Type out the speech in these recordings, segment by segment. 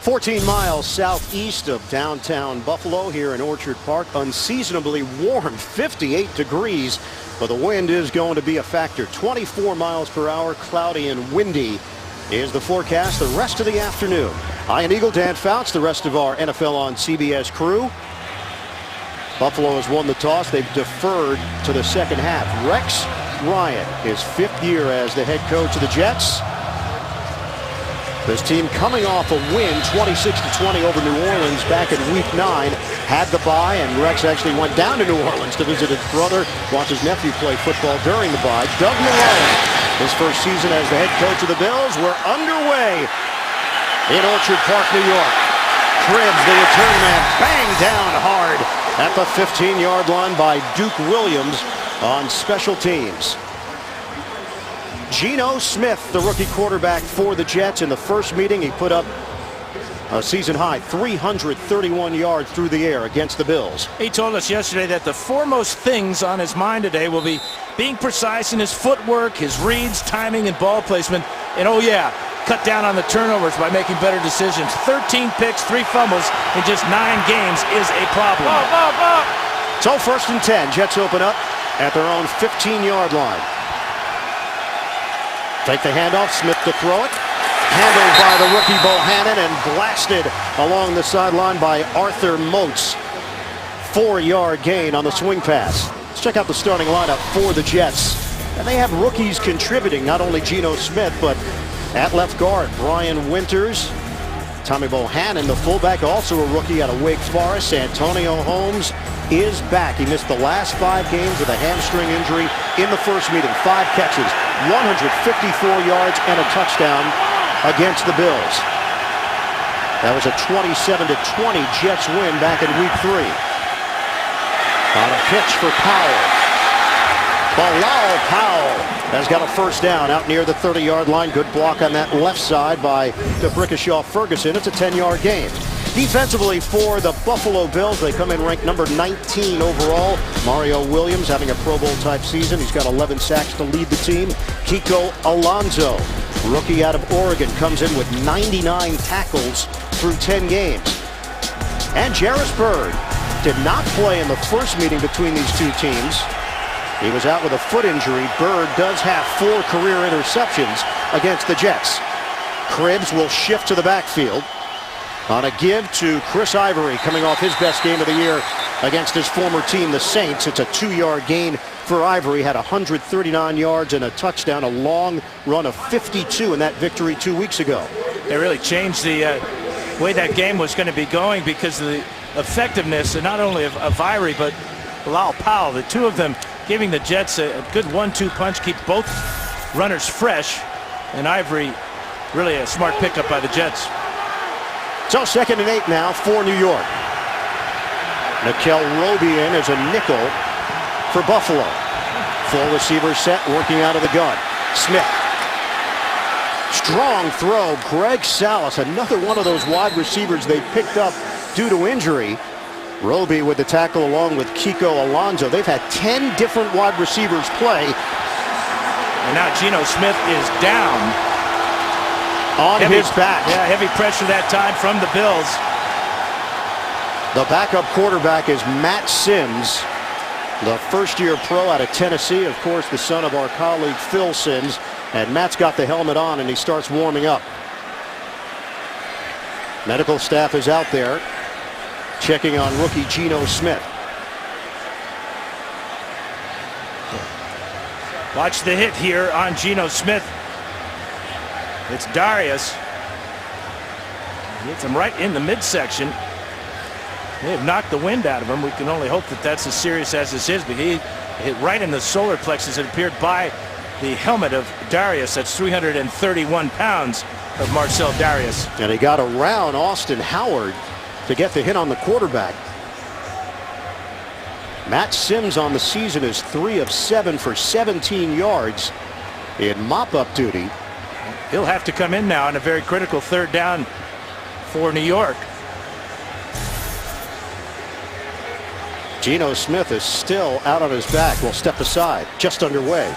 14 miles southeast of downtown Buffalo here in Orchard Park. Unseasonably warm, 58 degrees, but the wind is going to be a factor. 24 miles per hour, cloudy and windy is the forecast the rest of the afternoon. Ian Eagle, Dan Fouts, the rest of our NFL on CBS crew. Buffalo has won the toss. They've deferred to the second half. Rex Ryan, his 5th year as the head coach of the Jets. This team coming off a win 26-20 over New Orleans back in week 9. Had the bye, and Rex actually went down to New Orleans to visit his brother, watch his nephew play football during the bye. Doug Marrone, his first season as the head coach of the Bills. We're underway in Orchard Park, New York. Cribbs, the return man, banged down hard at the 15-yard line by Duke Williams on special teams. Geno Smith, the rookie quarterback for the Jets. In the first meeting, he put up a season-high 331 yards through the air against the Bills. He told us yesterday that the foremost things on his mind today will be being precise in his footwork, his reads, timing, and ball placement. And oh yeah, cut down on the turnovers by making better decisions. 13 picks, 3 fumbles in just 9 games is a problem. So 1st and 10, Jets open up at their own 15-yard line. Take the handoff, Smith to throw it. Handled by the rookie Bohannon and blasted along the sideline by Arthur Moats. 4-yard gain on the swing pass. Let's check out the starting lineup for the Jets. And they have rookies contributing, not only Geno Smith, but at left guard, Brian Winters. Tommy Bohannon, the fullback, also a rookie out of Wake Forest. Antonio Holmes is back. He missed the last 5 games with a hamstring injury in the first meeting. 5 catches, 154 yards, and a touchdown against the Bills. That was a 27-20 Jets win back in week 3. On a pitch for Powell. Bilal Powell has got a first down out near the 30-yard line. Good block on that left side by D'Brickashaw Ferguson. It's a 10-yard gain. Defensively for the Buffalo Bills, they come in ranked number 19 overall. Mario Williams having a Pro Bowl type season. He's got 11 sacks to lead the team. Kiko Alonso, rookie out of Oregon, comes in with 99 tackles through 10 games. And Jairus Byrd did not play in the first meeting between these two teams. He was out with a foot injury. Byrd does have 4 career interceptions against the Jets. Cribbs will shift to the backfield on a give to Chris Ivory, coming off his best game of the year against his former team, the Saints. It's a 2-yard gain for Ivory. Had 139 yards and a touchdown, a long run of 52 in that victory 2 weeks ago. They really changed the way that game was going to be going because of the effectiveness, not only of Ivory, but Bilal Powell. The two of them giving the Jets a good 1-2 punch, keep both runners fresh, and Ivory really a smart pickup by the Jets. So 2nd and 8 now for New York. Nikel Robian is a nickel for Buffalo. Full receiver set, working out of the gun. Smith. Strong throw. Greg Salas, another one of those wide receivers they picked up due to injury. Roby with the tackle along with Kiko Alonso. They've had 10 different wide receivers play. And now Geno Smith is down. On his back. Yeah, heavy pressure that time from the Bills. The backup quarterback is Matt Sims, the first-year pro out of Tennessee. Of course, the son of our colleague Phil Sims. And Matt's got the helmet on and he starts warming up. Medical staff is out there checking on rookie Geno Smith. Watch the hit here on Geno Smith. It's Darius. He hits him right in the midsection. They have knocked the wind out of him. We can only hope that that's as serious as this is, but he hit right in the solar plexus. It appeared by the helmet of Darius. That's 331 pounds of Marcell Dareus. And he got around Austin Howard to get the hit on the quarterback. Matt Sims on the season is 3 of 7 for 17 yards in mop-up duty. He'll have to come in now on a very critical 3rd down for New York. Geno Smith is still out on his back. Will step aside. Just underway.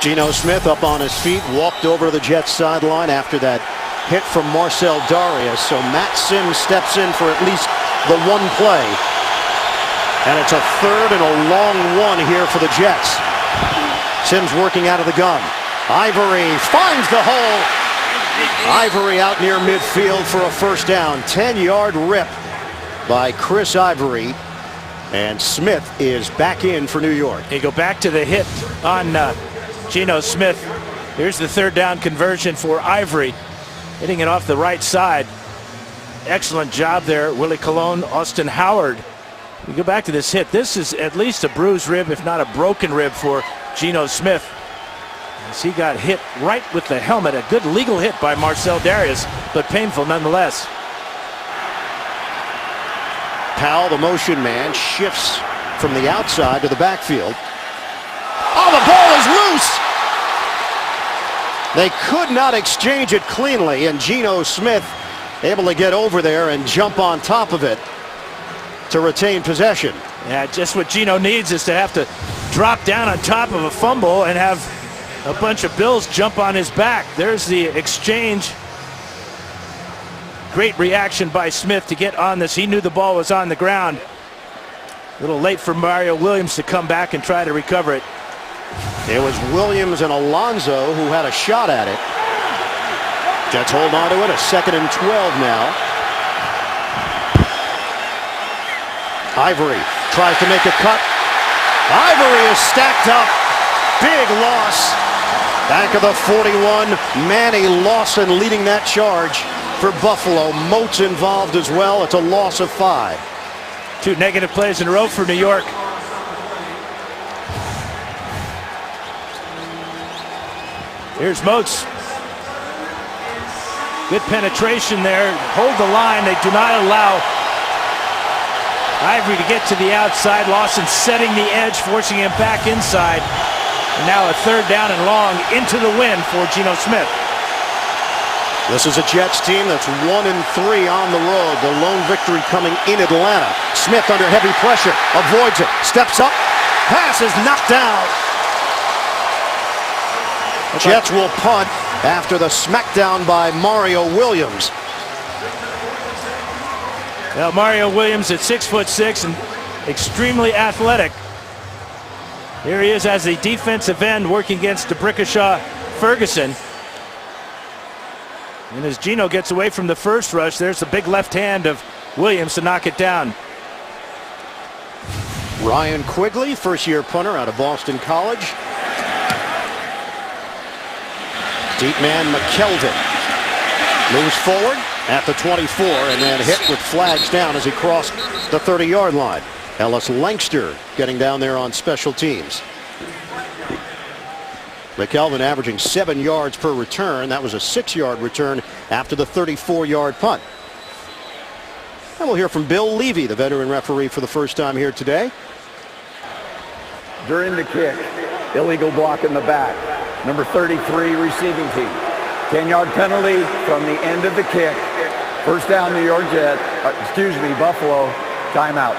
Geno Smith up on his feet, walked over to the Jets sideline after that hit from Marcell Dareus, so Matt Simms steps in for at least the one play. And it's a third and a long one here for the Jets. Simms working out of the gun. Ivory finds the hole. Ivory out near midfield for a first down. 10-yard rip by Chris Ivory. And Smith is back in for New York. They go back to the hit on Geno Smith. Here's the third down conversion for Ivory. Hitting it off the right side. Excellent job there. Willie Colon, Austin Howard. We go back to this hit. This is at least a bruised rib, if not a broken rib, for Geno Smith, as he got hit right with the helmet. A good legal hit by Marcell Dareus, but painful nonetheless. Powell, the motion man, shifts from the outside to the backfield. Oh, the ball is loose! They could not exchange it cleanly, and Geno Smith able to get over there and jump on top of it to retain possession. Yeah, just what Geno needs is to have to drop down on top of a fumble and have a bunch of Bills jump on his back. There's the exchange. Great reaction by Smith to get on this. He knew the ball was on the ground. A little late for Mario Williams to come back and try to recover it. It was Williams and Alonso who had a shot at it. Jets hold on to it. A 2nd and 12 now. Ivory tries to make a cut. Ivory is stacked up. Big loss. Back of the 41. Manny Lawson leading that charge for Buffalo. Moats involved as well. It's a loss of 5. 2 negative plays in a row for New York. Here's Moats. Good penetration there. Hold the line. They do not allow Ivory to get to the outside. Lawson setting the edge, forcing him back inside. And now a 3rd down and long into the wind for Geno Smith. This is a Jets team that's 1-3 on the road. The lone victory coming in Atlanta. Smith under heavy pressure, avoids it, steps up, pass is knocked down. Jets will punt after the smackdown by Mario Williams. Well, Mario Williams at 6'6" and extremely athletic. Here he is as a defensive end working against D'Brickashaw Ferguson. And as Geno gets away from the first rush, there's the big left hand of Williams to knock it down. Ryan Quigley, first-year punter out of Boston College. Deep man McKeldin moves forward at the 24 and then hit with flags down as he crossed the 30-yard line. Ellis Lankster getting down there on special teams. McKeldin averaging 7 yards per return. That was a 6-yard return after the 34-yard punt. And we'll hear from Bill Levy, the veteran referee, for the first time here today. During the kick, illegal block in the back. Number 33 receiving team. 10-yard penalty from the end of the kick. First down, New York Buffalo. Timeout.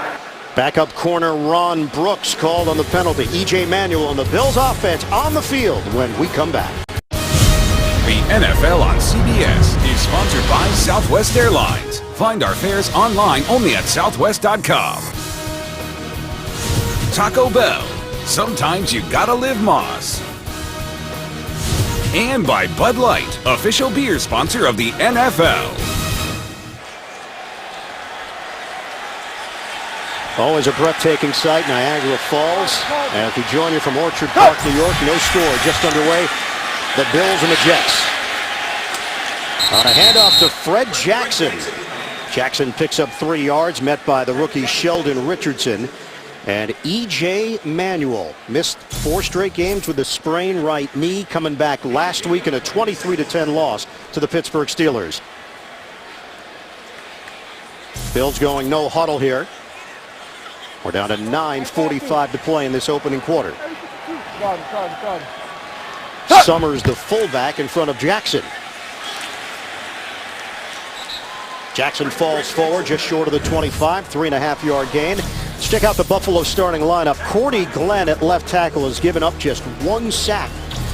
Backup corner Ron Brooks called on the penalty. E.J. Manuel and the Bills offense on the field when we come back. The NFL on CBS is sponsored by Southwest Airlines. Find our fares online only at southwest.com. Taco Bell. Sometimes you gotta live Moss. And by Bud Light, official beer sponsor of the NFL. Always a breathtaking sight, Niagara Falls. And if you join you from Orchard Park, New York, no score just underway. The Bills and the Jets. On a handoff to Fred Jackson. Jackson picks up 3 yards, met by the rookie Sheldon Richardson. And E.J. Manuel missed 4 straight games with a sprained right knee, coming back last week in a 23-10 loss to the Pittsburgh Steelers. Bills going no huddle here. We're down to 9:45 to play in this opening quarter. Summers, the fullback, in front of Jackson. Jackson falls forward just short of the 25, 3.5-yard gain. Let's check out the Buffalo starting lineup. Cordy Glenn at left tackle has given up just 1 sack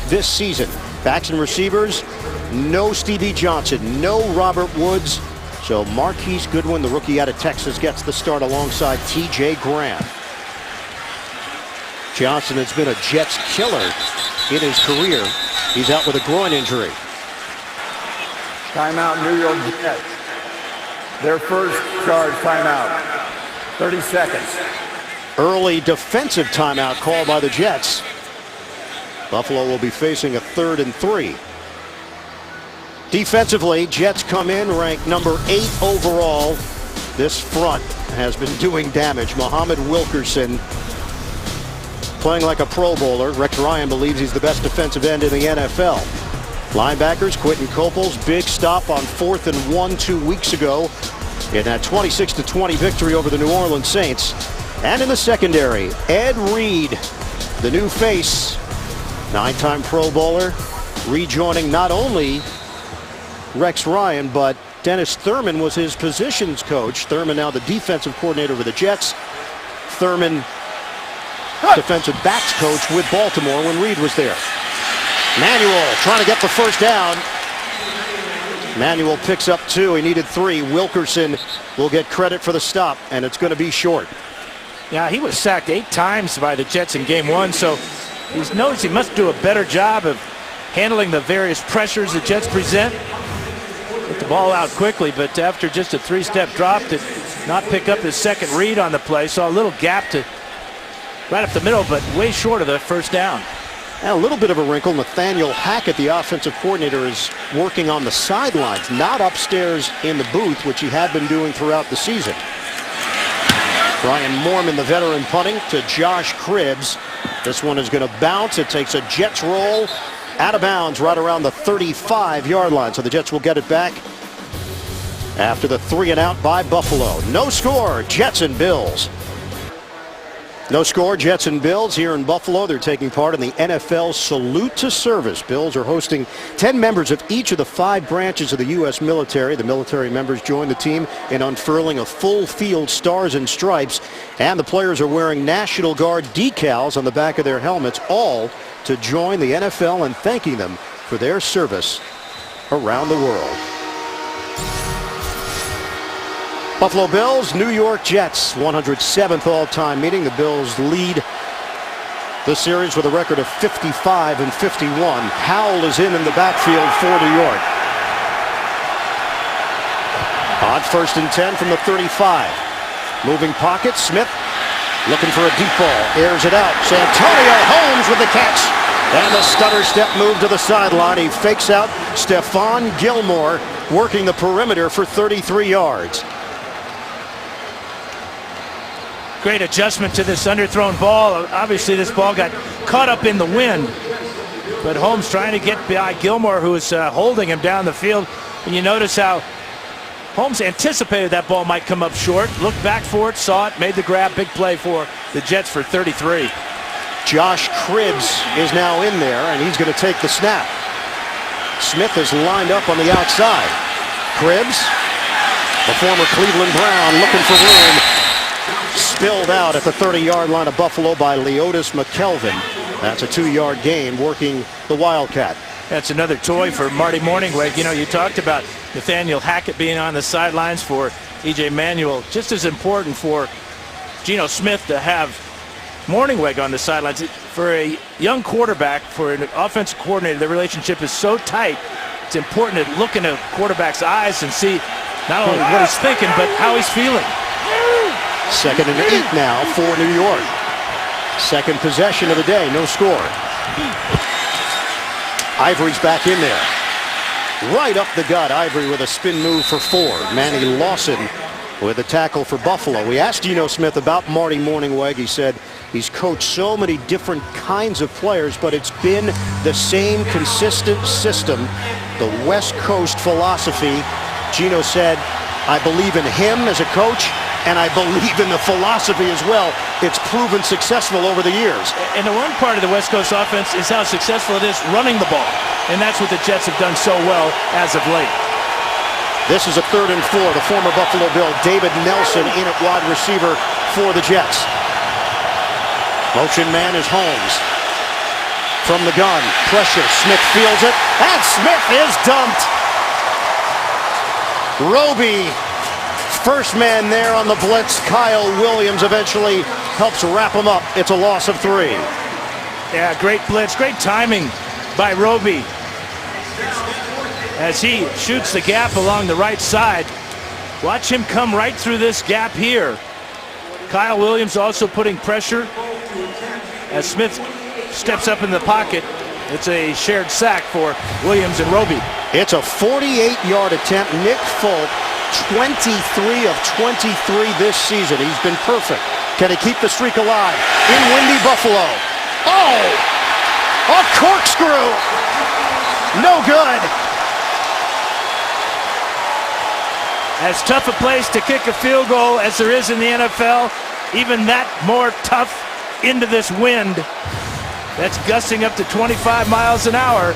this season. Backs and receivers, no Stevie Johnson, no Robert Woods. So Marquise Goodwin, the rookie out of Texas, gets the start alongside T.J. Graham. Johnson has been a Jets killer in his career. He's out with a groin injury. Timeout, New York Jets. Their first charge timeout. 30 seconds. Early defensive timeout called by the Jets. Buffalo will be facing a 3rd and 3. Defensively, Jets come in ranked number 8 overall. This front has been doing damage. Muhammad Wilkerson playing like a Pro Bowler. Rex Ryan believes he's the best defensive end in the NFL. Linebackers, Quentin Coples, big stop on 4th and 1 2 weeks ago in that 26-20 victory over the New Orleans Saints. And in the secondary, Ed Reed, the new face, 9-time Pro Bowler, rejoining not only Rex Ryan, but Dennis Thurman was his positions coach. Thurman now the defensive coordinator with the Jets. Thurman, defensive backs coach with Baltimore when Reed was there. Manuel trying to get the first down. Manuel picks up 2. He needed 3. Wilkerson will get credit for the stop, and it's going to be short. Yeah, he was sacked 8 times by the Jets in game 1, so he's noticed he must do a better job of handling the various pressures the Jets present. Get the ball out quickly, but after just a 3-step drop, did not pick up his second read on the play. Saw a little gap to right up the middle, but way short of the first down. And a little bit of a wrinkle. Nathaniel Hackett, the offensive coordinator, is working on the sidelines, not upstairs in the booth, which he had been doing throughout the season. Brian Moorman, the veteran, punting to Josh Cribbs. This one is going to bounce. It takes a Jets roll out of bounds right around the 35-yard line. So the Jets will get it back after the 3 and out by Buffalo. No score, Jets and Bills. No score, Jets and Bills here in Buffalo. They're taking part in the NFL Salute to Service. Bills are hosting 10 members of each of the 5 branches of the U.S. military. The military members join the team in unfurling a full field Stars and Stripes. And the players are wearing National Guard decals on the back of their helmets, all to join the NFL and thanking them for their service around the world. Buffalo Bills, New York Jets, 107th all-time meeting. The Bills lead the series with a record of 55 and 51. Howell is in the backfield for New York. On 1st and 10 from the 35. Moving pocket, Smith looking for a deep ball, airs it out. Santonio Holmes with the catch. And the stutter step move to the sideline. He fakes out Stephon Gilmore, working the perimeter for 33 yards. Great adjustment to this underthrown ball. Obviously, this ball got caught up in the wind. But Holmes trying to get by Gilmore, who is holding him down the field. And you notice how Holmes anticipated that ball might come up short. Looked back for it, saw it, made the grab. Big play for the Jets for 33. Josh Cribbs is now in there, and he's going to take the snap. Smith is lined up on the outside. Cribbs, the former Cleveland Brown, looking for room. Spilled out at the 30-yard line of Buffalo by Leotis McKelvin. That's a 2-yard gain, working the Wildcat. That's another toy for Marty Mornhinweg. You know, you talked about Nathaniel Hackett being on the sidelines for E.J. Manuel. Just as important for Geno Smith to have Mornhinweg on the sidelines. For a young quarterback, for an offensive coordinator, the relationship is so tight. It's important to look into a quarterback's eyes and see not only what he's thinking, but how he's feeling. 2nd and 8 now for New York. Second possession of the day, no score. Ivory's back in there. Right up the gut, Ivory with a spin move for 4. Manny Lawson with a tackle for Buffalo. We asked Geno Smith about Marty Mornhinweg. He said he's coached so many different kinds of players, but it's been the same consistent system, the West Coast philosophy. Geno said, I believe in him as a coach, and I believe in the philosophy as well. It's proven successful over the years. And the one part of the West Coast offense is how successful it is running the ball. And that's what the Jets have done so well as of late. This is a 3rd and 4. The former Buffalo Bill, David Nelson, in at wide receiver for the Jets. Motion man is Holmes. from the gun. Pressure. Smith fields it. And Smith is dumped. Roby, first man there on the blitz. Kyle Williams eventually helps wrap him up. It's a loss of 3. Yeah, great blitz. Great timing by Roby as he shoots the gap along the right side. Watch him come right through this gap here. Kyle Williams also putting pressure as Smith steps up in the pocket. It's a shared sack for Williams and Roby. It's a 48-yard attempt. Nick Folk, 23 of 23 this season. He's been perfect. Can he keep the streak alive in windy Buffalo? Oh! A corkscrew! No good. As tough a place to kick a field goal as there is in the NFL, even that more tough into this wind that's gusting up to 25 miles an hour.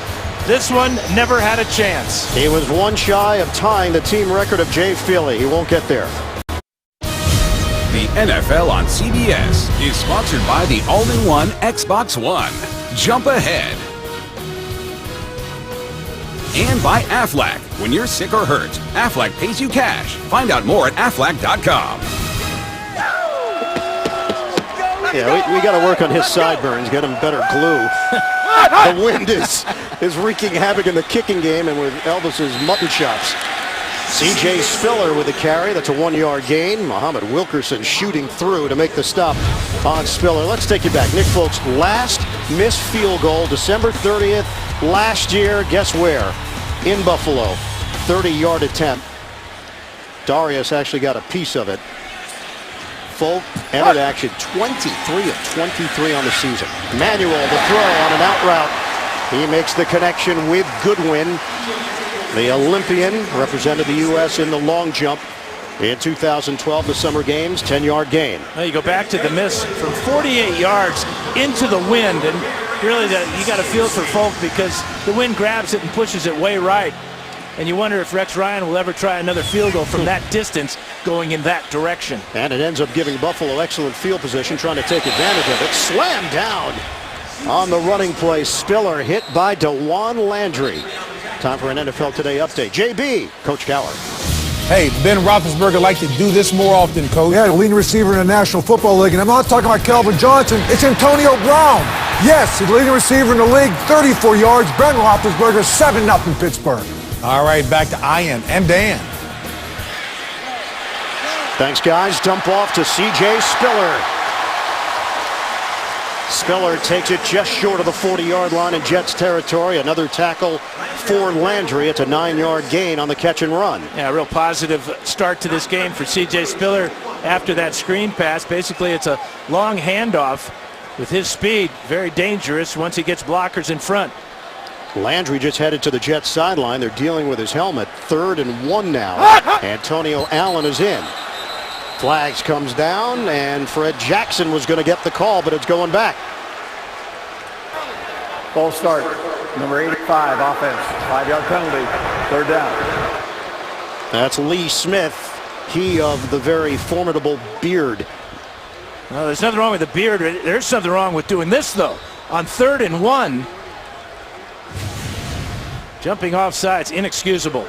This one never had a chance. He was one shy of tying the team record of Jay Feely. He won't get there. The NFL on CBS is sponsored by the all-in-one Xbox One. Jump ahead. And by Aflac. When you're sick or hurt, Aflac pays you cash. Find out more at Aflac.com. Yeah, we got to work on his sideburns, get him better glue. The wind is wreaking havoc in the kicking game and with Elvis's mutton chops. C.J. Spiller with the carry. That's a 1-yard gain. Muhammad Wilkerson shooting through to make the stop on Spiller. Let's take you back. Nick Folk's last missed field goal, December 30th last year. Guess where? In Buffalo. 30-yard attempt. Darius actually got a piece of it. Folk entered action 23 of 23 on the season. Manuel, the throw on an out route. He makes the connection with Goodwin. The Olympian represented the U.S. in the long jump in 2012, the Summer Games, 10-yard gain. Now you go back to the miss from 48 yards into the wind, and really you got to feel for Folk because the wind grabs it and pushes it way right. And you wonder if Rex Ryan will ever try another field goal from that distance going in that direction. And it ends up giving Buffalo excellent field position, trying to take advantage of it. Slam down on the running play. Spiller hit by DeJuan Landry. Time for an NFL Today update. JB, Coach Cowher. Hey, Ben Roethlisberger likes to do this more often, Coach. Yeah, the leading receiver in the National Football League. And I'm not talking about Calvin Johnson. It's Antonio Brown. Yes, he's the leading receiver in the league, 34 yards. Ben Roethlisberger, 7-0 Pittsburgh. All right, back to Ian and Dan. Thanks, guys. Dump off to C.J. Spiller. Spiller takes it just short of the 40-yard line in Jets territory. Another tackle for Landry. It's a 9-yard gain on the catch and run. Yeah, a real positive start to this game for C.J. Spiller after that screen pass. Basically, it's a long handoff with his speed. Very dangerous once he gets blockers in front. Landry just headed to the Jets sideline. They're dealing with his helmet. 3rd and 1 now. Antonio Allen is in. Flags comes down, and Fred Jackson was going to get the call, but it's going back. False start. Number 85, offense. 5-yard penalty. 3rd down. That's Lee Smith. He of the very formidable beard. Well, there's nothing wrong with the beard. There's something wrong with doing this, though. On 3rd and 1. Jumping off sides, inexcusable.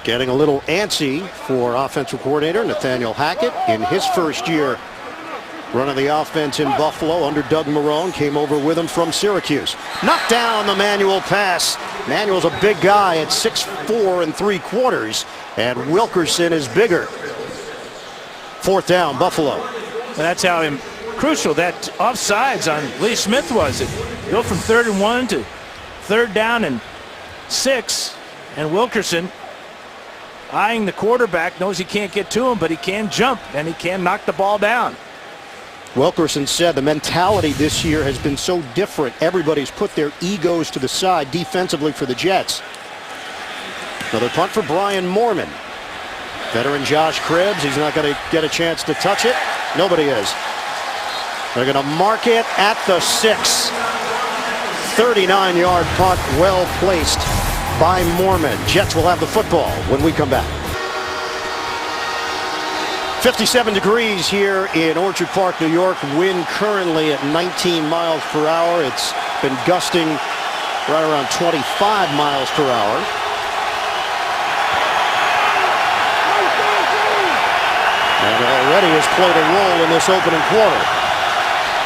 Getting a little antsy for offensive coordinator Nathaniel Hackett in his first year running the offense in Buffalo under Doug Marrone. Came over with him from Syracuse. Knocked down the Manuel pass. Manuel's a big guy at 6'4" and 3/4, and Wilkerson is bigger. 4th down, Buffalo. That's how crucial that offsides on Lee Smith was. It go from 3rd and 1 to 3rd down and 6, and Wilkerson, eyeing the quarterback, knows he can't get to him, but he can jump and he can knock the ball down. Wilkerson said the mentality this year has been so different. Everybody's put their egos to the side defensively for the Jets. Another punt for Brian Moorman. Veteran Josh Cribbs, he's not going to get a chance to touch it. Nobody is. They're going to mark it at the 6. 39-yard punt, well placed by Moorman. Jets will have the football when we come back. 57 degrees here in Orchard Park, New York. Wind currently at 19 miles per hour. It's been gusting right around 25 miles per hour. And already has played a role in this opening quarter.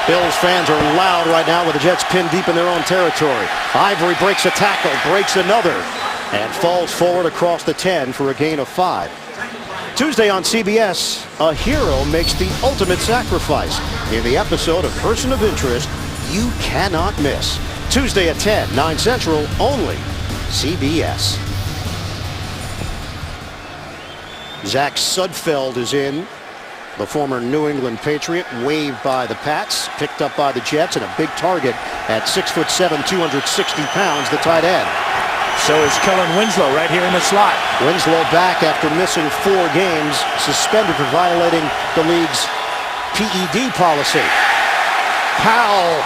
Bills fans are loud right now with the Jets pinned deep in their own territory. Ivory breaks a tackle, breaks another, and falls forward across the 10 for a gain of 5. Tuesday on CBS, a hero makes the ultimate sacrifice in the episode of Person of Interest you cannot miss. Tuesday at 10, 9 Central, only CBS. Zach Sudfeld is in. The former New England Patriot, waved by the Pats, picked up by the Jets, and a big target at 6'7", 260 pounds, the tight end. So is Kellen Winslow right here in the slot. Winslow back after missing 4 games, suspended for violating the league's PED policy. Powell,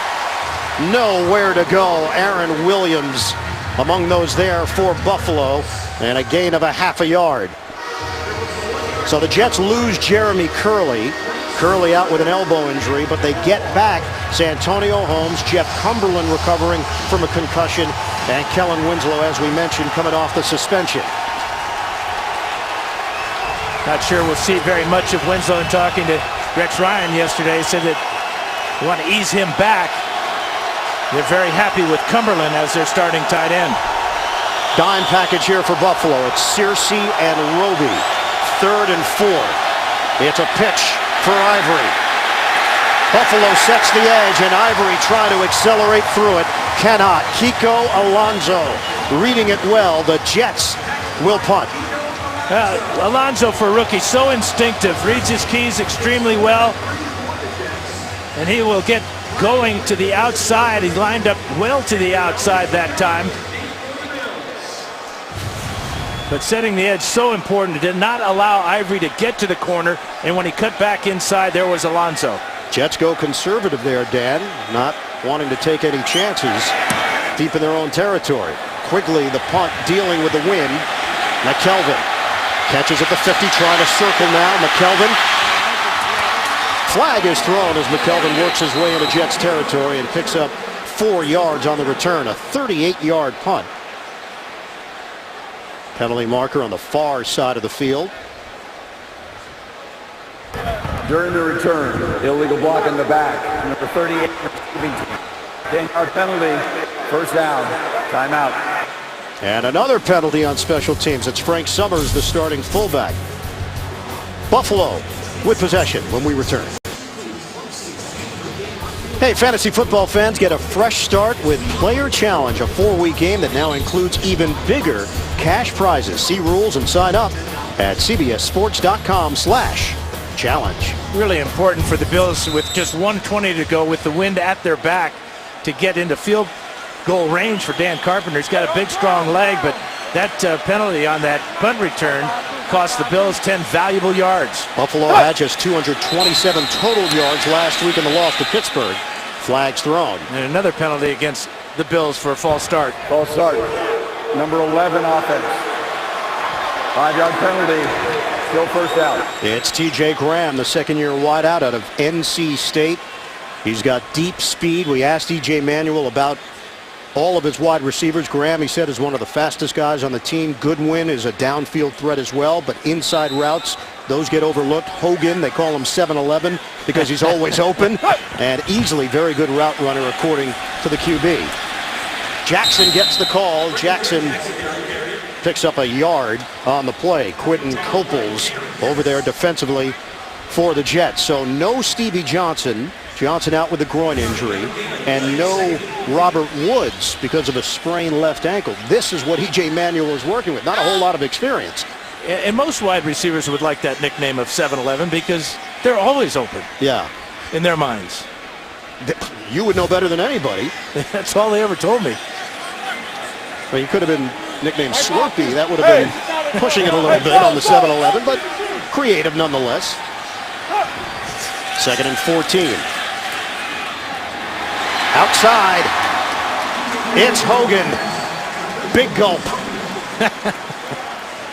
nowhere to go. Aaron Williams among those there for Buffalo, and a gain of a half a yard. So the Jets lose Jeremy Curley. Curley out with an elbow injury, but they get back Santonio Holmes, Jeff Cumberland recovering from a concussion, and Kellen Winslow, as we mentioned, coming off the suspension. Not sure we'll see very much of Winslow. Talking to Rex Ryan yesterday, said that they want to ease him back. They're very happy with Cumberland as their starting tight end. Dime package here for Buffalo. It's Searcy and Roby. 3rd and 4. It's a pitch for Ivory. Buffalo sets the edge, and Ivory trying to accelerate through it. Cannot. Kiko Alonso reading it well. The Jets will punt. Alonso, for a rookie, so instinctive. Reads his keys extremely well. And he will get going to the outside. He lined up well to the outside that time. But setting the edge so important. Did not allow Ivory to get to the corner. And when he cut back inside, there was Alonso. Jets go conservative there, Dan. Not wanting to take any chances deep in their own territory. Quigley, the punt, dealing with the wind. McKelvin catches at the 50, trying to circle now. McKelvin. Flag is thrown as McKelvin works his way into Jets territory and picks up 4 yards on the return. A 38-yard punt. Penalty marker on the far side of the field. During the return, illegal block in the back. Number 38, 10-yard penalty. First down. Timeout. And another penalty on special teams. It's Frank Summers, the starting fullback. Buffalo with possession when we return. Hey, fantasy football fans, get a fresh start with Player Challenge, a 4-week game that now includes even bigger cash prizes. See rules and sign up at cbssports.com/challenge. Really important for the Bills with just 1:20 to go with the wind at their back to get into field goal range for Dan Carpenter. He's got a big, strong leg, but that penalty on that punt return cost the Bills 10 valuable yards. Buffalo had just 227 total yards last week in the loss to Pittsburgh. Flags thrown. And another penalty against the Bills for a false start. False start. Number 11 offense. 5-yard penalty. Still first down. It's TJ Graham, the second-year wideout out of NC State. He's got deep speed. We asked EJ Manuel about all of his wide receivers. Graham, he said, is one of the fastest guys on the team. Goodwin is a downfield threat as well, but inside routes, those get overlooked. Hogan, they call him 7-Eleven because he's always open, and easily very good route runner according to the QB. Jackson gets the call. Jackson picks up a yard on the play. Quentin Coples over there defensively for the Jets. So no Stevie Johnson. Johnson out with a groin injury, and no Robert Woods because of a sprained left ankle. This is what EJ Manuel is working with. Not a whole lot of experience. And most wide receivers would like that nickname of 7-Eleven because they're always open. Yeah. In their minds. You would know better than anybody. That's all they ever told me. Well, you could have been nicknamed Slurpee. That would have been pushing it a little bit on the 7-Eleven, but creative nonetheless. 2nd and 14. Outside, it's Hogan. Big gulp.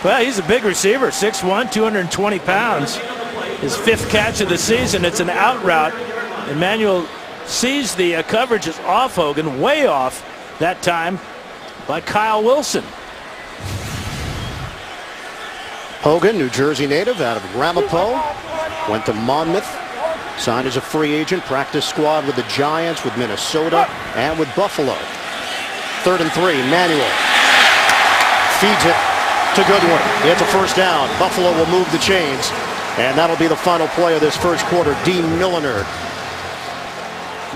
Well, he's a big receiver, 6'1", 220 pounds. his 5th catch of the season. It's an out route. Emmanuel sees the coverage is off Hogan, way off that time by Kyle Wilson. Hogan, New Jersey native, out of Ramapo, went to Monmouth, signed as a free agent, practice squad with the Giants, with Minnesota, and with Buffalo. 3rd and 3, Manuel feeds it to Goodwin. It's a first down. Buffalo will move the chains, and that'll be the final play of this first quarter. Dean Milliner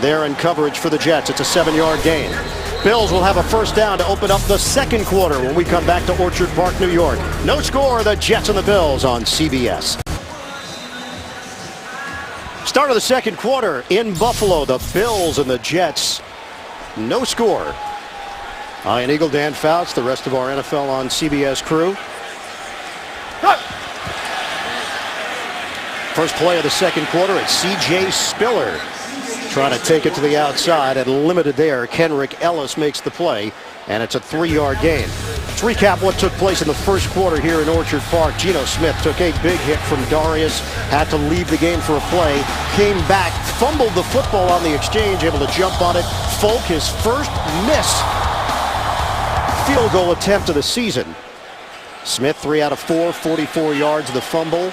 there in coverage for the Jets. It's a 7-yard gain. Bills will have a first down to open up the second quarter when we come back to Orchard Park, New York. No score, the Jets and the Bills on CBS. Start of the second quarter in Buffalo. The Bills and the Jets. No score. Ian Eagle, Dan Fouts, the rest of our NFL on CBS crew. First play of the second quarter, it's C.J. Spiller trying to take it to the outside and limited there. Kenrick Ellis makes the play, and it's a 3-yard gain. Let's recap what took place in the first quarter here in Orchard Park. Geno Smith took a big hit from Darius, had to leave the game for a play, came back, fumbled the football on the exchange, able to jump on it. Folk, his first miss field goal attempt of the season. Smith 3 out of 4, 44 yards of the fumble.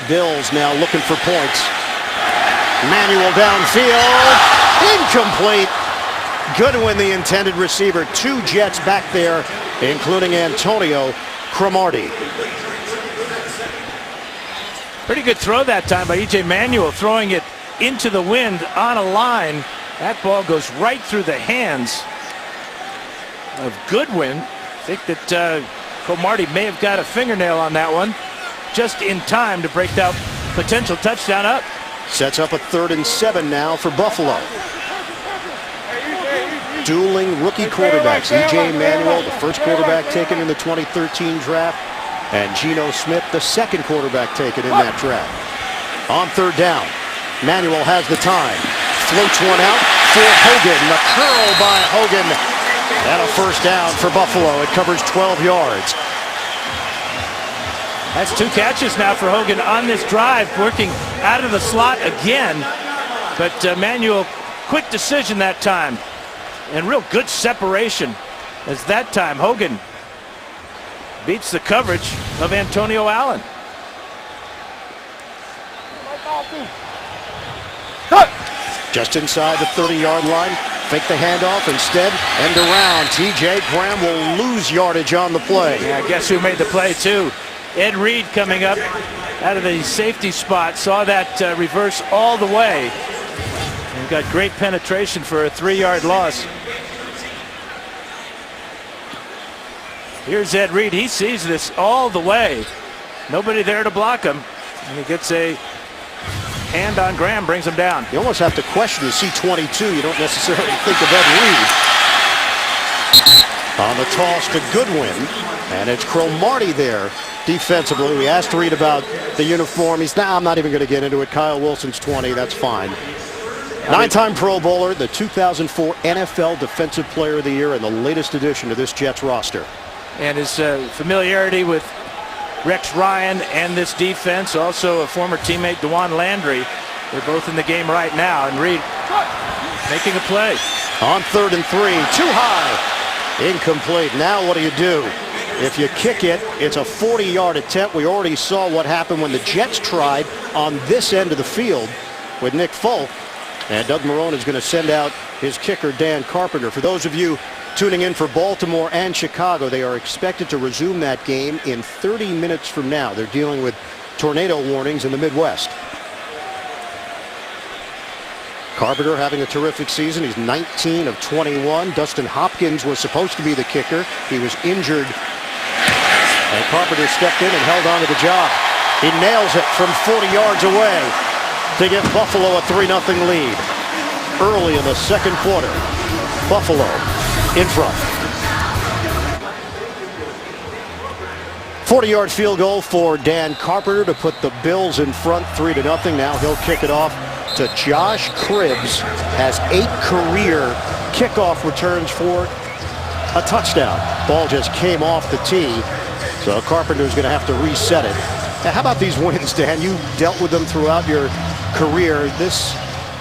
Bills now looking for points. Manuel downfield, incomplete. Goodwin, the intended receiver. 2 Jets back there, including Antonio Cromartie. Pretty good throw that time by E.J. Manuel, throwing it into the wind on a line. That ball goes right through the hands of Goodwin. I think that Cromartie may have got a fingernail on that one, just in time to break that potential touchdown up. Sets up a 3rd and 7 now for Buffalo. Dueling rookie quarterbacks. E.J. Manuel, the first quarterback taken in the 2013 draft, and Geno Smith, the second quarterback taken in that draft. On 3rd down, Manuel has the time. Floats one out for Hogan. The curl by Hogan. And a first down for Buffalo. It covers 12 yards. That's 2 catches now for Hogan on this drive, working out of the slot again. But Manuel, quick decision that time, and real good separation, as that time Hogan beats the coverage of Antonio Allen. Just inside the 30-yard line. Fake the handoff, instead end around. T.J. Graham will lose yardage on the play. Yeah, guess who made the play too? Ed Reed coming up out of the safety spot, saw that reverse all the way, and got great penetration for a 3-yard loss. Here's Ed Reed. He sees this all the way. Nobody there to block him, and he gets a hand on Graham, brings him down. You almost have to question the C-22. You don't necessarily think of Ed Reed. On the toss to Goodwin, and it's Cromartie there defensively. We asked Reed about the uniform. He's I'm not even going to get into it. Kyle Wilson's 20. That's fine. 9-time Pro Bowler, the 2004 NFL Defensive Player of the Year, and the latest addition to this Jets roster. And his familiarity with Rex Ryan and this defense, also a former teammate, Dewan Landry. They're both in the game right now, and Reed making a play. On 3rd and 3, too high. Incomplete. Now what do you do? If you kick it, it's a 40-yard attempt. We already saw what happened when the Jets tried on this end of the field with Nick Folk. And Doug Marrone is going to send out his kicker, Dan Carpenter. For those of you tuning in for Baltimore and Chicago, they are expected to resume that game in 30 minutes from now. They're dealing with tornado warnings in the Midwest. Carpenter having a terrific season. He's 19 of 21. Dustin Hopkins was supposed to be the kicker. He was injured, and Carpenter stepped in and held on to the job. He nails it from 40 yards away to give Buffalo a 3-0 lead. Early in the second quarter, Buffalo in front. 40-yard field goal for Dan Carpenter to put the Bills in front 3-0. Now he'll kick it off to Josh Cribbs. Has 8 career kickoff returns for a touchdown. Ball just came off the tee, so Carpenter's going to have to reset it. How about these wins, Dan? You dealt with them throughout your career. This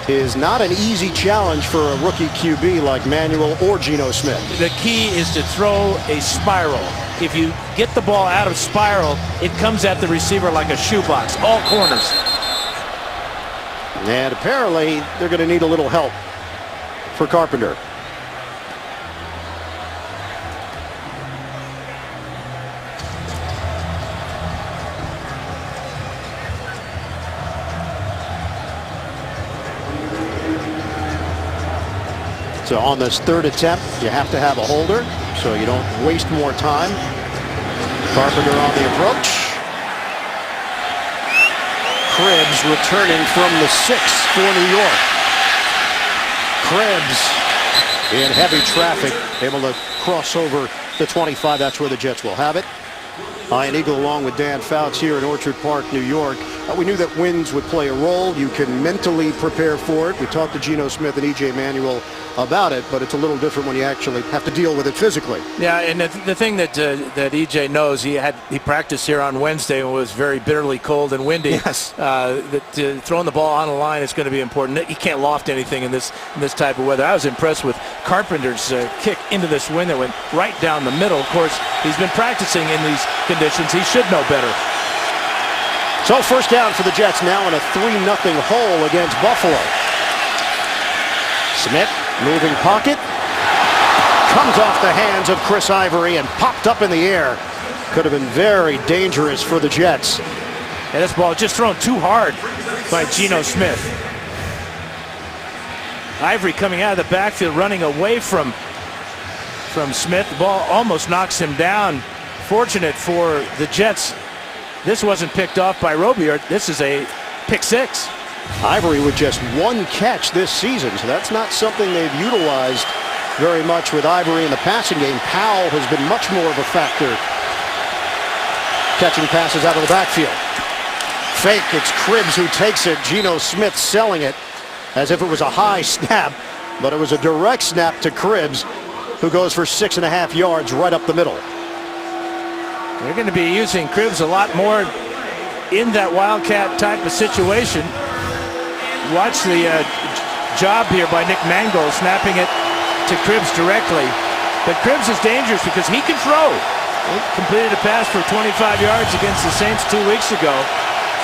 is not an easy challenge for a rookie QB like Manuel or Geno Smith. The key is to throw a spiral. If you get the ball out of spiral, it comes at the receiver like a shoebox, all corners. And apparently, they're going to need a little help for Carpenter. So on this third attempt, you have to have a holder so you don't waste more time. Carpenter on the approach. Cribbs returning from the 6 for New York. Cribbs in heavy traffic, able to cross over the 25. That's where the Jets will have it. Ian Eagle along with Dan Fouts here in Orchard Park, New York. We knew that wins would play a role. You can mentally prepare for it. We talked to Geno Smith and E.J. Manuel about it, but it's a little different when you actually have to deal with it physically. Yeah, and the thing that EJ knows, he practiced here on Wednesday and was very bitterly cold and windy. Yes. Throwing the ball on the line is going to be important. He can't loft anything in this type of weather. I was impressed with Carpenter's kick into this wind that went right down the middle. Of course, he's been practicing in these conditions. He should know better. So first down for the Jets now in a 3-0 hole against Buffalo. Smith moving pocket. Comes off the hands of Chris Ivory and popped up in the air. Could have been very dangerous for the Jets. And this ball just thrown too hard by Geno Smith. Ivory coming out of the backfield, running away from Smith. The ball almost knocks him down. Fortunate for the Jets, this wasn't picked off by Robillard. This is a pick six. Ivory with just one catch this season, so that's not something they've utilized very much with Ivory in the passing game. Powell has been much more of a factor catching passes out of the backfield. Fake, it's Cribbs who takes it. Geno Smith selling it as if it was a high snap, but it was a direct snap to Cribbs, who goes for 6.5 yards right up the middle. They're going to be using Cribbs a lot more in that Wildcat type of situation. Watch the job here by Nick Mangold, snapping it to Cribbs directly. But Cribbs is dangerous because he can throw. He completed a pass for 25 yards against the Saints 2 weeks ago.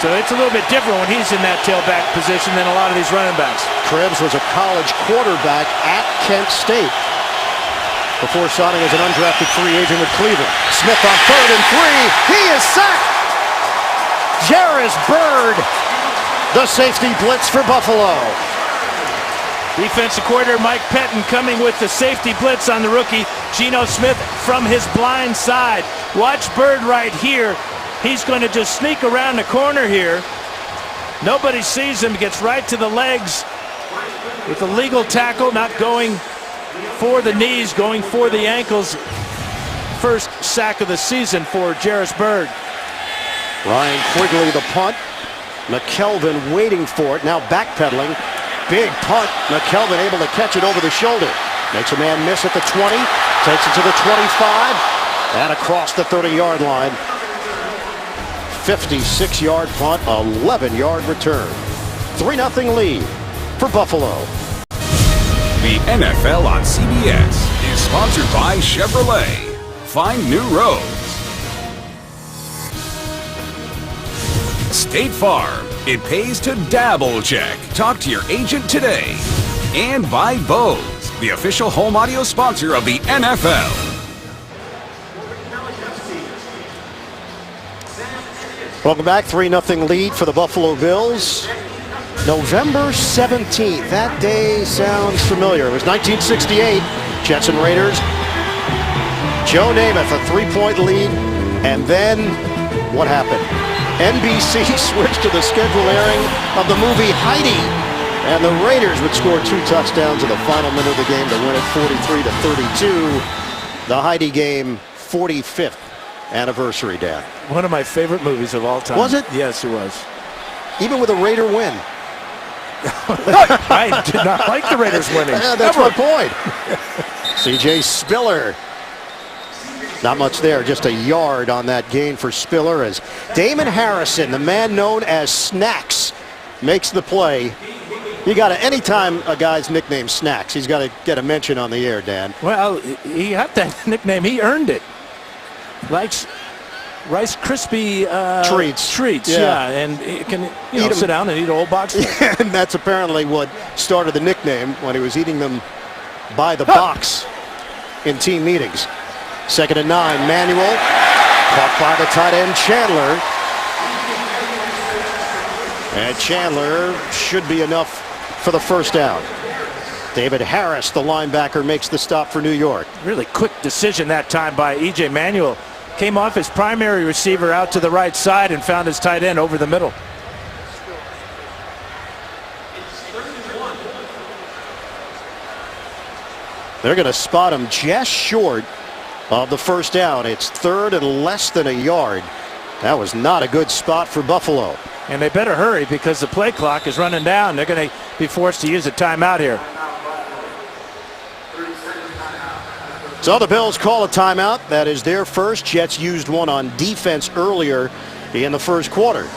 So it's a little bit different when he's in that tailback position than a lot of these running backs. Cribbs was a college quarterback at Kent State before signing as an undrafted free agent with Cleveland. Smith on 3rd and 3. He is sacked. Jairus Byrd, the safety blitz for Buffalo. Defensive coordinator Mike Pettin coming with the safety blitz on the rookie Geno Smith from his blind side. Watch Byrd right here. He's going to just sneak around the corner here. Nobody sees him. Gets right to the legs with a legal tackle, not going for the knees, going for the ankles. First sack of the season for Jairus Byrd. Ryan Quigley the punt. McKelvin waiting for it, now backpedaling. Big punt. McKelvin able to catch it over the shoulder. Makes a man miss at the 20. Takes it to the 25. And across the 30-yard line. 56-yard punt, 11-yard return. 3-0 lead for Buffalo. The NFL on CBS is sponsored by Chevrolet. Find new roads. State Farm. It pays to double check. Talk to your agent today. And by Bose, the official home audio sponsor of the NFL. Welcome back. 3-0 lead for the Buffalo Bills. November 17th. That day sounds familiar. It was 1968. Jets and Raiders. Joe Namath, a 3-point lead. And then what happened? NBC switched to the schedule airing of the movie Heidi. And the Raiders would score 2 touchdowns in the final minute of the game to win it 43-32. The Heidi game, 45th anniversary, Dan. One of my favorite movies of all time. Was it? Yes, it was. Even with a Raider win. I did not like the Raiders winning. Yeah, that's my point. C.J. Spiller Not much there, just a yard on that gain for Spiller as Damon Harrison, the man known as Snacks, makes the play. You got to, anytime a guy's nicknamed Snacks, he's got to get a mention on the air, Dan. Well, he got that nickname. He earned it. Likes Rice Krispie treats, yeah, and he can sit down and eat a whole box. And that's apparently what started the nickname when he was eating them by the box in team meetings. 2nd and 9, Manuel caught by the tight end Chandler. And Chandler should be enough for the first down. David Harris, the linebacker, makes the stop for New York. Really quick decision that time by E.J. Manuel. Came off his primary receiver out to the right side and found his tight end over the middle. They're going to spot him just short of the first down. It's 3rd and less than a yard. That was not a good spot for Buffalo. And they better hurry because the play clock is running down. They're going to be forced to use a timeout here. So the Bills call a timeout. That is their first. Jets used one on defense earlier in the first quarter.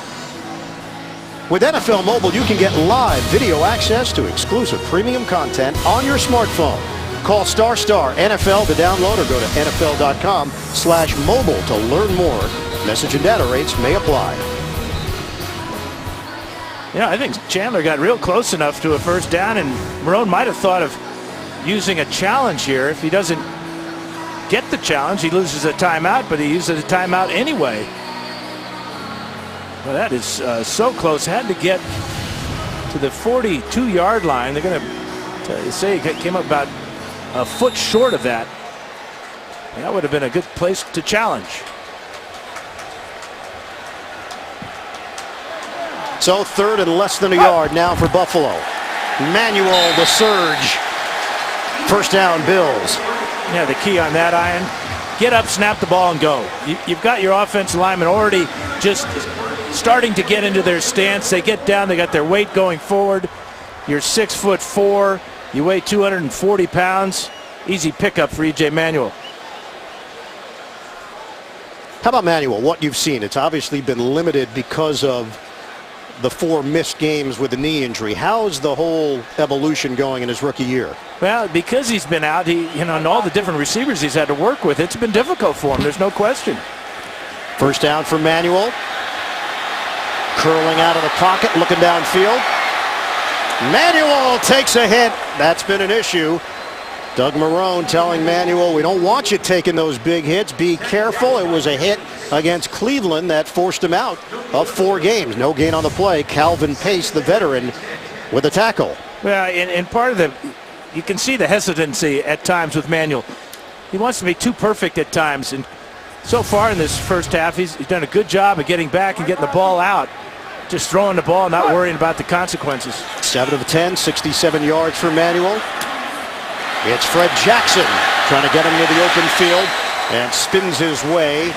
With NFL Mobile, you can get live video access to exclusive premium content on your smartphone. Call ** NFL to download or go to NFL.com/mobile to learn more. Message and data rates may apply. Yeah, I think Chandler got real close enough to a first down, and Marrone might have thought of using a challenge here. If he doesn't get the challenge, he loses a timeout, but he uses a timeout anyway. Well, that is so close. Had to get to the 42-yard line. They're going to say he came up about a foot short of that. That would have been a good place to challenge. So 3rd and less than a yard now for Buffalo. Manuel, the surge. First down, Bills. Yeah, the key on that, Ian, get up, snap the ball, and go. You've got your offensive linemen already just starting to get into their stance. They get down, they got their weight going forward. You're 6'4", you weigh 240 pounds. Easy pickup for E.J. Manuel. How about Manuel, what you've seen? It's obviously been limited because of the 4 missed games with the knee injury. How's the whole evolution going in his rookie year? Well, because he's been out, and all the different receivers he's had to work with, it's been difficult for him. There's no question. First down for Manuel. Curling out of the pocket, looking downfield. Manuel takes a hit. That's been an issue. Doug Marrone telling Manuel, we don't want you taking those big hits. Be careful. It was a hit against Cleveland that forced him out of 4 games. No gain on the play. Calvin Pace, the veteran, with a tackle. Well, and part of you can see the hesitancy at times with Manuel. He wants to be too perfect at times, and so far in this first half, he's done a good job of getting back and getting the ball out. Just throwing the ball, not worrying about the consequences. 7 of 10, 67 yards for Manuel. It's Fred Jackson trying to get him to the open field and spins his way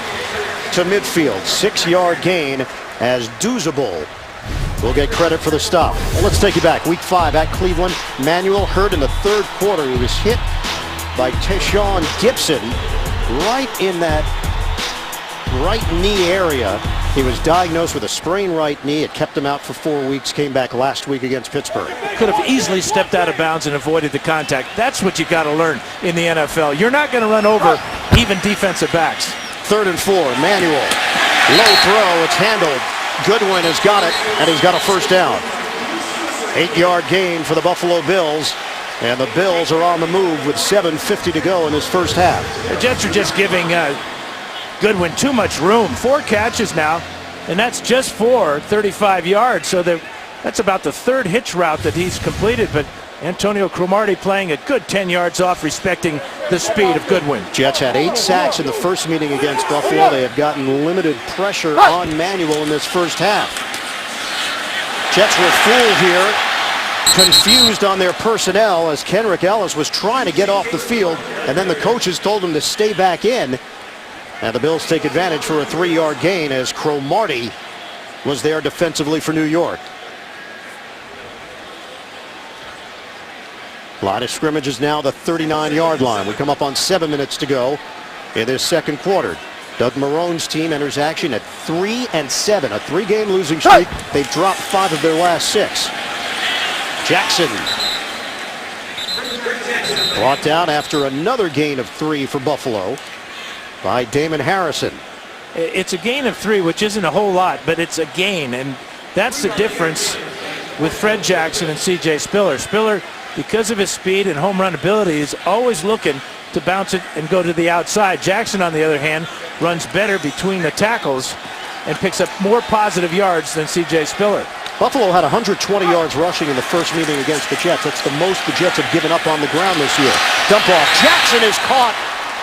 to midfield. 6-yard gain as Douzable will get credit for the stop. Well, let's take you back. Week 5 at Cleveland. Manuel hurt in the 3rd quarter. He was hit by Tayshaun Gibson right in that right knee area. He was diagnosed with a sprained right knee. It kept him out for 4 weeks. Came back last week against Pittsburgh. Could have easily stepped out of bounds and avoided the contact. That's what you got to learn in the NFL. You're not going to run over even defensive backs. 3rd and 4. Manuel. Low throw. It's handled. Goodwin has got it, and he's got a first down. 8-yard gain for the Buffalo Bills. And the Bills are on the move with 7:50 to go in this first half. The Jets are just giving Goodwin too much room. 4 catches now, and that's just for 35 yards. So that's about the 3rd hitch route that he's completed. But Antonio Cromartie playing a good 10 yards off, respecting the speed of Goodwin. Jets had 8 sacks in the first meeting against Buffalo. They have gotten limited pressure on Manuel in this first half. Jets were fooled here, confused on their personnel as Kenrick Ellis was trying to get off the field, and then the coaches told him to stay back in. And the Bills take advantage for a 3-yard gain as Cromartie was there defensively for New York. Line of scrimmage is now the 39-yard line. We come up on 7 minutes to go in this second quarter. Doug Marrone's team enters action at 3-7, a 3-game losing streak. They've dropped 5 of their last 6. Jackson brought down after another gain of 3 for Buffalo by Damon Harrison. It's a gain of 3, which isn't a whole lot, but it's a gain, and that's the difference with Fred Jackson and C.J. Spiller. Spiller, because of his speed and home run ability, is always looking to bounce it and go to the outside. Jackson, on the other hand, runs better between the tackles and picks up more positive yards than C.J. Spiller. Buffalo had 120 yards rushing in the first meeting against the Jets. That's the most the Jets have given up on the ground this year. Dump off. Jackson is caught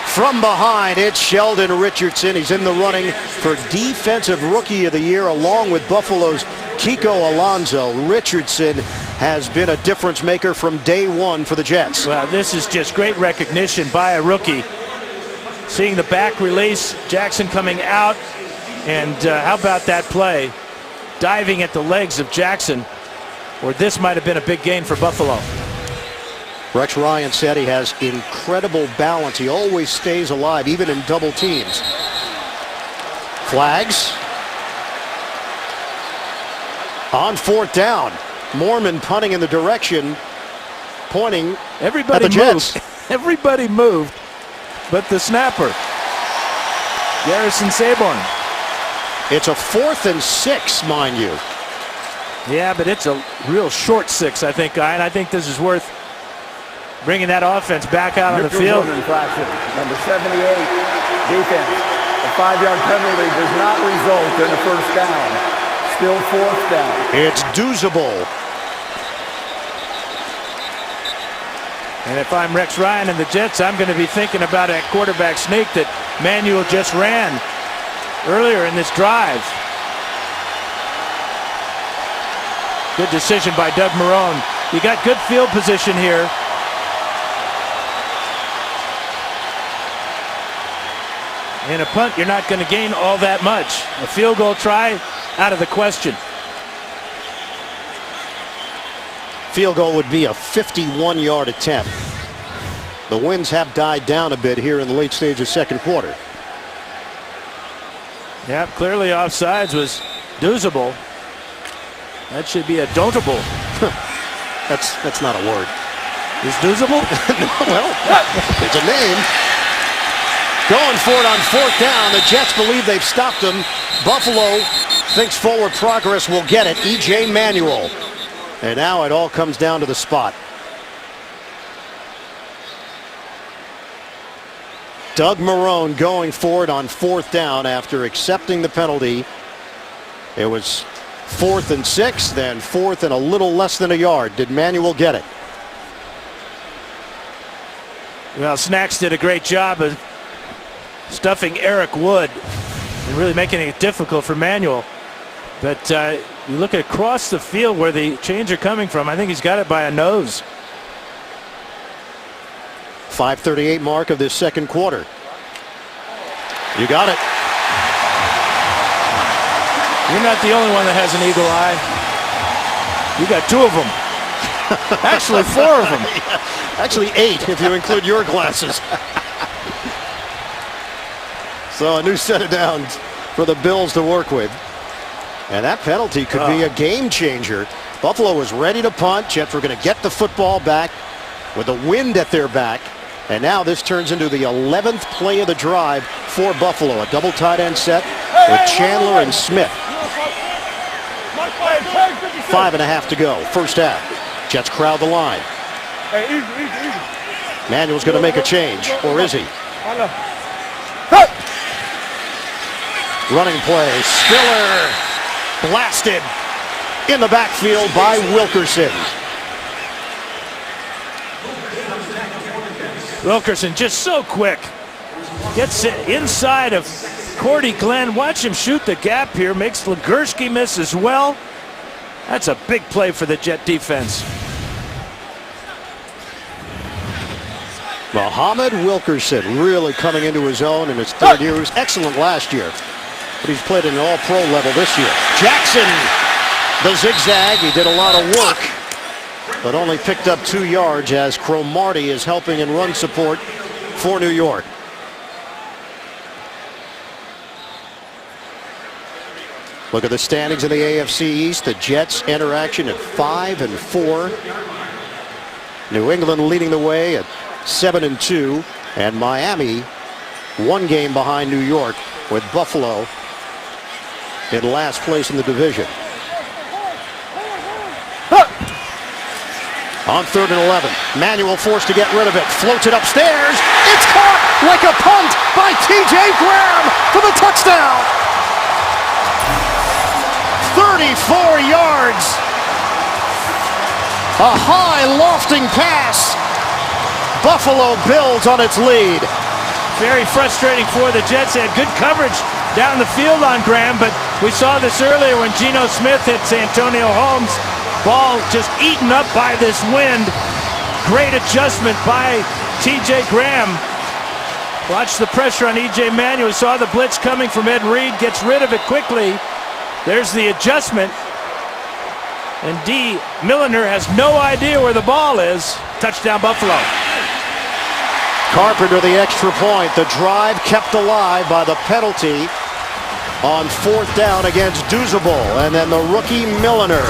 from behind. It's Sheldon Richardson. He's in the running for Defensive Rookie of the Year along with Buffalo's Kiko Alonso. Richardson has been a difference maker from day one for the Jets. Well, this is just great recognition by a rookie. Seeing the back release, Jackson coming out, and how about that play? Diving at the legs of Jackson, or this might have been a big gain for Buffalo. Rex Ryan said he has incredible balance. He always stays alive, even in double teams. Flags. On 4th down. Mormon punting in the direction, pointing Everybody at the Jets. moved. Everybody moved, but the snapper, Garrison Saborn. It's a 4th and 6, mind you. Yeah, but it's a real short 6, I think, Guy, and I think this is worth bringing that offense back out on the field. Infraction. Number 78, defense. A 5-yard penalty does not result in a first down. Still 4th down. It's Douzable. And if I'm Rex Ryan and the Jets, I'm going to be thinking about that quarterback sneak that Manuel just ran earlier in this drive. Good decision by Doug Marrone. You got good field position here. In a punt, you're not going to gain all that much. A field goal try, out of the question. Field goal would be a 51-yard attempt. The winds have died down a bit here in the late stage of second quarter. Yeah, clearly offsides was Douzable. That should be a don'table. That's not a word. Is Douzable? Well, it's a name. Going for it on 4th down. The Jets believe they've stopped them. Buffalo thinks forward progress will get it. E.J. Manuel. And now it all comes down to the spot. Doug Marrone going for it on 4th down after accepting the penalty. It was 4th and 6, then 4th and a little less than a yard. Did Manuel get it? Well, Snacks did a great job of stuffing Eric Wood and really making it difficult for Manuel. But you look across the field where the chains are coming from, I think he's got it by a nose. 5:38 mark of this second quarter. You got it. You're not the only one that has an eagle eye. You got 2 of them. Actually, 4 of them. Actually 8 if you include your glasses. So a new set of downs for the Bills to work with. And that penalty could be a game changer. Buffalo was ready to punt. Jets were going to get the football back with the wind at their back. And now this turns into the 11th play of the drive for Buffalo. A double tight end set with Chandler and Smith. 5.5 to go. First half. Jets crowd the line. Manuel's going to make a change. Or is he? Running play. Spiller blasted in the backfield by Wilkerson. Wilkerson just so quick. Gets it inside of Cordy Glenn. Watch him shoot the gap here. Makes Legursky miss as well. That's a big play for the Jet defense. Muhammad Wilkerson really coming into his own in his 3rd year. He was excellent last year, but he's played at an all-pro level this year. Jackson, the zigzag. He did a lot of work, but only picked up 2 yards as Cromartie is helping in run support for New York. Look at the standings in the AFC East. The Jets interaction at 5-4. New England leading the way at 7-2. And Miami one game behind New York, with Buffalo in last place in the division. On 3rd and 11, Manuel forced to get rid of it, floats it upstairs. It's caught like a punt by T.J. Graham for the touchdown. 34 yards. A high lofting pass. Buffalo builds on its lead. Very frustrating for the Jets. They had good coverage down the field on Graham, but we saw this earlier when Geno Smith hits Antonio Holmes. Ball just eaten up by this wind. Great adjustment by T.J. Graham. Watch the pressure on E.J. Manuel. Saw the blitz coming from Ed Reed. Gets rid of it quickly. There's the adjustment. And D. Milliner has no idea where the ball is. Touchdown Buffalo. Carpenter the extra point. The drive kept alive by the penalty on 4th down against Duzable. And then the rookie Milliner.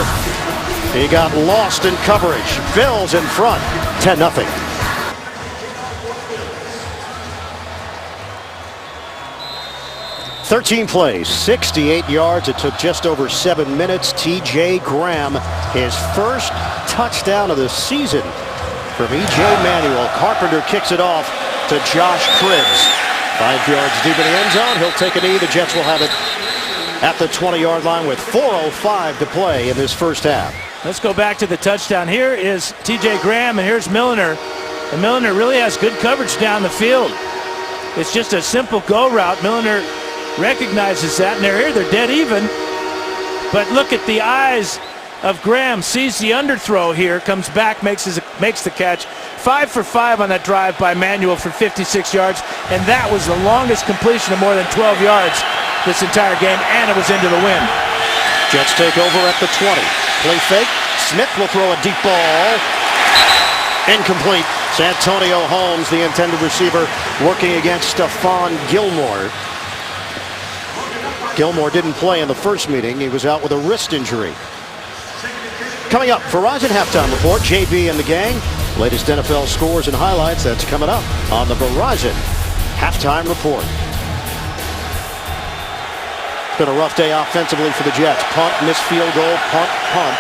He got lost in coverage. Bills in front, 10-0. "13 plays, 68 yards. It took just over 7 minutes. T.J. Graham, his first touchdown of the season from E.J. Manuel. Carpenter kicks it off to Josh Cribbs. 5 yards deep in the end zone. He'll take a knee. The Jets will have it at the 20-yard line with 4:05 to play in this first half. Let's go back to the touchdown. Here is T.J. Graham, and here's Milliner. And Milliner really has good coverage down the field. It's just a simple go route. Milliner recognizes that, and they're here. They're dead even. But look at the eyes of Graham. Sees the underthrow here, comes back, makes the catch. 5 for 5 on that drive by Manuel for 56 yards, and that was the longest completion of more than 12 yards this entire game, and it was into the wind. Jets take over at the 20. Play fake. Smith will throw a deep ball. Incomplete. Santonio Holmes, the intended receiver, working against Stephon Gilmore. Gilmore didn't play in the first meeting. He was out with a wrist injury. Coming up, Verizon Halftime Report. JB and the gang. Latest NFL scores and highlights. That's coming up on the Verizon Halftime Report. It's been a rough day offensively for the Jets. Punt, missed field goal, punt, punt.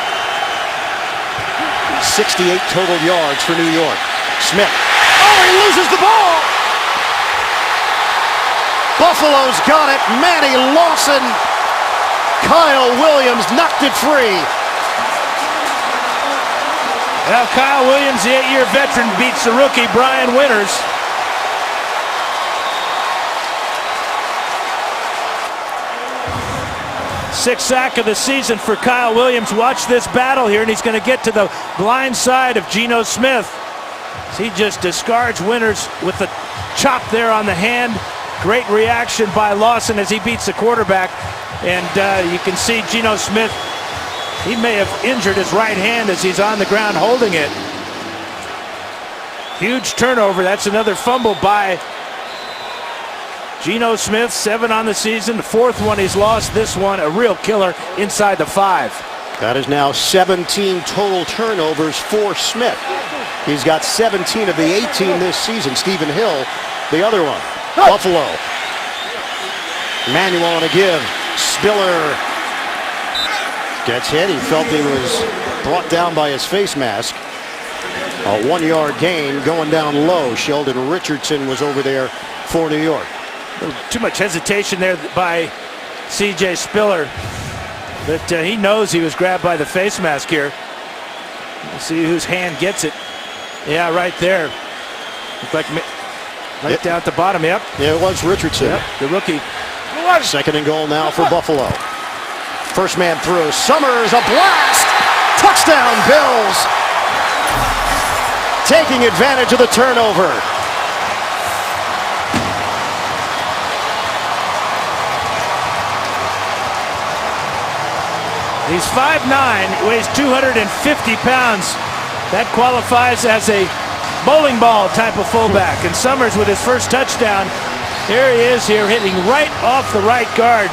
68 total yards for New York. Smith. Oh, he loses the ball! Buffalo's got it. Manny Lawson. Kyle Williams knocked it free. Well, Kyle Williams, the 8-year veteran, beats the rookie Brian Winters. Sixth sack of the season for Kyle Williams. Watch this battle here, and he's going to get to the blind side of Geno Smith. He just discards Winters with the chop there on the hand. Great reaction by Lawson as he beats the quarterback. And you can see Geno Smith, he may have injured his right hand as he's on the ground holding it. Huge turnover. That's another fumble by Geno Smith. 7 on the season. The 4th one he's lost. This one a real killer inside the 5. That is now 17 total turnovers for Smith. He's got 17 of the 18 this season. Stephen Hill, the other one. Buffalo. Manuel on a give. Spiller gets hit. He felt he was brought down by his face mask. A 1-yard gain going down low. Sheldon Richardson was over there for New York. Too much hesitation there by C.J. Spiller. But he knows he was grabbed by the face mask here. Let's see whose hand gets it. Yeah, right there. Looked like right down at the bottom. Yep. Yeah, it was Richardson. Yep, the rookie. 2nd and goal now for Buffalo. First man through. Summers, a blast! Touchdown, Bills! Taking advantage of the turnover. He's 5'9", weighs 250 pounds. That qualifies as a bowling ball type of fullback. And Summers with his first touchdown. Here he is here hitting right off the right guard.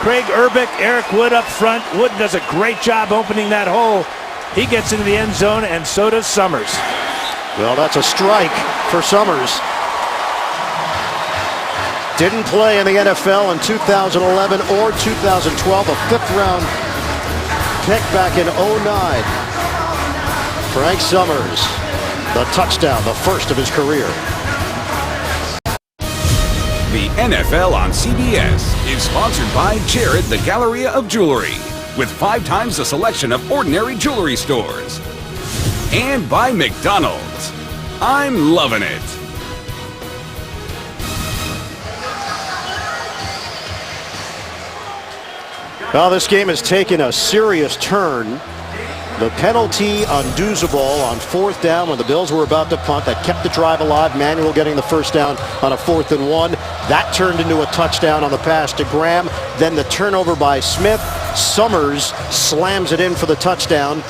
Craig Urbick, Eric Wood up front. Wood does a great job opening that hole. He gets into the end zone, and so does Summers. Well, that's a strike for Summers. Didn't play in the NFL in 2011 or 2012, a fifth-round pick back in 2009. Frank Summers, the touchdown, the first of his career. The NFL on CBS is sponsored by Jared the Galleria of Jewelry, with 5 times the selection of ordinary jewelry stores. And by McDonald's. I'm loving it. Well, this game has taken a serious turn. The penalty on Douzable on 4th down when the Bills were about to punt that kept the drive alive. Manuel getting the first down on a 4th and 1. That turned into a touchdown on the pass to Graham. Then the turnover by Smith. Summers slams it in for the touchdown.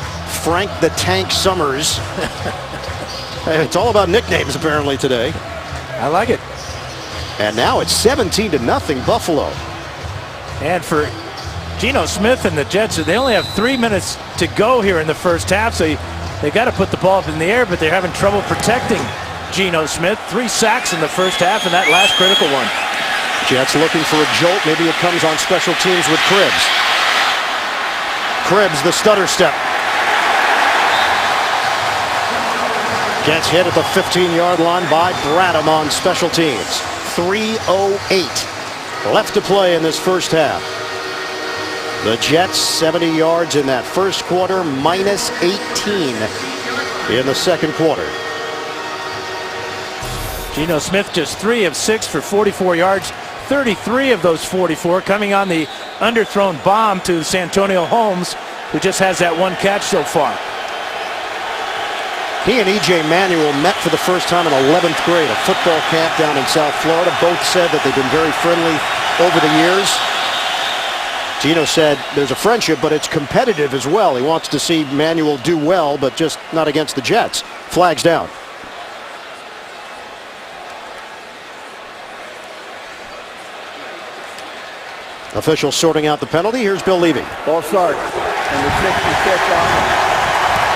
Frank the Tank Summers. It's all about nicknames apparently today. I like it. And now it's 17-0 Buffalo. And for Geno Smith and the Jets, they only have 3 minutes to go here in the first half, so they got to put the ball up in the air, but they're having trouble protecting Geno Smith. 3 sacks in the first half, and that last critical one. Jets looking for a jolt. Maybe it comes on special teams with Cribbs. Cribbs, the stutter step. Jets hit at the 15-yard line by Bradham on special teams. 3:08 left to play in this first half. The Jets 70 yards in that first quarter, minus 18 in the second quarter. Geno Smith just 3 of 6 for 44 yards. 33 of those 44 coming on the underthrown bomb to Santonio Holmes, who just has that 1 catch so far. He and E.J. Manuel met for the first time in 11th grade, a football camp down in South Florida. Both said that they've been very friendly over the years. Geno said there's a friendship, but it's competitive as well. He wants to see Manuel do well, but just not against the Jets. Flags down. Officials sorting out the penalty. Here's Bill Levy. Ball start. And the 66 on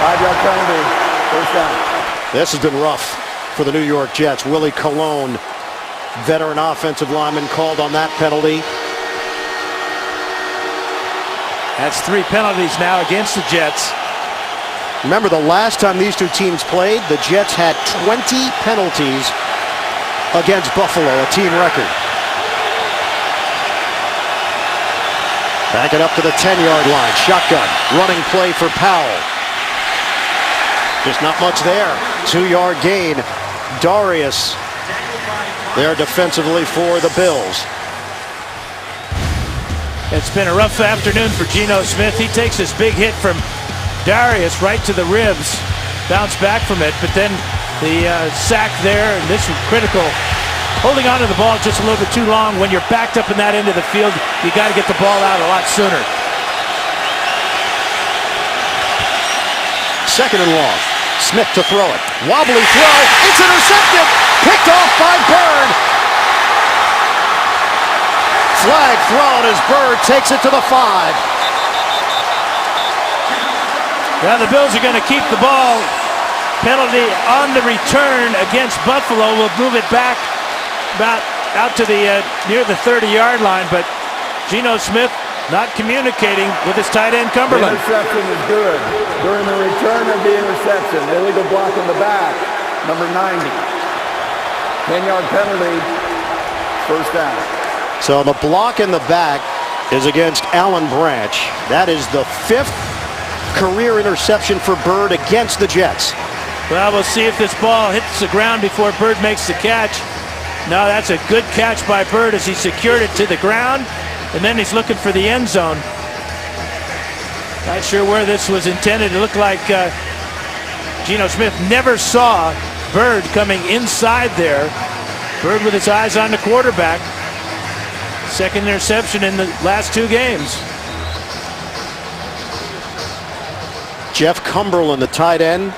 5-yard penalty. First down. This has been rough for the New York Jets. Willie Colon, veteran offensive lineman, called on that penalty. That's 3 penalties now against the Jets. Remember, the last time these two teams played, the Jets had 20 penalties against Buffalo, a team record. Back it up to the 10-yard line. Shotgun. Running play for Powell. Just not much there. 2-yard gain. Darius there defensively for the Bills. It's been a rough afternoon for Geno Smith. He takes this big hit from Darius right to the ribs. Bounced back from it, but then the sack there, and this was critical. Holding on to the ball just a little bit too long. When you're backed up in that end of the field, you got to get the ball out a lot sooner. Second and long. Smith to throw it. Wobbly throw. It's intercepted. Picked off by Bird. Flag thrown as Bird takes it to the 5. Now the Bills are going to keep the ball. Penalty on the return against Buffalo will move it back about out to the near the 30-yard line, but Geno Smith not communicating with his tight end Cumberland. The interception is good. During the return of the interception, illegal block in the back, number 90. 10-yard penalty, first down. So the block in the back is against Alan Branch. That is the 5th career interception for Bird against the Jets. Well, we'll see if this ball hits the ground before Bird makes the catch. No, that's a good catch by Bird as he secured it to the ground, and then he's looking for the end zone. Not sure where this was intended. It looked like Geno Smith never saw Bird coming inside there. Bird with his eyes on the quarterback. Second interception in the last 2 games. Jeff Cumberland, the tight end,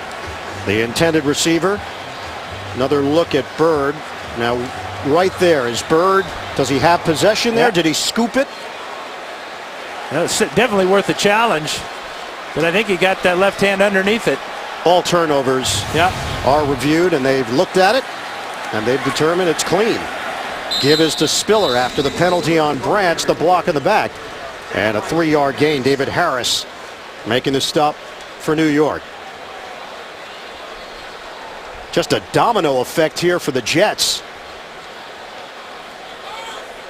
the intended receiver. Another look at Bird. Now, right there is Bird. Does he have possession there? Yeah. Did he scoop it? That was definitely worth a challenge, but I think he got that left hand underneath it. All turnovers are reviewed, and they've looked at it, and they've determined it's clean. Give is to Spiller after the penalty on Branch, the block in the back. And a 3-yard gain. David Harris making the stop for New York. Just a domino effect here for the Jets.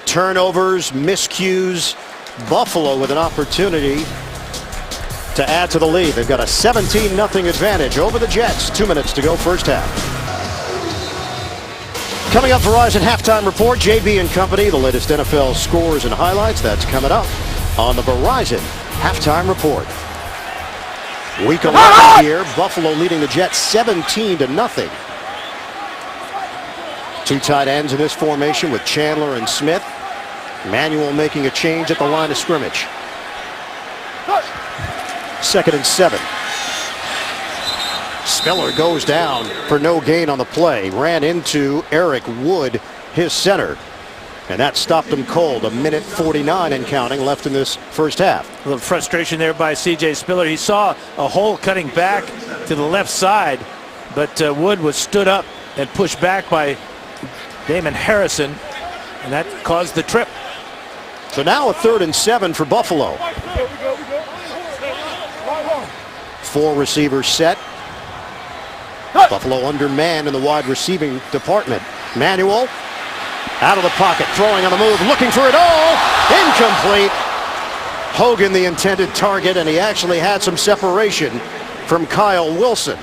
Turnovers, miscues. Buffalo with an opportunity to add to the lead. They've got a 17-0 advantage over the Jets. 2 minutes to go, first half. Coming up, Verizon Halftime Report, JB and Company, the latest NFL scores and highlights. That's coming up on the Verizon Halftime Report. Week 11 here, Buffalo leading the Jets 17-0. Two tight ends in this formation with Chandler and Smith. Manuel making a change at the line of scrimmage. 2nd and 7. Spiller goes down for no gain on the play. Ran into Eric Wood, his center. And that stopped him cold. 1:49 and counting left in this first half. A little frustration there by C.J. Spiller. He saw a hole cutting back to the left side, but Wood was stood up and pushed back by Damon Harrison, and that caused the trip. So now a 3rd and 7 for Buffalo. 4 receivers set. Buffalo undermanned in the wide receiving department. Manuel out of the pocket, throwing on the move, looking for it all. Incomplete. Hogan the intended target, and he actually had some separation from Kyle Wilson.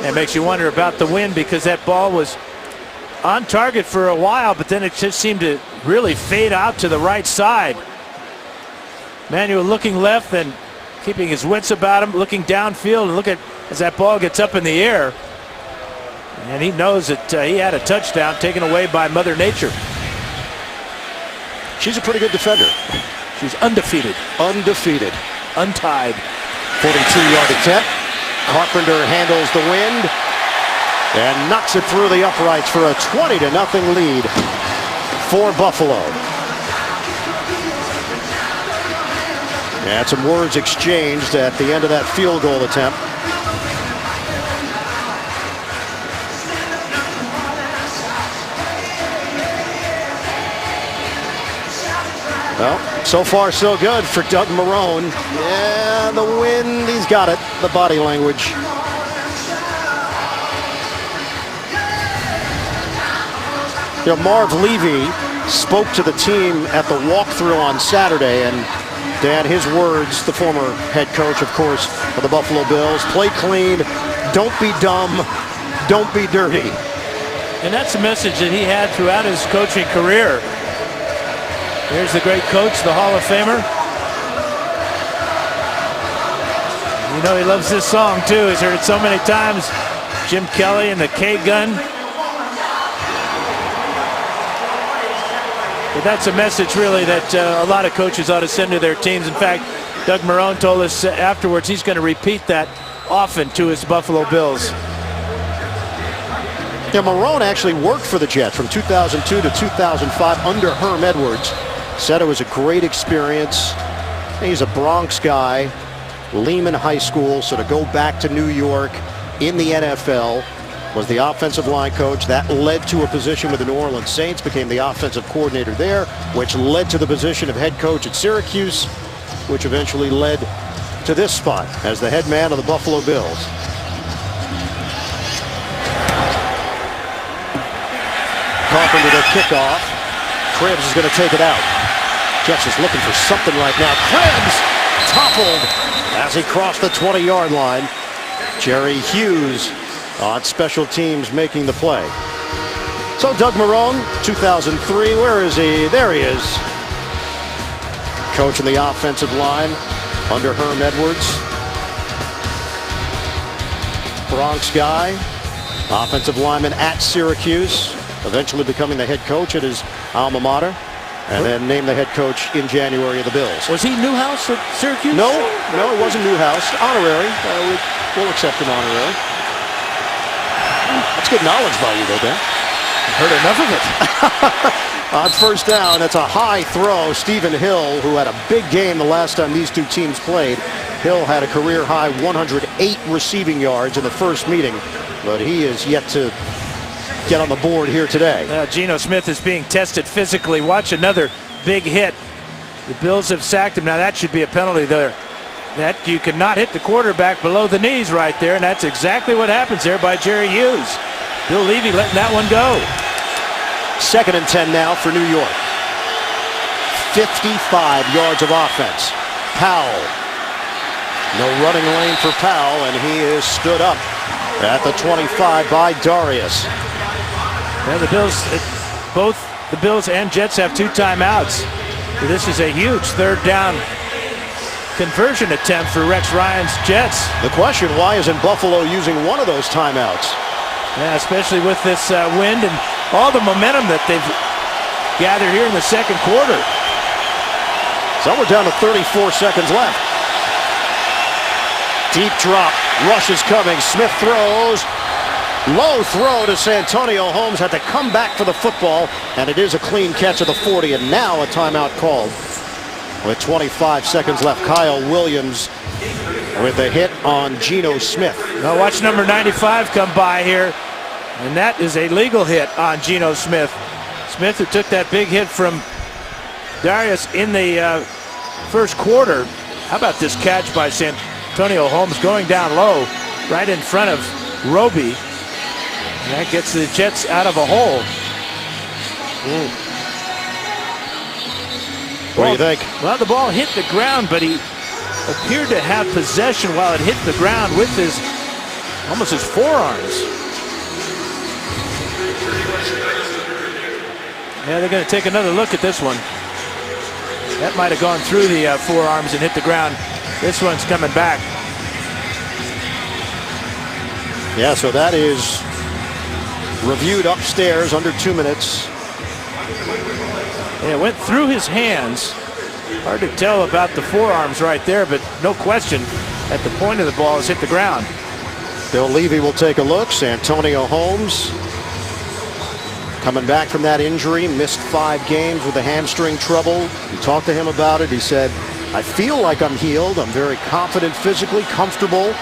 That makes you wonder about the wind, because that ball was on target for a while, but then it just seemed to really fade out to the right side. Manuel looking left and keeping his wits about him, looking downfield, and look at as that ball gets up in the air. And he knows that he had a touchdown taken away by Mother Nature. She's a pretty good defender. She's undefeated. Undefeated. Untied. 42-yard attempt. Carpenter handles the wind and knocks it through the uprights for a 20-0 lead for Buffalo. And some words exchanged at the end of that field goal attempt. Well, so far so good for Doug Marrone. Yeah, the wind, he's got it. The body language. You know, Marv Levy spoke to the team at the walkthrough on Saturday, and Dan, his words, the former head coach, of course, of the Buffalo Bills: play clean, don't be dumb, don't be dirty. And that's a message that he had throughout his coaching career. Here's the great coach, the Hall of Famer. You know he loves this song too. He's heard it so many times. Jim Kelly and the K-Gun. But that's a message really that a lot of coaches ought to send to their teams. In fact, Doug Marrone told us afterwards he's going to repeat that often to his Buffalo Bills. Yeah, Marrone actually worked for the Jets from 2002 to 2005 under Herm Edwards. Said it was a great experience. He's a Bronx guy, Lehman High School, so to go back to New York in the NFL, was the offensive line coach. That led to a position with the New Orleans Saints, became the offensive coordinator there, which led to the position of head coach at Syracuse, which eventually led to this spot as the head man of the Buffalo Bills. Carpenter to kickoff. Cribbs is going to take it out. Jets is looking for something right now. Cribbs toppled as he crossed the 20-yard line. Jerry Hughes on special teams making the play. So Doug Marrone, 2003, where is he? There he is. Coaching the offensive line under Herm Edwards. Bronx guy, offensive lineman at Syracuse, eventually becoming the head coach at his alma mater, and then named the head coach in January of the Bills. Was he Newhouse at Syracuse? No, it wasn't Newhouse. Honorary. We'll accept him honorary. That's good knowledge by you, though, Dan. Heard enough of it. On first down, that's a high throw. Stephen Hill, who had a big game the last time these two teams played. Hill had a career high 108 receiving yards in the first meeting, but he is yet to get on the board here today. Geno Smith is being tested physically. Watch another big hit. The Bills have sacked him. Now that should be a penalty there. That you cannot hit the quarterback below the knees right there, and that's exactly what happens there by Jerry Hughes. Bill Levy letting that one go. 2nd and 10 now for New York. 55 yards of offense. Powell. No running lane for Powell, and he is stood up at the 25 by Darius. Yeah, the Bills, both the Bills and Jets have 2 timeouts. This is a huge 3rd down conversion attempt for Rex Ryan's Jets. The question, why isn't Buffalo using one of those timeouts? Yeah, especially with this wind and all the momentum that they've gathered here in the second quarter. So we're down to 34 seconds left. Deep drop. Rush is coming. Smith throws. Low throw to Santonio Holmes. Had to come back for the football, and it is a clean catch of the 40, and now a timeout called. With 25 seconds left, Kyle Williams with a hit on Geno Smith. Now watch number 95 come by here, and that is a legal hit on Geno Smith. Smith, who took that big hit from Darius in the first quarter. How about this catch by Santonio Holmes going down low right in front of Roby. And that gets the Jets out of a hole. What do you think? Well, the ball hit the ground, but he appeared to have possession while it hit the ground with almost his forearms. Yeah, they're going to take another look at this one. That might have gone through the forearms and hit the ground. This one's coming back. Yeah, so that is reviewed upstairs under 2 minutes. Yeah, it went through his hands. Hard to tell about the forearms right there, but no question at the point of the ball has hit the ground. Bill Levy will take a look. Santonio Holmes coming back from that injury, missed 5 games with the hamstring trouble. We talked to him about it. He said, I feel like I'm healed. I'm very confident physically, comfortable.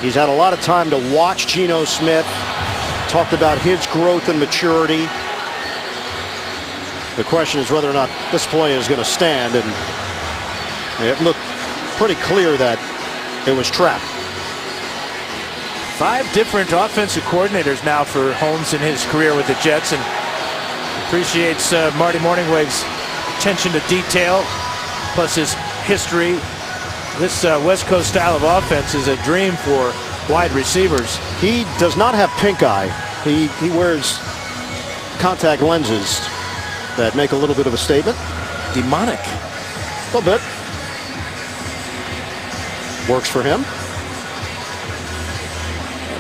He's had a lot of time to watch Geno Smith. Talked about his growth and maturity. The question is whether or not this play is going to stand, and it looked pretty clear that it was trapped. 5 different offensive coordinators now for Holmes in his career with the Jets, and appreciates Marty Morningweg's attention to detail, plus his history. This West Coast style of offense is a dream for wide receivers. He does not have pink eye. He wears contact lenses that make a little bit of a statement. Demonic. A little bit. Works for him.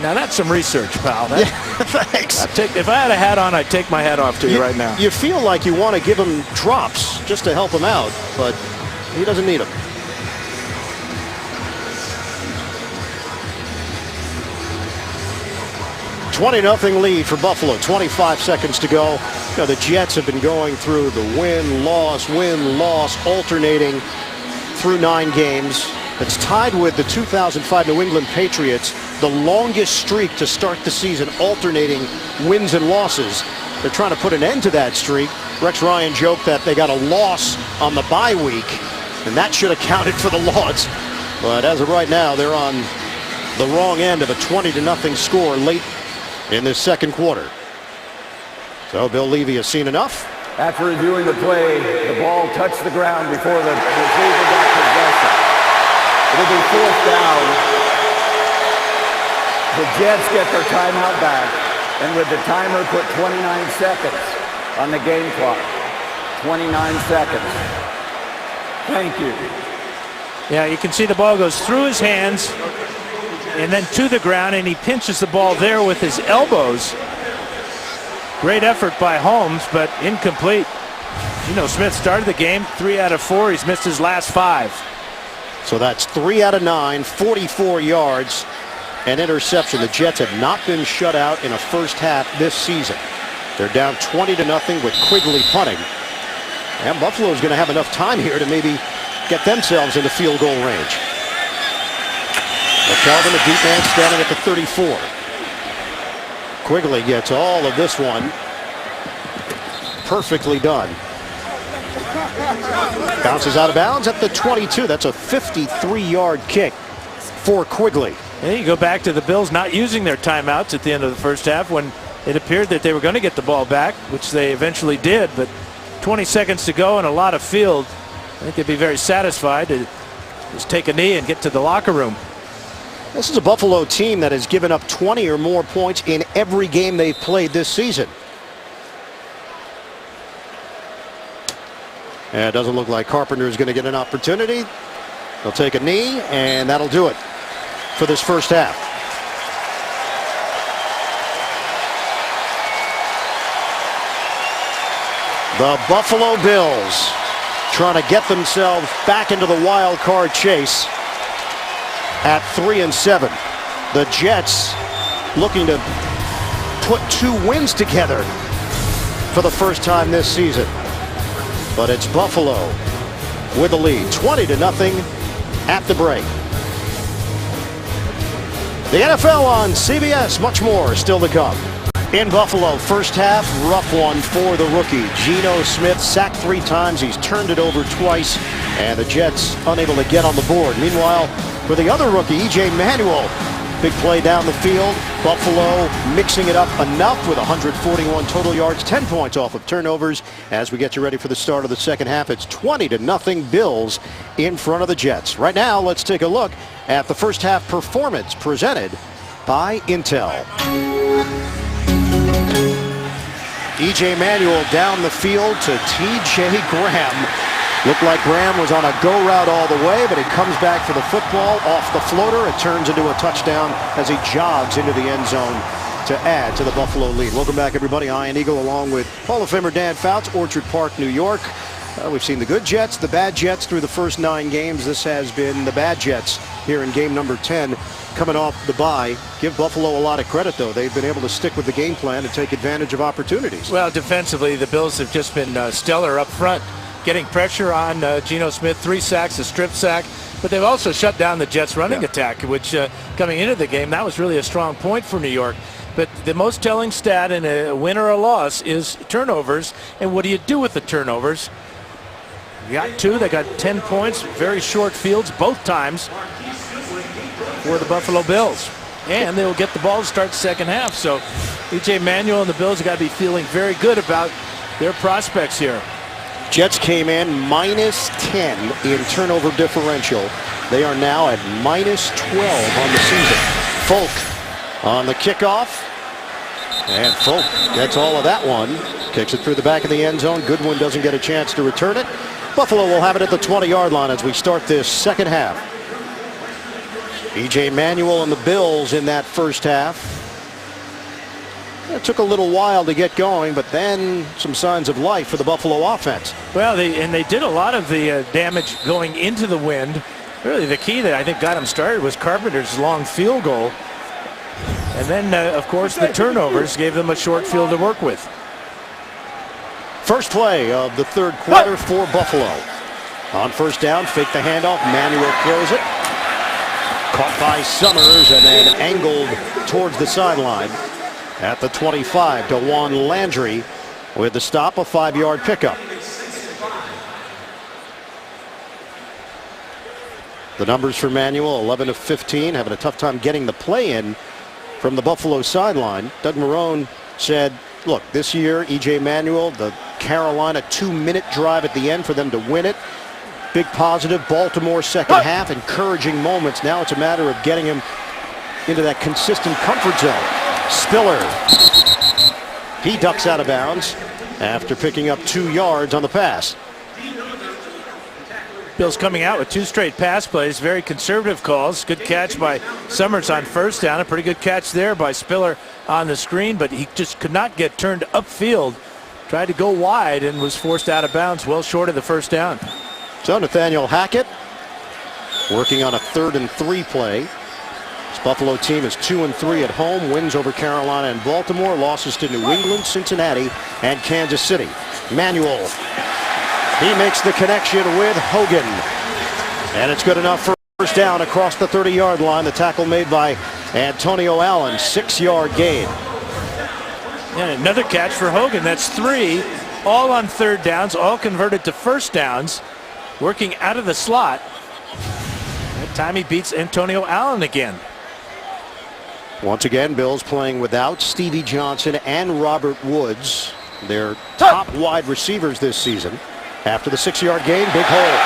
Now that's some research, pal. Yeah, thanks. If I had a hat on, I'd take my hat off to you right now. You feel like you want to give him drops just to help him out, but he doesn't need them. $20-0 lead for Buffalo. 25 seconds to go. You know, the Jets have been going through the win-loss, alternating through 9 games. It's tied with the 2005 New England Patriots, the longest streak to start the season, alternating wins and losses. They're trying to put an end to that streak. Rex Ryan joked that they got a loss on the bye week, and that should have counted for the loss. But as of right now, they're on the wrong end of a 20-0 score late in this second quarter. So Bill Levy has seen enough. After reviewing the play, the ball touched the ground before the receiver got possession. It'll be 4th down. The Jets get their timeout back, and with the timer put 29 seconds on the game clock. 29 seconds. Thank you. Yeah, you can see the ball goes through his hands and then to the ground, and he pinches the ball there with his elbows. Great effort by Holmes, but incomplete. Geno Smith started the game 3 out of 4. He's missed his last 5. So that's 3 out of 9, 44 yards, and interception. The Jets have not been shut out in a first half this season. They're down 20-0 with Quigley punting. And Buffalo's going to have enough time here to maybe get themselves into field goal range. McKelvin, a deep man, standing at the 34. Quigley gets all of this one. Perfectly done. Bounces out of bounds at the 22. That's a 53-yard kick for Quigley. And you go back to the Bills not using their timeouts at the end of the first half when it appeared that they were going to get the ball back, which they eventually did. But 20 seconds to go and a lot of field. I think they'd be very satisfied to just take a knee and get to the locker room. This is a Buffalo team that has given up 20 or more points in every game they've played this season. And it doesn't look like Carpenter is going to get an opportunity. They'll take a knee, and that'll do it for this first half. The Buffalo Bills trying to get themselves back into the wild card chase at 3-7. The Jets looking to put 2 wins together for the first time this season. But it's Buffalo with the lead, 20-0 at the break. The NFL on CBS, much more still to come. In Buffalo, first half, rough one for the rookie. Geno Smith sacked 3 times. He's turned it over twice, and the Jets unable to get on the board. Meanwhile, for the other rookie, E.J. Manuel, big play down the field. Buffalo mixing it up enough with 141 total yards, 10 points off of turnovers. As we get you ready for the start of the second half, it's 20-0 Bills in front of the Jets. Right now, let's take a look at the first half performance presented by Intel. E.J. Manuel down the field to T.J. Graham. Looked like Graham was on a go route all the way, but he comes back for the football off the floater. It turns into a touchdown as he jogs into the end zone to add to the Buffalo lead. Welcome back, everybody. Ian Eagle along with Hall of Famer Dan Fouts, Orchard Park, New York. We've seen the good Jets, the bad Jets through the first 9 games. This has been the bad Jets here in game number 10. Coming off the bye. Give Buffalo a lot of credit, though. They've been able to stick with the game plan and take advantage of opportunities. Well, defensively, the Bills have just been stellar up front, getting pressure on Geno Smith, 3 sacks, a strip sack. But they've also shut down the Jets' running attack, which coming into the game, that was really a strong point for New York. But the most telling stat in a win or a loss is turnovers. And what do you do with the turnovers? You got 2. They got 10 points, very short fields both times for the Buffalo Bills. And they will get the ball to start second half. So E.J. Manuel and the Bills have got to be feeling very good about their prospects here. Jets came in -10 in turnover differential. They are now at -12 on the season. Folk on the kickoff. And Folk gets all of that one. Kicks it through the back of the end zone. Goodwin doesn't get a chance to return it. Buffalo will have it at the 20-yard line as we start this second half. E.J. Manuel and the Bills in that first half. It took a little while to get going, but then some signs of life for the Buffalo offense. Well, they did a lot of the damage going into the wind. Really, the key that I think got them started was Carpenter's long field goal. And then, of course, the turnovers gave them a short field to work with. First play of the third quarter for Buffalo. On first down, fake the handoff. Manuel throws it. Caught by Summers and then angled towards the sideline. At the 25, DeJuan Landry with the stop, a 5-yard pickup. The numbers for Manuel, 11 of 15, having a tough time getting the play in from the Buffalo sideline. Doug Marrone said, look, this year, E.J. Manuel, the Carolina 2-minute drive at the end for them to win it. Big positive. Baltimore second half, encouraging moments. Now it's a matter of getting him into that consistent comfort zone. Spiller. He ducks out of bounds after picking up 2 yards on the pass. Bills coming out with 2 straight pass plays, very conservative calls. Good catch by Summers on first down. A pretty good catch there by Spiller on the screen, but he just could not get turned upfield. Tried to go wide and was forced out of bounds, well short of the first down. So Nathaniel Hackett working on a 3rd and 3 play. He's Buffalo team is 2-3 at home. Wins over Carolina and Baltimore. Losses to New England, Cincinnati, and Kansas City. Manuel. He makes the connection with Hogan. And it's good enough for first down across the 30-yard line. The tackle made by Antonio Allen. 6-yard gain. And another catch for Hogan. That's 3. All on third downs. All converted to first downs. Working out of the slot. That time he beats Antonio Allen again. Once again, Bills playing without Stevie Johnson and Robert Woods, their top wide receivers this season. After the 6-yard gain, big hole.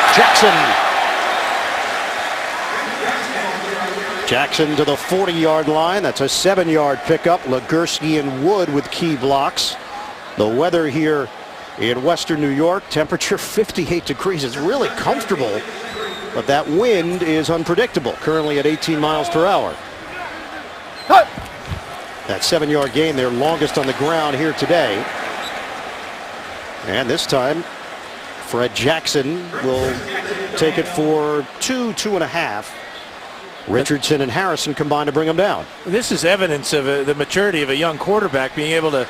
Jackson to the 40-yard line. That's a 7-yard pickup. Legursky and Wood with key blocks. The weather here in western New York, temperature 58 degrees. It's really comfortable, but that wind is unpredictable. Currently at 18 miles per hour. That 7-yard gain, their longest on the ground here today. And this time, Fred Jackson will take it for 2.5. Richardson and Harrison combined to bring him down. This is evidence of the maturity of a young quarterback, being able to,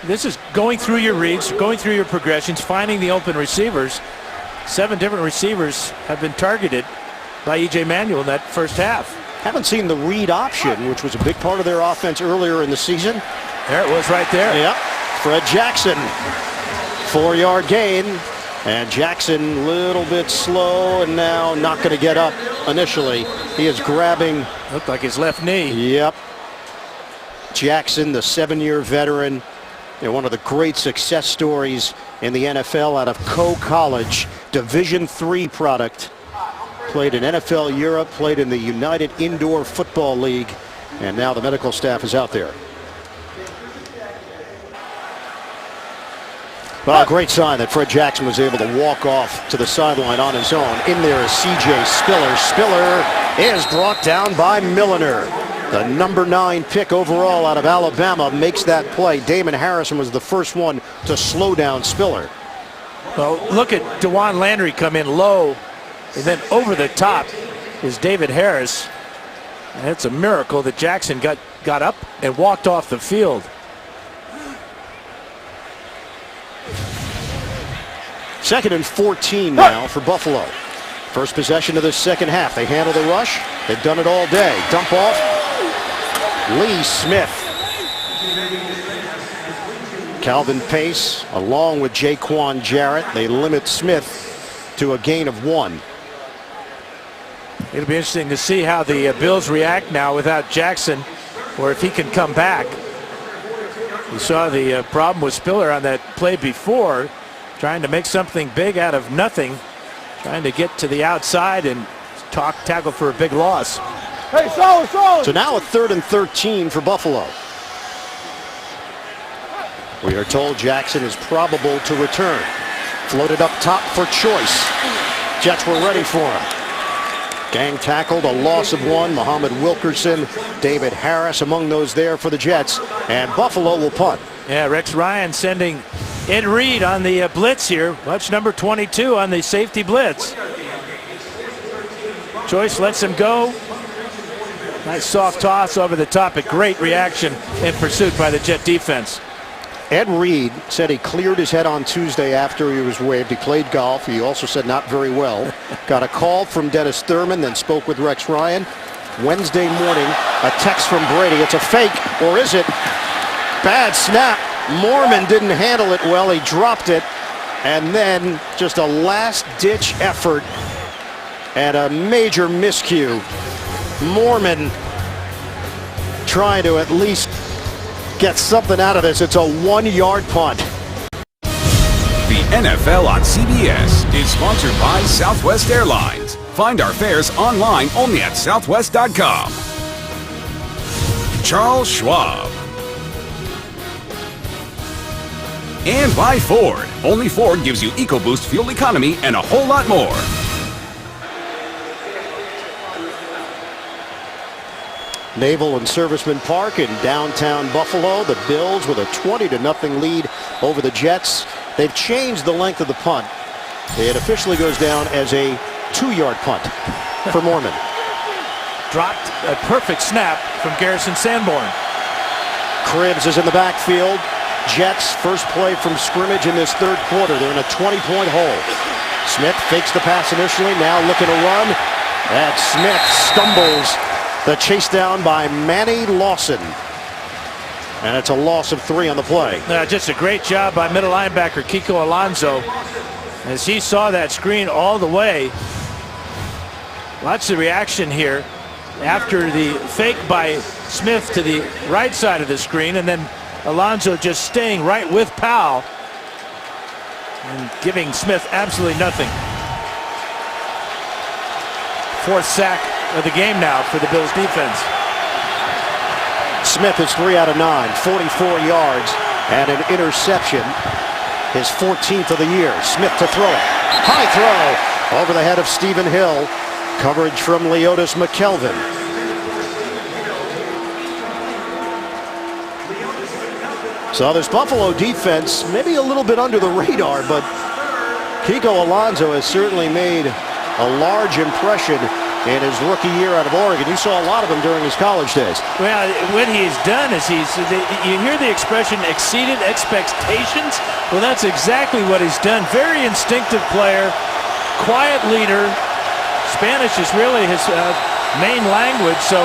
this is going through your reads, going through your progressions, finding the open receivers. 7 different receivers have been targeted by E.J. Manuel in that first half. Haven't seen the read option, which was a big part of their offense earlier in the season. There it was right there. Yep. Fred Jackson, 4-yard gain. And Jackson a little bit slow and now not going to get up initially. He is grabbing. Looked like his left knee. Yep. Jackson, the 7-year veteran. One of the great success stories in the NFL out of Coe College. Division III product. Played in NFL Europe, played in the United Indoor Football League, and now the medical staff is out there. Well, a great sign that Fred Jackson was able to walk off to the sideline on his own. In there is C.J. Spiller. Spiller is brought down by Milliner. The number 9 pick overall out of Alabama makes that play. Damon Harrison was the first one to slow down Spiller. Well, look at DeJuan Landry come in low, and then over the top is David Harris. And it's a miracle that Jackson got up and walked off the field. Second and 14 now for Buffalo. First possession of the second half. They handle the rush. They've done it all day. Dump off. Lee Smith. Calvin Pace along with Jaquan Jarrett. They limit Smith to a gain of 1. It'll be interesting to see how the Bills react now without Jackson, or if he can come back. We saw the problem with Spiller on that play before, trying to make something big out of nothing, trying to get to the outside and tackle for a big loss. Hey, solid. So now a 3rd and 13 for Buffalo. We are told Jackson is probable to return. Floated up top for Choice. Jets were ready for him. Gang tackled, a loss of 1. Muhammad Wilkerson, David Harris among those there for the Jets. And Buffalo will punt. Yeah, Rex Ryan sending Ed Reed on the blitz here. Watch number 22 on the safety blitz. Choice lets him go. Nice soft toss over the top. A great reaction in pursuit by the Jet defense. Ed Reed said he cleared his head on Tuesday after he was waived. He played golf. He also said not very well. Got a call from Dennis Thurman, then spoke with Rex Ryan. Wednesday morning, a text from Brady. It's a fake, or is it? Bad snap. Mormon didn't handle it well. He dropped it. And then just a last-ditch effort and a major miscue. Mormon trying to at least get something out of this. It's a 1-yard punt. The NFL on CBS is sponsored by Southwest Airlines. Find our fares online only at southwest.com. Charles Schwab. And by Ford. Only Ford gives you EcoBoost fuel economy and a whole lot more. Naval and Servicemen Park in downtown Buffalo. The Bills with a 20-0 lead over the Jets. They've changed the length of the punt. It officially goes down as a 2-yard punt for Mormon. dropped a perfect snap from Garrison Sanborn. Cribbs is in the backfield. Jets first play from scrimmage in this third quarter. They're in a 20-point hole. Smith fakes the pass initially, now looking to run. And Smith stumbles. The chase down by Manny Lawson. And it's a loss of 3 on the play. Just a great job by middle linebacker Kiko Alonso as he saw that screen all the way. Watch the reaction here after the fake by Smith to the right side of the screen, and then Alonso just staying right with Powell and giving Smith absolutely nothing. 4th sack of the game now for the Bills defense. Smith is 3 out of 9, 44 yards and an interception. His 14th of the year. Smith to throw it. High throw over the head of Stephen Hill. Coverage from Leotis McKelvin. So this Buffalo defense maybe a little bit under the radar, but Kiko Alonso has certainly made a large impression in his rookie year out of Oregon. You saw a lot of him during his college days. Well, what he's done is you hear the expression exceeded expectations. Well, that's exactly what he's done. Very instinctive player, quiet leader. Spanish is really his main language, so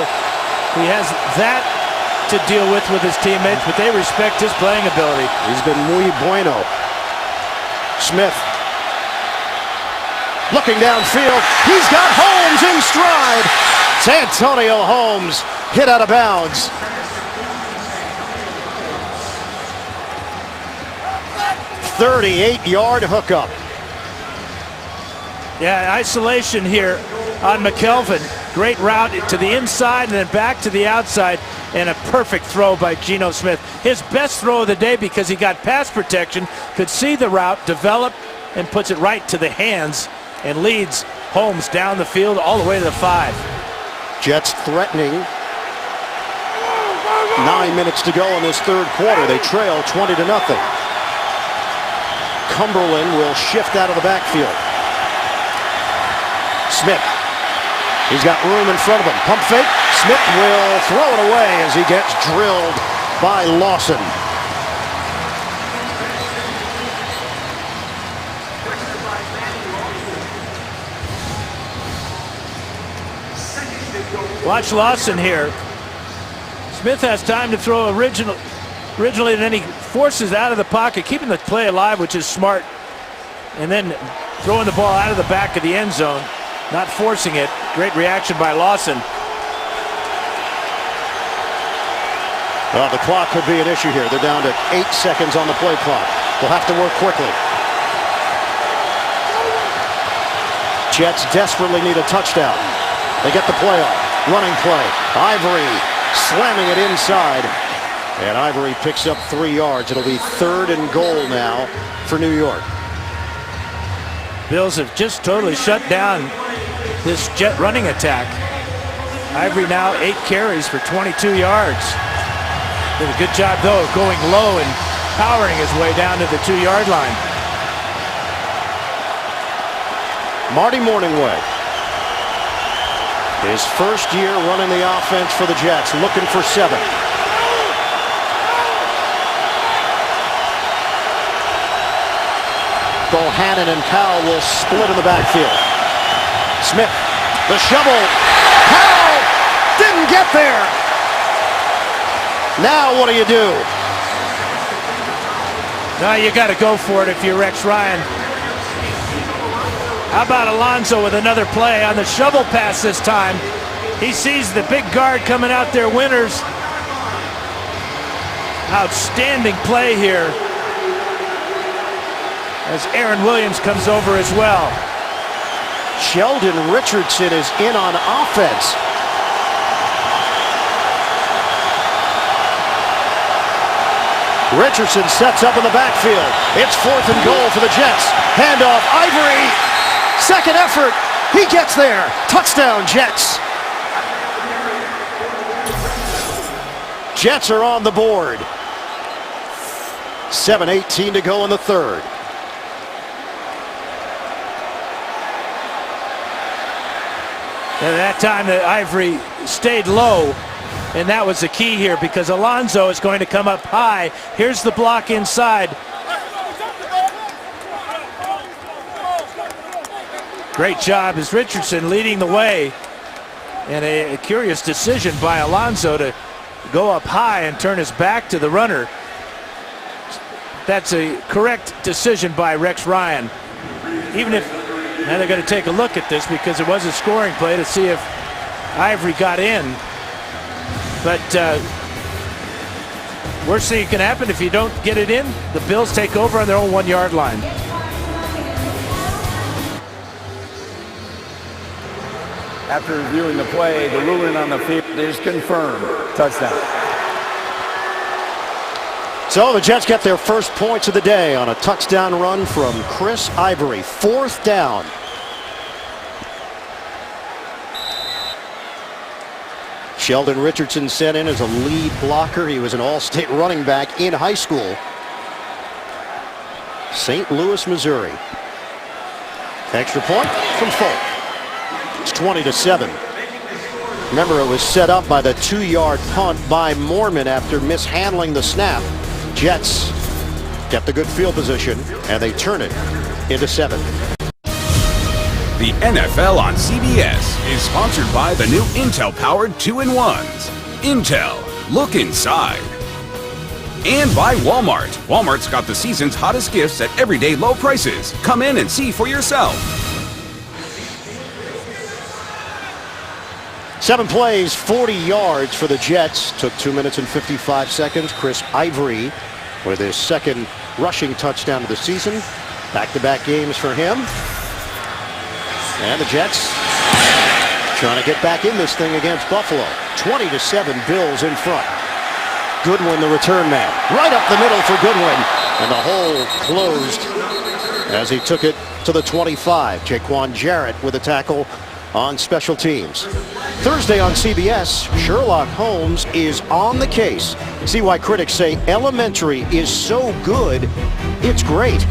he has that to deal with his teammates, but they respect his playing ability. He's been muy bueno. Smith looking downfield. He's got Holmes in stride. It's Antonio Holmes hit out of bounds. "38-yard hookup." Yeah, isolation here on McKelvin. Great route to the inside and then back to the outside, and a perfect throw by Geno Smith. His best throw of the day because he got pass protection, could see the route, develop, and puts it right to the hands and leads Holmes down the field all the way to the 5. Jets threatening. 9 minutes to go in this third quarter. They trail 20-0. Cumberland will shift out of the backfield. Smith. He's got room in front of him. Pump fake. Smith will throw it away as he gets drilled by Lawson. Watch Lawson here. Smith has time to throw originally, and then he forces out of the pocket, keeping the play alive, which is smart, and then throwing the ball out of the back of the end zone, not forcing it. Great reaction by Lawson. Well, the clock could be an issue here. They're down to 8 seconds on the play clock. They'll have to work quickly. Jets desperately need a touchdown. They get the play off. Running play. Ivory slamming it inside. And Ivory picks up 3 yards. It'll be 3rd and goal now for New York. Bills have just totally shut down this Jet running attack. Ivory now 8 carries for 22 yards. Did a good job, though, of going low and powering his way down to the 2-yard line. Marty Morningway. His first year running the offense for the Jets, looking for 7. Bohannon and Powell will split in the backfield. Smith, the shovel. Powell didn't get there. Now what do you do? Now you got to go for it if you're Rex Ryan. How about Alonso with another play on the shovel pass this time? He sees the big guard coming out there, Winters. Outstanding play here as Aaron Williams comes over as well. Sheldon Richardson is in on offense. Richardson sets up in the backfield. It's 4th and goal for the Jets. Handoff, Ivory. Second effort. He gets there. Touchdown, Jets. Jets are on the board. 7:18 to go in the third. And that time that Ivory stayed low, and that was the key here because Alonso is going to come up high. Here's the block inside. Great job as Richardson leading the way. And a curious decision by Alonso to go up high and turn his back to the runner. That's a correct decision by Rex Ryan. Even if, now they're going to take a look at this because it was a scoring play to see if Ivory got in. But worst thing that can happen if you don't get it in, the Bills take over on their own 1 yard line. After reviewing the play, the ruling on the field is confirmed. Touchdown. So the Jets get their first points of the day on a touchdown run from Chris Ivory. 4th down. Sheldon Richardson sent in as a lead blocker. He was an all-state running back in high school. St. Louis, Missouri. Extra point from Folk. It's 20-7. Remember, it was set up by the 2-yard punt by Mormon after mishandling the snap. Jets get the good field position, and they turn it into 7. The NFL on CBS is sponsored by the new Intel-powered 2-in-1s. Intel, look inside. And by Walmart. Walmart's got the season's hottest gifts at everyday low prices. Come in and see for yourself. 7 plays, 40 yards for the Jets. Took 2 minutes and 55 seconds. Chris Ivory with his second rushing touchdown of the season. Back-to-back games for him. And the Jets trying to get back in this thing against Buffalo. 20-7, Bills in front. Goodwin, the return man. Right up the middle for Goodwin. And the hole closed as he took it to the 25. Jaquan Jarrett with a tackle on special teams. Thursday on CBS, Sherlock Holmes is on the case. See why critics say Elementary is so good, it's great.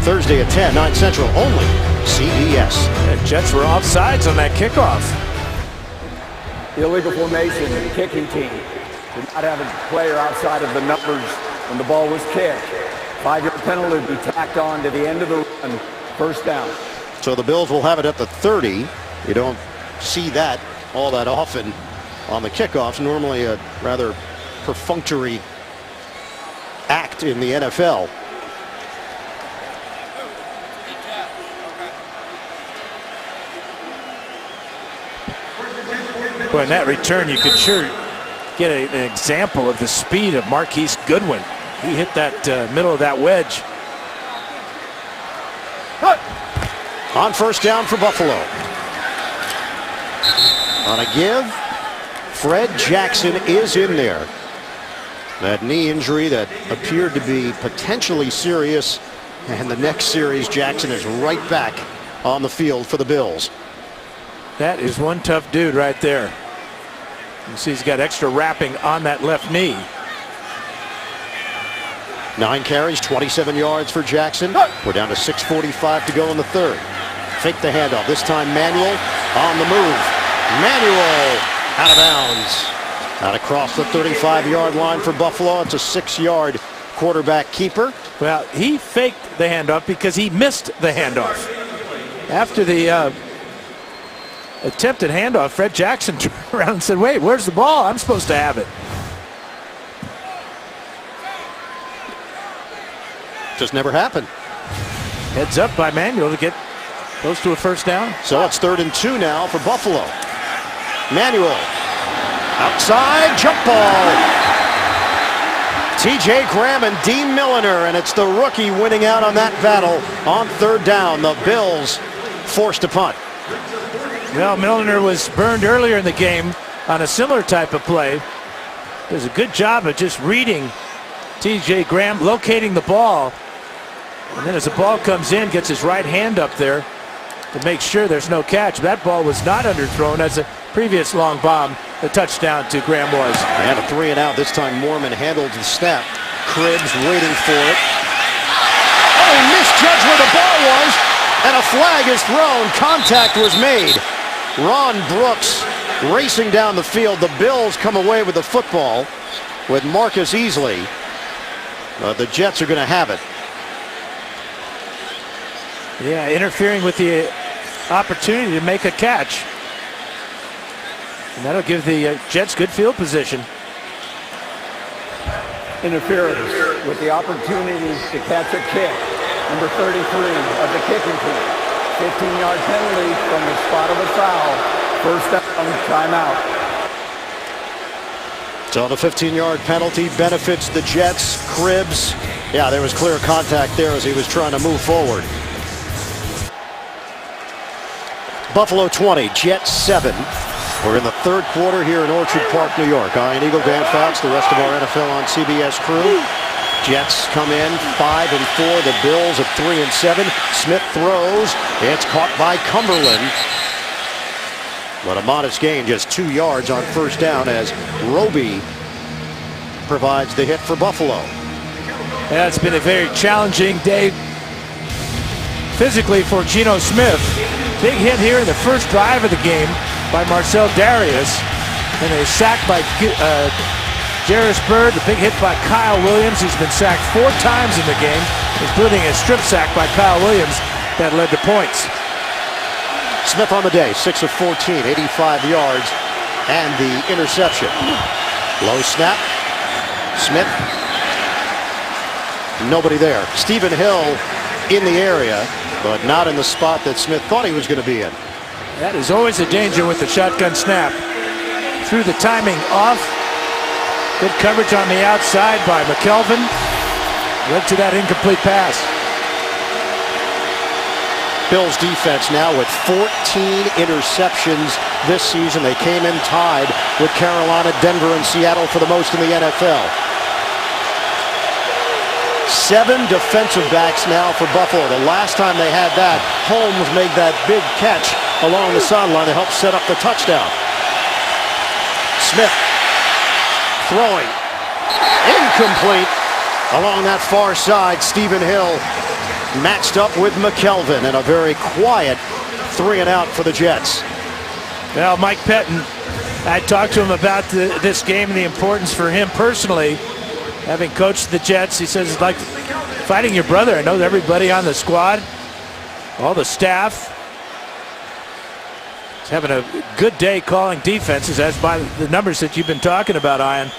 Thursday at 10, 9 Central, only CBS. And Jets were offsides on that kickoff. Illegal formation, kicking team. Did not have a player outside of the numbers when the ball was kicked. 5-yard penalty to be tacked on to the end of the run. First down. So the Bills will have it at the 30. You don't see that all that often on the kickoffs. Normally a rather perfunctory act in the NFL. Boy, in that return, you could sure get an example of the speed of Marquise Goodwin. He hit that middle of that wedge. On first down for Buffalo. On a give, Fred Jackson is in there. That knee injury that appeared to be potentially serious. And the next series, Jackson is right back on the field for the Bills. That is one tough dude right there. You see he's got extra wrapping on that left knee. 9 carries, 27 yards for Jackson. We're down to 6:45 to go in the third. Fake the handoff. This time Manuel on the move. Manuel out of bounds. Out across the 35-yard line for Buffalo. It's a 6-yard quarterback keeper. Well, he faked the handoff because he missed the handoff. After the attempted handoff, Fred Jackson turned around and said, wait, where's the ball? I'm supposed to have it. Just never happened. Heads up by Manuel to get close to a first down. So it's 3rd and 2 now for Buffalo. Manuel outside, jump ball. T.J. Graham and Dean Milliner, and it's the rookie winning out on that battle on 3rd down. The Bills forced to punt. Well, Milliner was burned earlier in the game on a similar type of play. Does a good job of just reading T.J. Graham, locating the ball. And then as the ball comes in, gets his right hand up there to make sure there's no catch. That ball was not underthrown as a previous long bomb. The touchdown to Graham was. And a 3 and out. This time Mormon handled the snap. Cribbs waiting for it. Oh, he misjudged where the ball was. And a flag is thrown. Contact was made. Ron Brooks racing down the field. The Bills come away with the football with Marcus Easley. The Jets are going to have it. Yeah, interfering with the opportunity to make a catch. And that'll give the Jets good field position. Interference with the opportunity to catch a kick. Number 33 of the kicking team. 15-yard penalty from the spot of a foul. First down, timeout. So the 15-yard penalty benefits the Jets. Cribbs, yeah, there was clear contact there as he was trying to move forward. Buffalo 20, Jets 7. We're in the third quarter here in Orchard Park, New York. Ian Eagle, Dan Fouts, the rest of our NFL on CBS crew. Jets come in 5-4. The Bills at 3-7. Smith throws. It's caught by Cumberland. But a modest gain, just 2 yards on first down as Roby provides the hit for Buffalo. Yeah, it's been a very challenging day physically for Geno Smith. Big hit here in the first drive of the game by Marcell Dareus. And a sack by Jairus Byrd. The big hit by Kyle Williams. He's been sacked 4 times in the game, including a strip sack by Kyle Williams that led to points. Smith on the day, 6 of 14, 85 yards, and the interception. Low snap. Smith. Nobody there. Stephen Hill in the area, but not in the spot that Smith thought he was going to be in. That is always a danger with the shotgun snap. Threw the timing off. Good coverage on the outside by McKelvin. Led to that incomplete pass. Bills defense now with 14 interceptions this season. They came in tied with Carolina, Denver, and Seattle for the most in the NFL. 7 defensive backs now for Buffalo. The last time they had that, Holmes made that big catch along the sideline to help set up the touchdown. Smith throwing. Incomplete. Along that far side, Stephen Hill matched up with McKelvin, and a very quiet 3-and-out for the Jets. Well, Mike Pettin, I talked to him about this game and the importance for him personally, having coached the Jets. He says it's like fighting your brother. I know everybody on the squad, all the staff. He's having a good day calling defenses, as by the numbers that you've been talking about, Ian.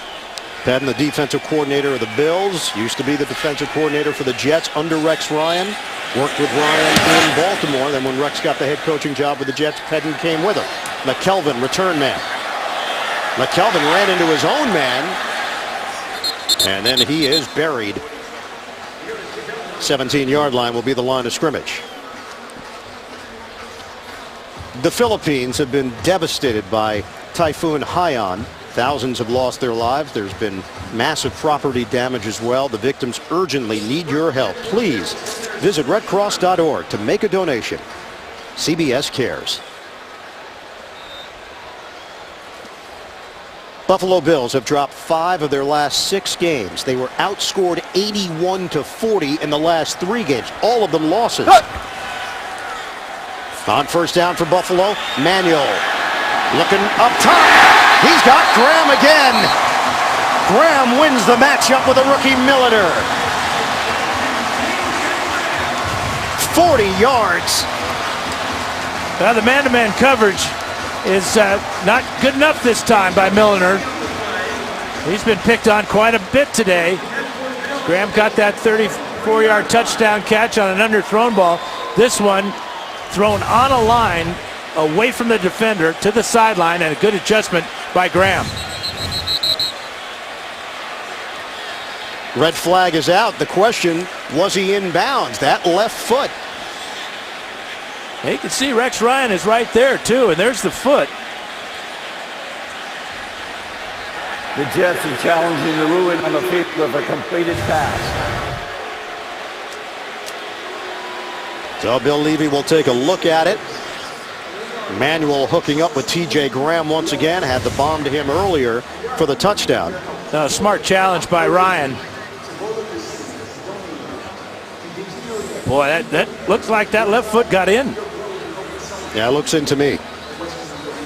Pettin, the defensive coordinator of the Bills, used to be the defensive coordinator for the Jets under Rex Ryan. Worked with Ryan in Baltimore. Then when Rex got the head coaching job with the Jets, Pettin came with him. McKelvin, return man. McKelvin ran into his own man, and then he is buried. 17-yard line will be the line of scrimmage. The Philippines have been devastated by Typhoon Haiyan. Thousands have lost their lives. There's been massive property damage as well. The victims urgently need your help. Please visit redcross.org to make a donation. CBS cares. Buffalo Bills have dropped 5 of their last 6 games. They were outscored 81-40 in the last 3 games. All of them losses. On first down for Buffalo, Manuel looking up top. He's got Graham again. Graham wins the matchup with a rookie Milliner. 40 yards. Well, the man-to-man coverage is not good enough this time by Milliner. He's been picked on quite a bit today. Graham got that 34-yard touchdown catch on an underthrown ball. This one thrown on a line away from the defender to the sideline, and a good adjustment by Graham. Red flag is out. The question, was he in bounds? That left foot. You can see Rex Ryan is right there too, and there's the foot. The Jets are challenging the ruling on the field of a completed pass. So Bill Levy will take a look at it. Manuel hooking up with T.J. Graham once again. Had the bomb to him earlier for the touchdown. Smart challenge by Ryan. Boy, that looks like that left foot got in. Yeah, it looks in to me.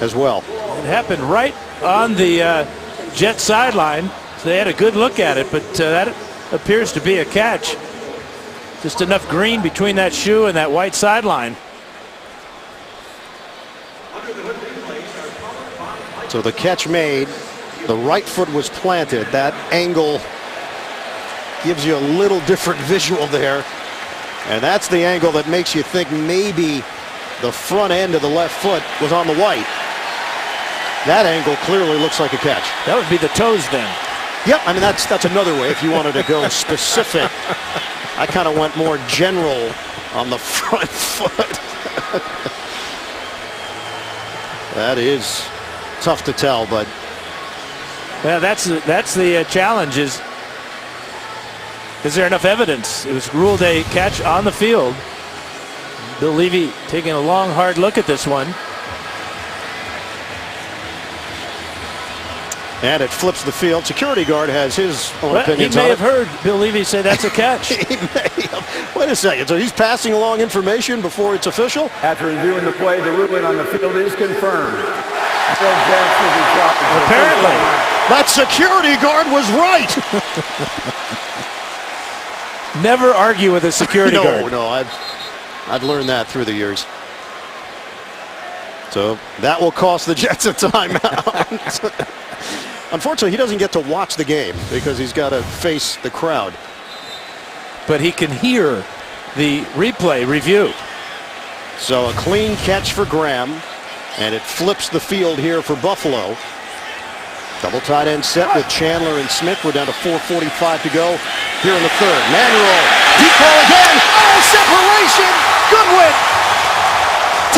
as well. It happened right on the Jet sideline. So they had a good look at it, but that appears to be a catch. Just enough green between that shoe and that white sideline. So the catch made, the right foot was planted. That angle gives you a little different visual there. And that's the angle that makes you think maybe the front end of the left foot was on the white. That angle clearly looks like a catch. That would be the toes then. Yep, I mean, that's another way if you wanted to go specific. I kind of went more general on the front foot. That is tough to tell, but yeah, that's the challenge. Is there enough evidence? It was ruled a catch on the field. Bill Levy taking a long, hard look at this one. And it flips the field. Security guard has his own opinions he may on have heard Bill Levy say that's a catch. He may have. Wait a second. So he's passing along information before it's official? After reviewing the play, the ruling on the field is confirmed. Bill Jackson will be shot. Apparently. That security guard was right. Never argue with a security guard. No, I've learned that through the years. So that will cost the Jets a timeout. Unfortunately, he doesn't get to watch the game because he's got to face the crowd. But he can hear the replay review. So a clean catch for Graham, and it flips the field here for Buffalo. Double tight end set with Chandler and Smith. We're down to 4:45 to go here in the third. Manuel, deep ball again. Oh, separation. Goodwin.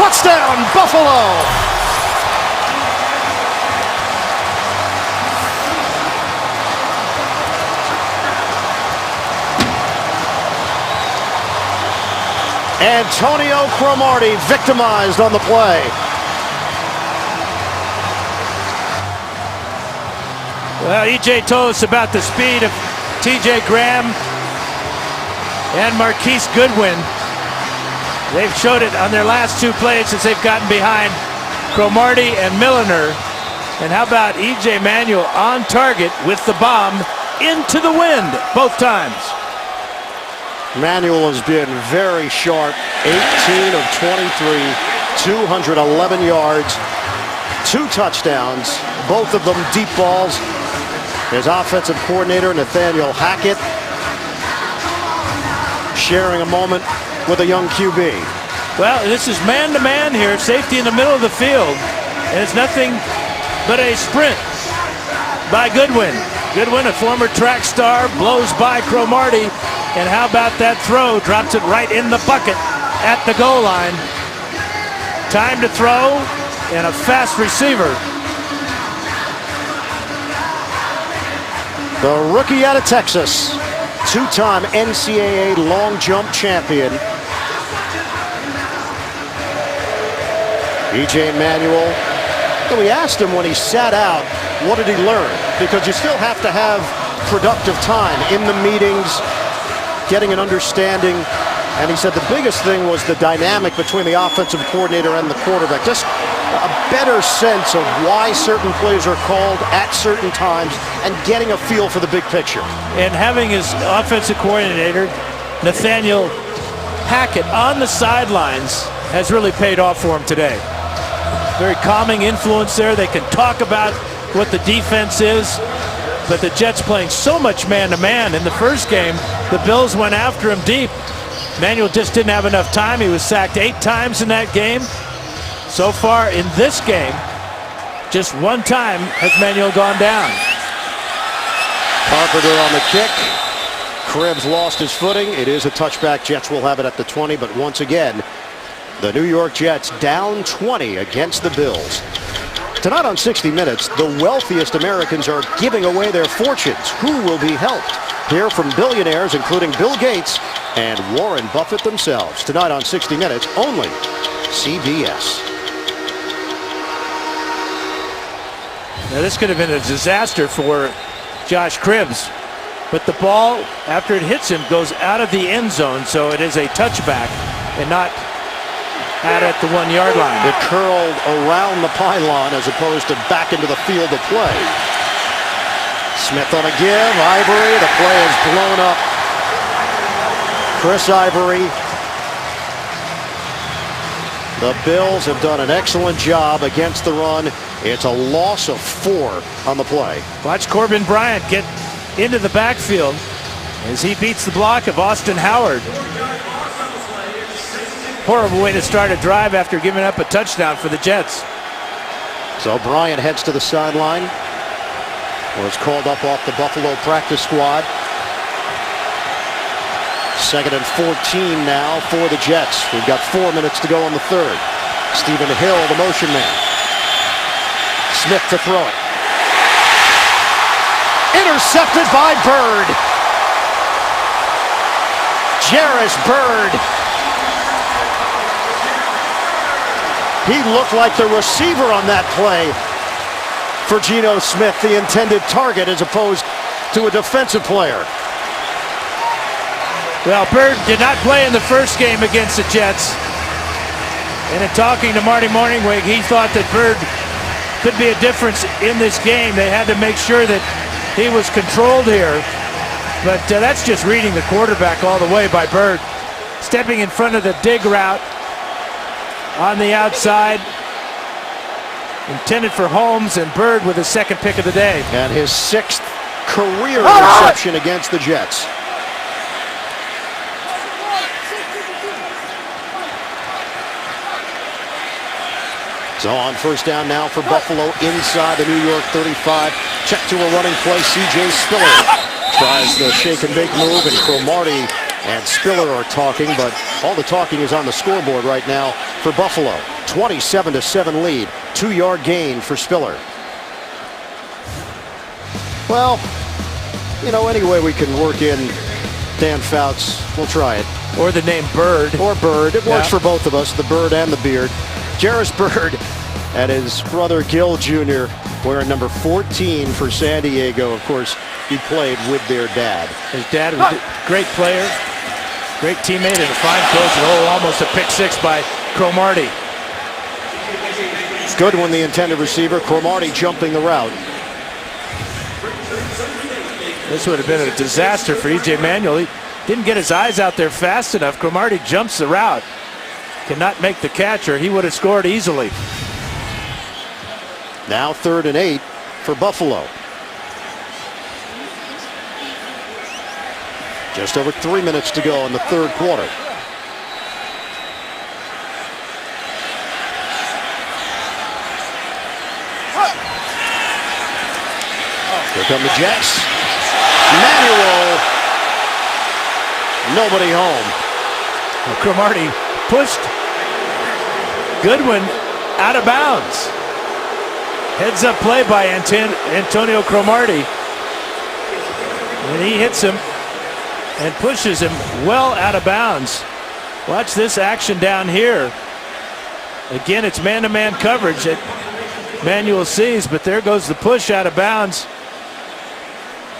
Touchdown, Buffalo. Antonio Cromartie victimized on the play. Well, E.J. told us about the speed of T.J. Graham and Marquise Goodwin. They've showed it on their last two plays since they've gotten behind Cromartie and Milliner. And how about E.J. Manuel on target with the bomb into the wind both times. Manuel has been very sharp. 18 of 23, 211 yards, 2 touchdowns, both of them deep balls. His offensive coordinator, Nathaniel Hackett, sharing a moment with a young QB. Well, this is man-to-man here, safety in the middle of the field, and it's nothing but a sprint by Goodwin. Goodwin, a former track star, blows by Cromartie, and how about that throw? Drops it right in the bucket at the goal line. Time to throw, and a fast receiver. The rookie out of Texas, 2-time NCAA long jump champion. E.J. Manuel. So we asked him when he sat out, what did he learn? Because you still have to have productive time in the meetings, getting an understanding. And he said the biggest thing was the dynamic between the offensive coordinator and the quarterback. Just a better sense of why certain plays are called at certain times and getting a feel for the big picture. And having his offensive coordinator, Nathaniel Hackett, on the sidelines has really paid off for him today. Very calming influence there. They can talk about what the defense is, but the Jets playing so much man-to-man. In the first game, the Bills went after him deep. Manuel just didn't have enough time. He was sacked 8 times in that game. So far in this game, just 1 time has Manuel gone down. Carpenter on the kick. Cribbs lost his footing. It is a touchback. Jets will have it at the 20, but once again, the New York Jets down 20 against the Bills. Tonight on 60 Minutes, the wealthiest Americans are giving away their fortunes. Who will be helped? Hear from billionaires, including Bill Gates and Warren Buffett themselves. Tonight on 60 Minutes, only CBS. Now this could have been a disaster for Josh Cribbs, but the ball, after it hits him, goes out of the end zone, so it is a touchback and not out at the 1 yard line. It curled around the pylon as opposed to back into the field of play. Smith on a give. Ivory. The play is blown up. Chris Ivory. The Bills have done an excellent job against the run. It's a loss of 4 on the play. Watch Corbin Bryant get into the backfield as he beats the block of Austin Howard. Horrible way to start a drive after giving up a touchdown for the Jets. So Bryant heads to the sideline. Was called up off the Buffalo practice squad. 2nd and 14 now for the Jets. We've got 4 minutes to go in the third. Stephen Hill, the motion man. Smith to throw it. Intercepted by Byrd. Jairus Byrd. He looked like the receiver on that play for Geno Smith, the intended target, as opposed to a defensive player. Well, Byrd did not play in the first game against the Jets. And in talking to Marty Morningwig, he thought that Byrd could be a difference in this game. They had to make sure that he was controlled here. But that's just reading the quarterback all the way by Byrd. Stepping in front of the dig route on the outside. Intended for Holmes, and Byrd with his 2nd pick of the day. And his 6th career interception against the Jets. So on first down now for Buffalo inside the New York 35. Check to a running play. C.J. Spiller tries the shake and bake move, and Cromartie and Spiller are talking, but all the talking is on the scoreboard right now for Buffalo. 27-7 lead. 2-yard gain for Spiller. Well, you know, any way we can work in Dan Fouts, we'll try it. Or the name Byrd. Or Byrd. It works for both of us, the Bird and the Beard. Jairus Byrd and his brother Gil Jr. wearing number 14 for San Diego. Of course, he played with their dad. His dad was a great player, great teammate, and a fine coach. Oh, almost a pick 6 by Cromartie. It's good when the intended receiver, Cromartie, jumping the route. This would have been a disaster for E.J. Manuel. He didn't get his eyes out there fast enough. Cromartie jumps the route. Cannot make the catch, or he would have scored easily. Now 3rd and 8 for Buffalo. Just over 3 minutes to go in the third quarter. Here come the Jets. Manuel. Nobody home. Well, Cromartie pushed Goodwin out of bounds. Heads up play by Antonio Cromartie. And he hits him and pushes him well out of bounds. Watch this action down here. Again, it's man-to-man coverage that Manuel sees, but there goes the push out of bounds.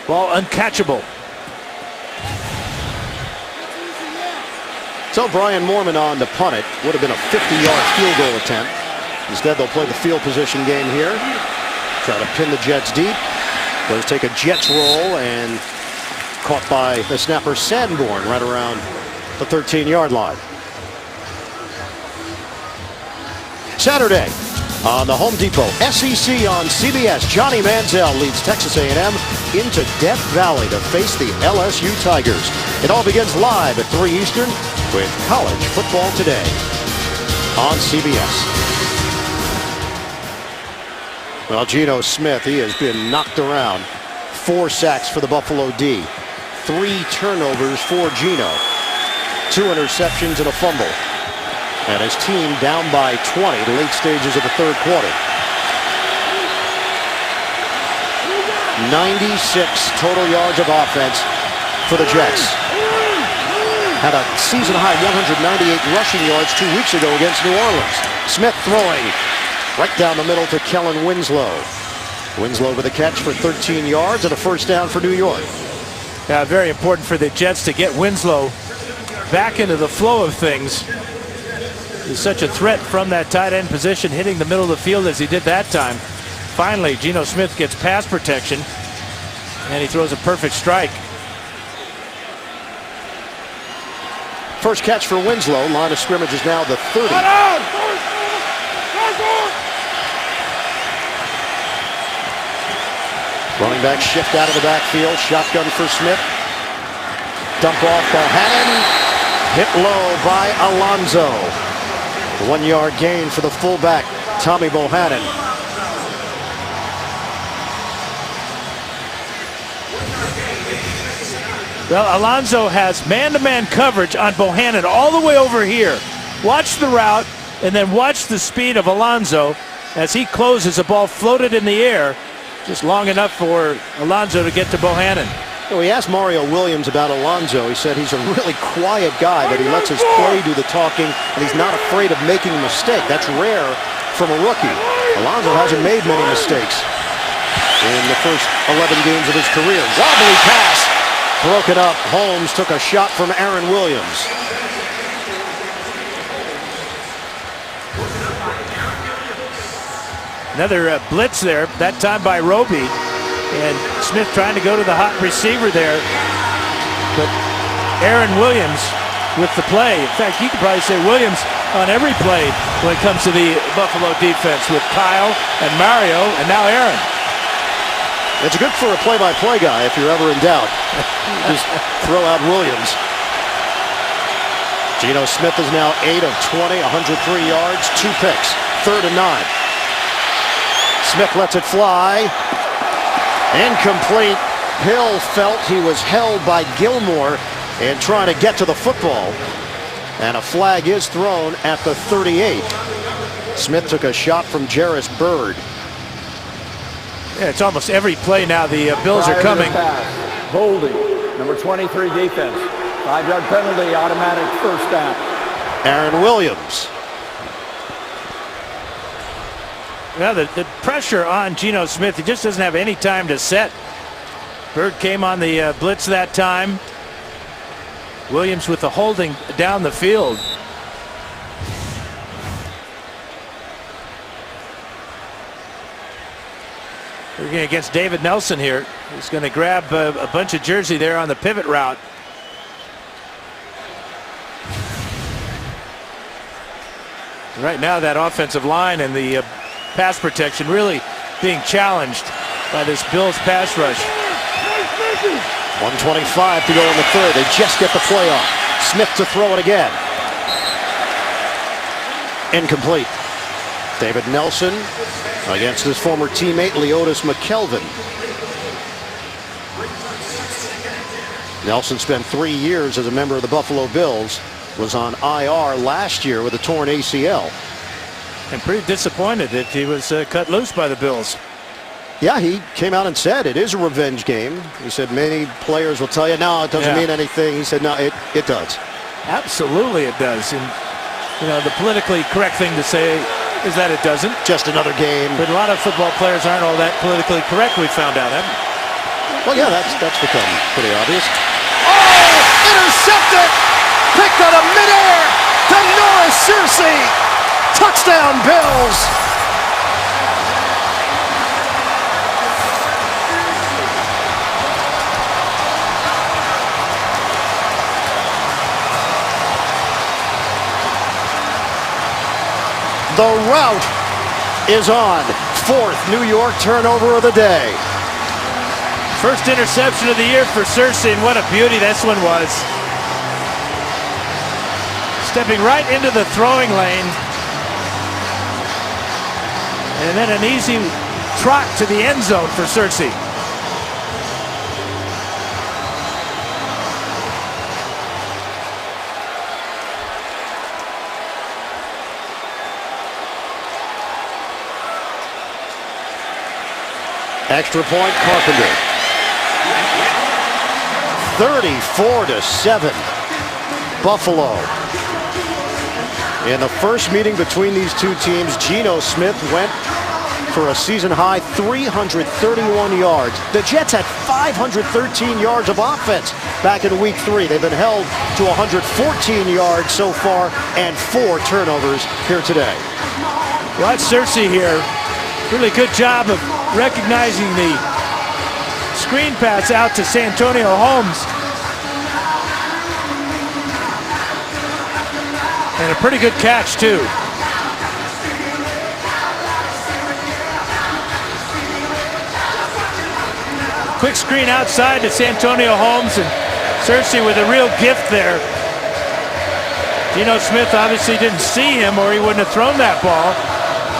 Ball uncatchable. So Brian Moorman on to punt it. Would have been a 50-yard field goal attempt. Instead, they'll play the field position game here. Try to pin the Jets deep. Those take a Jets roll, and caught by the snapper Sanborn right around the 13-yard line. Saturday on the Home Depot SEC on CBS. Johnny Manziel leads Texas A&M into Death Valley to face the LSU Tigers. It all begins live at 3 Eastern with College Football Today on CBS. Well, Geno Smith, he has been knocked around. 4 sacks for the Buffalo D. 3 turnovers for Geno. 2 interceptions and a fumble. And his team down by 20 the late stages of the third quarter. 96 total yards of offense for the Jets. Had a season-high 198 rushing yards 2 weeks ago against New Orleans. Smith throwing right down the middle to Kellen Winslow. Winslow with a catch for 13 yards and a first down for New York. Yeah, very important for the Jets to get Winslow back into the flow of things. is such a threat from that tight end position, hitting the middle of the field as he did that time. Finally, Geno Smith gets pass protection, and he throws a perfect strike. First catch for Winslow. Line of scrimmage is now the 30. Running back shift out of the backfield. Shotgun for Smith. Dump off Bohannon. Hit low by Alonso. 1 yard gain for the fullback, Tommy Bohannon. Well, Alonso has man-to-man coverage on Bohannon all the way over here. Watch the route and then watch the speed of Alonso as he closes. The ball floated in the air just long enough for Alonso to get to Bohannon. Well, we asked Mario Williams about Alonso. He said he's a really quiet guy, that he lets his play do the talking, and he's not afraid of making a mistake. That's rare from a rookie. Alonso hasn't made many mistakes in the first 11 games of his career. Wobbly pass, broken up. Holmes took a shot from Aaron Williams. Another blitz there, that time by Roby. And Smith trying to go to the hot receiver there. But Aaron Williams with the play. In fact, you could probably say Williams on every play when it comes to the Buffalo defense, with Kyle and Mario and now Aaron. It's good for a play-by-play guy if you're ever in doubt. Just throw out Williams. Geno Smith is now 8 of 20, 103 yards, 2 picks, 3rd and 9. Smith lets it fly. Incomplete. Hill felt he was held by Gilmore and trying to get to the football. And a flag is thrown at the 38. Smith took a shot from Jarris Byrd. Yeah, it's almost every play now. The Bills are coming. Holding, number 23 defense. 5-yard penalty, automatic first down. Aaron Williams. Well, the pressure on Geno Smith, he just doesn't have any time to set. Byrd came on the blitz that time. Williams with the holding down the field. Working against David Nelson here. He's going to grab a bunch of jersey there on the pivot route. Right now, that offensive line and the pass protection really being challenged by this Bills pass rush. 1:25 to go in the 3rd. They just get the play off. Smith to throw it again. Incomplete. David Nelson against his former teammate Leotis McKelvin. Nelson spent 3 years as a member of the Buffalo Bills. Was on IR last year with a torn ACL. And pretty disappointed that he was cut loose by the Bills. Yeah, he came out and said it is a revenge game. He said many players will tell you, no, it doesn't mean anything. He said, no, it does. Absolutely it does. And, you know, the politically correct thing to say is that it doesn't. Just another game. But a lot of football players aren't all that politically correct, we found out, haven't we? Well, yeah, that's become pretty obvious. Oh, intercepted! Picked out of midair to Norris Searcy. Touchdown, Bills. The route is on. 4th New York turnover of the day. First interception of the year for Searcy, and what a beauty this one was. Stepping right into the throwing lane. And then an easy trot to the end zone for Searcy. Extra point, Carpenter. 34-7. Buffalo. In the first meeting between these two teams, Geno Smith went for a season-high 331 yards. The Jets had 513 yards of offense. back in week 3. They've been held to 114 yards so far and 4 turnovers here today. Watch Searcy here. Really good job of recognizing the screen pass out to Santonio Holmes. And a pretty good catch, too. Quick screen outside to Santonio Holmes, and Searcy with a real gift there. Geno Smith obviously didn't see him or he wouldn't have thrown that ball.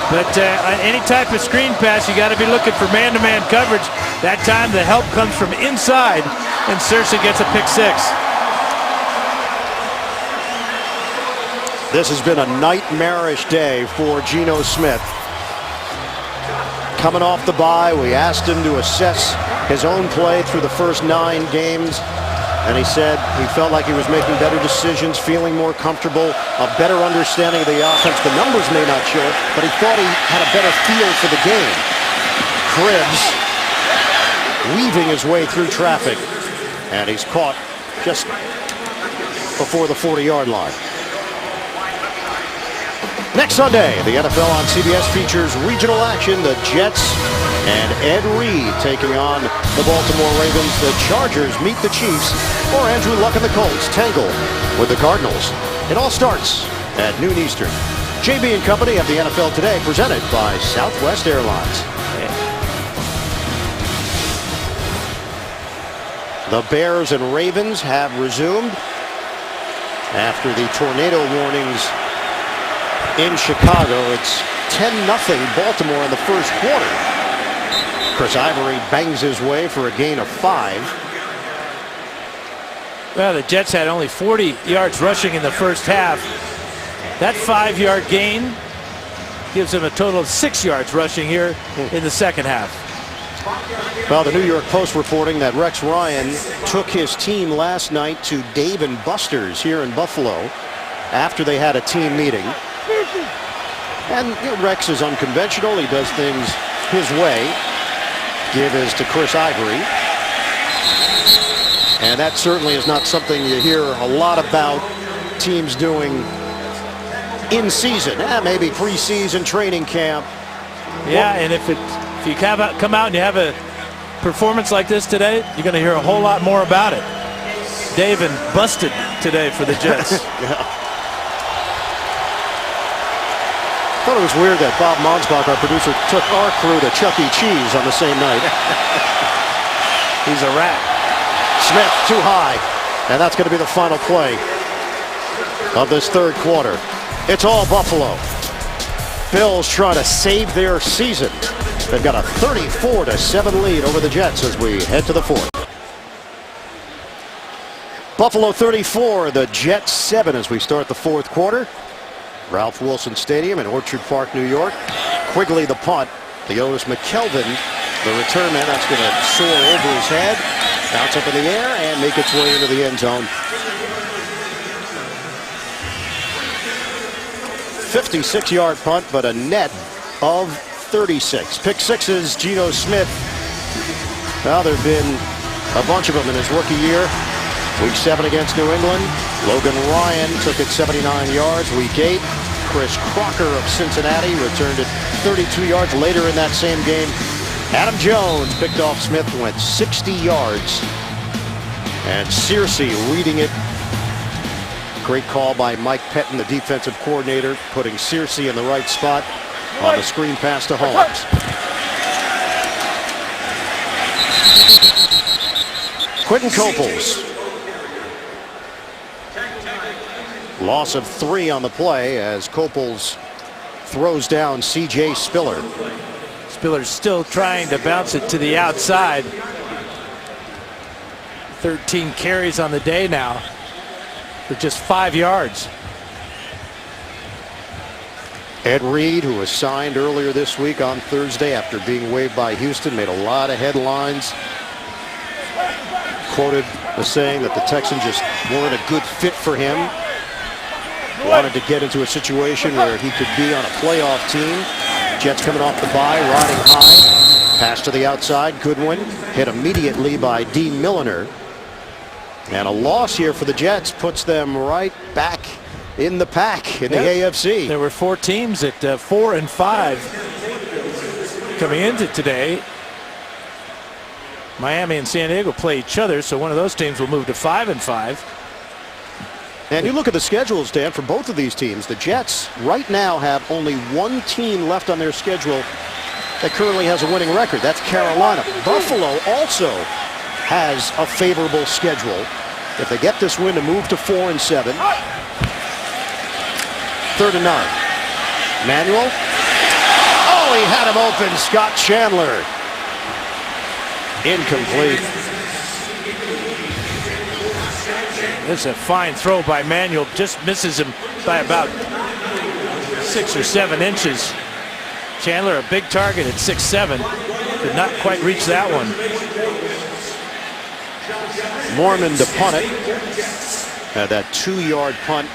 But any type of screen pass, you got to be looking for man-to-man coverage. That time the help comes from inside, and Searcy gets a pick 6. This has been a nightmarish day for Geno Smith. Coming off the bye, we asked him to assess his own play through the first 9 games, and he said he felt like he was making better decisions, feeling more comfortable, a better understanding of the offense. The numbers may not show it, but he thought he had a better feel for the game. Cribbs weaving his way through traffic, and he's caught just before the 40-yard line. Next Sunday, the NFL on CBS features regional action. The Jets and Ed Reed taking on the Baltimore Ravens. The Chargers meet the Chiefs, or Andrew Luck and the Colts tangle with the Cardinals. It all starts at noon Eastern. JB and Company have the NFL Today, presented by Southwest Airlines. The Bears and Ravens have resumed after the tornado warnings in Chicago. It's 10-0 Baltimore in the first quarter. Chris Ivory bangs his way for a gain of 5. Well, the Jets had only 40 yards rushing in the first half. That 5-yard gain gives them a total of 6 yards rushing here in the second half. Well, the New York Post reporting that Rex Ryan took his team last night to Dave & Buster's here in Buffalo after they had a team meeting. And Rex is unconventional. He does things his way. Give is to Chris Ivory. And that certainly is not something you hear a lot about teams doing in season. Maybe preseason training camp. Yeah, and if you come out and you have a performance like this today, you're going to hear a whole lot more about it. Dave and busted today for the Jets. Yeah. I thought it was weird that Bob Monsbach, our producer, took our crew to Chuck E. Cheese on the same night. He's a rat. Smith too high, and that's going to be the final play of this third quarter. It's all Buffalo. Bills trying to save their season. They've got a 34-7 lead over the Jets as we head to the fourth. Buffalo 34, the Jets 7 as we start the fourth quarter. Ralph Wilson Stadium in Orchard Park, New York. Quigley the punt. The Otis McKelvin, the return man, that's going to soar over his head, bounce up in the air, and make its way into the end zone. 56-yard punt, but a net of 36. Pick sixes, Geno Smith. Well, there have been a bunch of them in his rookie year. Week 7 against New England. Logan Ryan took it 79 yards. Week 8, Chris Crocker of Cincinnati returned it 32 yards later in that same game. Adam Jones picked off Smith, went 60 yards. And Searcy reading it. Great call by Mike Pettin, the defensive coordinator, putting Searcy in the right spot on the screen pass to Holmes. Quentin Coples. Loss of 3 on the play as Coples throws down C.J. Spiller. Spiller's still trying to bounce it to the outside. 13 carries on the day now for just 5 yards. Ed Reed, who was signed earlier this week on Thursday after being waived by Houston, made a lot of headlines. Quoted as saying that the Texans just weren't a good fit for him. Wanted to get into a situation where he could be on a playoff team. Jets coming off the bye, riding high. Pass to the outside, Goodwin hit immediately by Dean Milliner. And a loss here for the Jets puts them right back in the pack in the AFC. There were 4 teams at 4-5 coming into today. Miami and San Diego play each other, so one of those teams will move to 5-5. And you look at the schedules, Dan, for both of these teams. The Jets right now have only one team left on their schedule that currently has a winning record. That's Carolina. Buffalo also has a favorable schedule. If they get this win to move to 4-7. 3rd and 9. Manuel. Oh, he had him open. Scott Chandler. Incomplete. This is a fine throw by Manuel. Just misses him by about 6 or 7 inches. Chandler, a big target at 6'7". Could not quite reach that one. Mormon to punt it. Had that 2-yard punt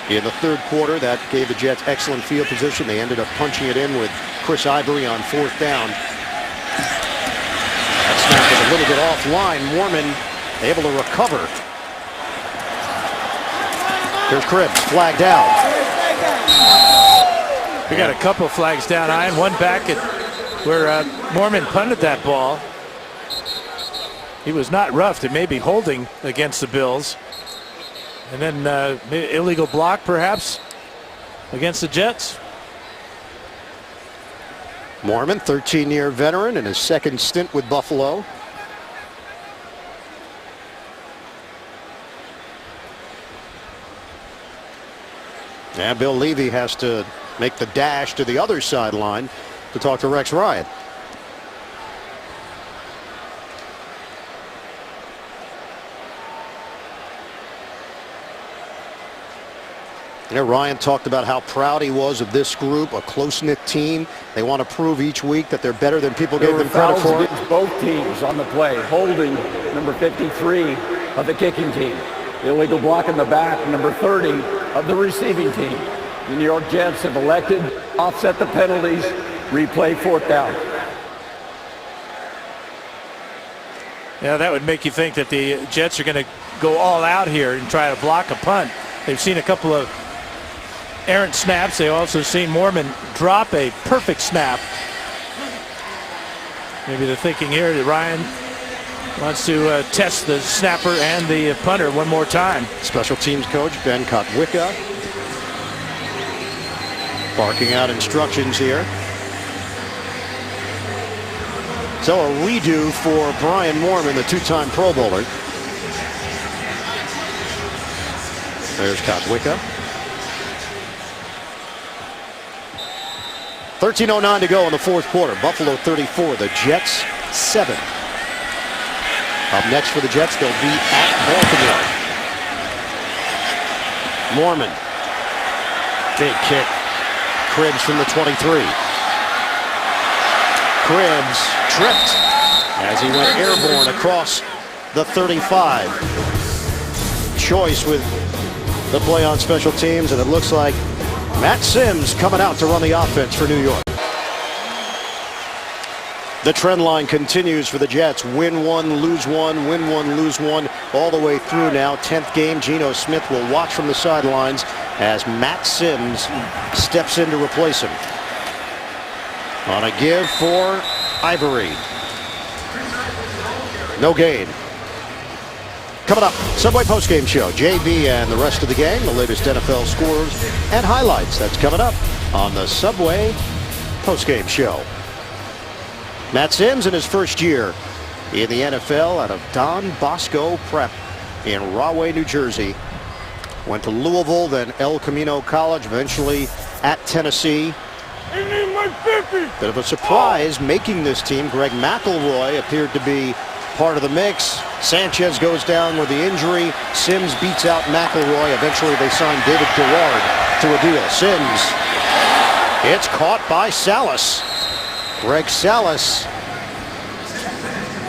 in the 3rd quarter. That gave the Jets excellent field position. They ended up punching it in with Chris Ivory on 4th down. That snap was a little bit offline. Mormon able to recover. Here's Cribbs, flagged out. We got a couple flags down, Ian. One back at where Mormon punted that ball. He was not roughed. It may be holding against the Bills. And then illegal block, perhaps, against the Jets. Mormon, 13-year veteran in his 2nd stint with Buffalo. And Bill Levy has to make the dash to the other sideline to talk to Rex Ryan. You know, Ryan talked about how proud he was of this group, a close-knit team. They want to prove each week that they're better than people gave them credit for. Against both teams on the play. Holding, number 53 of the kicking team. Illegal block in the back, number 30 of the receiving team. The New York Jets have elected to offset the penalties, replay 4th down. Yeah, that would make you think that the Jets are going to go all out here and try to block a punt. They've seen a couple of errant snaps. They also seen Mormon drop a perfect snap. Maybe the thinking here that Ryan wants to test the snapper and the punter one more time. Special teams coach Ben Kotwicka barking out instructions here. So a redo for Brian Mormon, the 2-time Pro Bowler. There's Kotwicka. 13:09 to go in the 4th quarter. Buffalo 34, the Jets 7. Up next for the Jets, they'll be at Baltimore. Mormon. Big kick. Cribbs from the 23. Cribbs tripped as he went airborne across the 35. Choice with the play on special teams, and it looks like Matt Sims coming out to run the offense for New York. The trend line continues for the Jets. Win 1, lose 1, win 1, lose 1, all the way through now. 10th game, Geno Smith will watch from the sidelines as Matt Sims steps in to replace him. On a give for Ivory. No gain. Coming up, Subway postgame show. JB and the rest of the gang, the latest NFL scores and highlights. That's coming up on the Subway postgame show. Matt Sims in his first year in the NFL out of Don Bosco Prep in Rahway, New Jersey. Went to Louisville, then El Camino College, eventually at Tennessee. Bit of a surprise making this team. Greg McElroy appeared to be part of the mix. Sanchez goes down with the injury. Sims beats out McElroy. Eventually they sign David Garrard to a deal. Sims. It's caught by Salas. Greg Salas,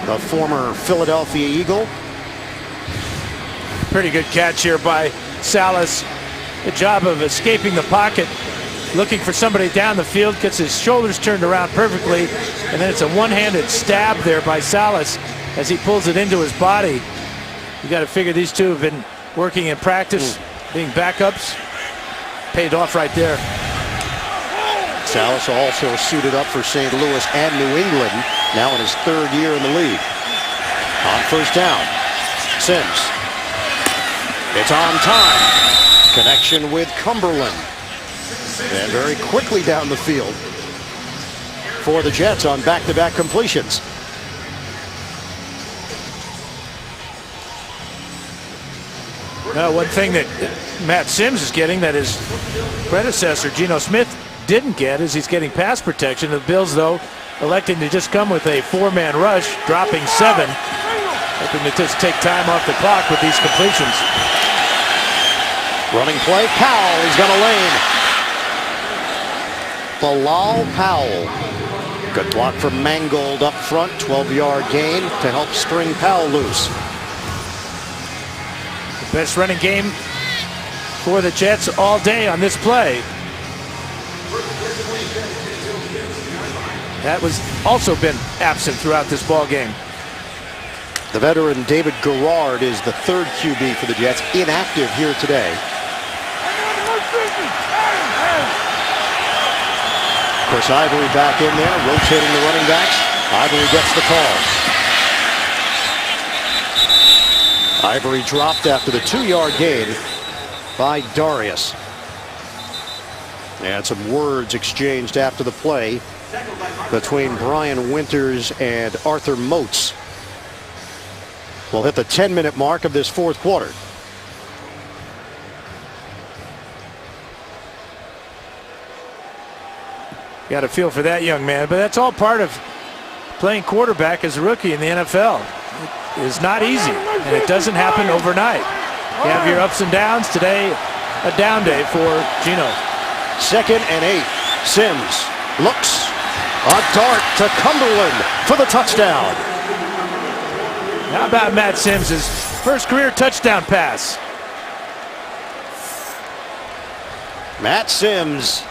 the former Philadelphia Eagle. Pretty good catch here by Salas. Good job of escaping the pocket, looking for somebody down the field, gets his shoulders turned around perfectly, and then it's a one-handed stab there by Salas as he pulls it into his body. You got to figure these two have been working in practice, being backups. Paid off right there. Salas also suited up for St. Louis and New England, now in his 3rd year in the league. On first down, Sims. It's on time. Connection with Cumberland. And very quickly down the field for the Jets on back-to-back completions. One thing that Matt Sims is getting that his predecessor, Geno Smith, didn't get is he's getting pass protection. The Bills, though, electing to just come with a 4-man rush, dropping 7. Hoping to just take time off the clock with these completions. Running play, Powell, he's got a lane. Bilal Powell. Good block from Mangold up front, 12-yard gain to help string Powell loose. The best running game for the Jets all day on this play. That was also been absent throughout this ball game. The veteran David Garrard is the 3rd QB for the Jets, inactive here today. Chris Ivory back in there, rotating the running backs. Ivory gets the call. Ivory dropped after the 2-yard gain by Darius. And some words exchanged after the play between Brian Winters and Arthur Moats. We'll hit the 10-minute mark of this 4th quarter. Got a feel for that young man, but that's all part of playing quarterback as a rookie in the NFL. It is not easy, and it doesn't happen overnight. You have your ups and downs. Today, a down day for Geno. 2nd and 8. Sims looks. A dart to Cumberland for the touchdown. How about Matt Sims' first career touchdown pass? Matt Sims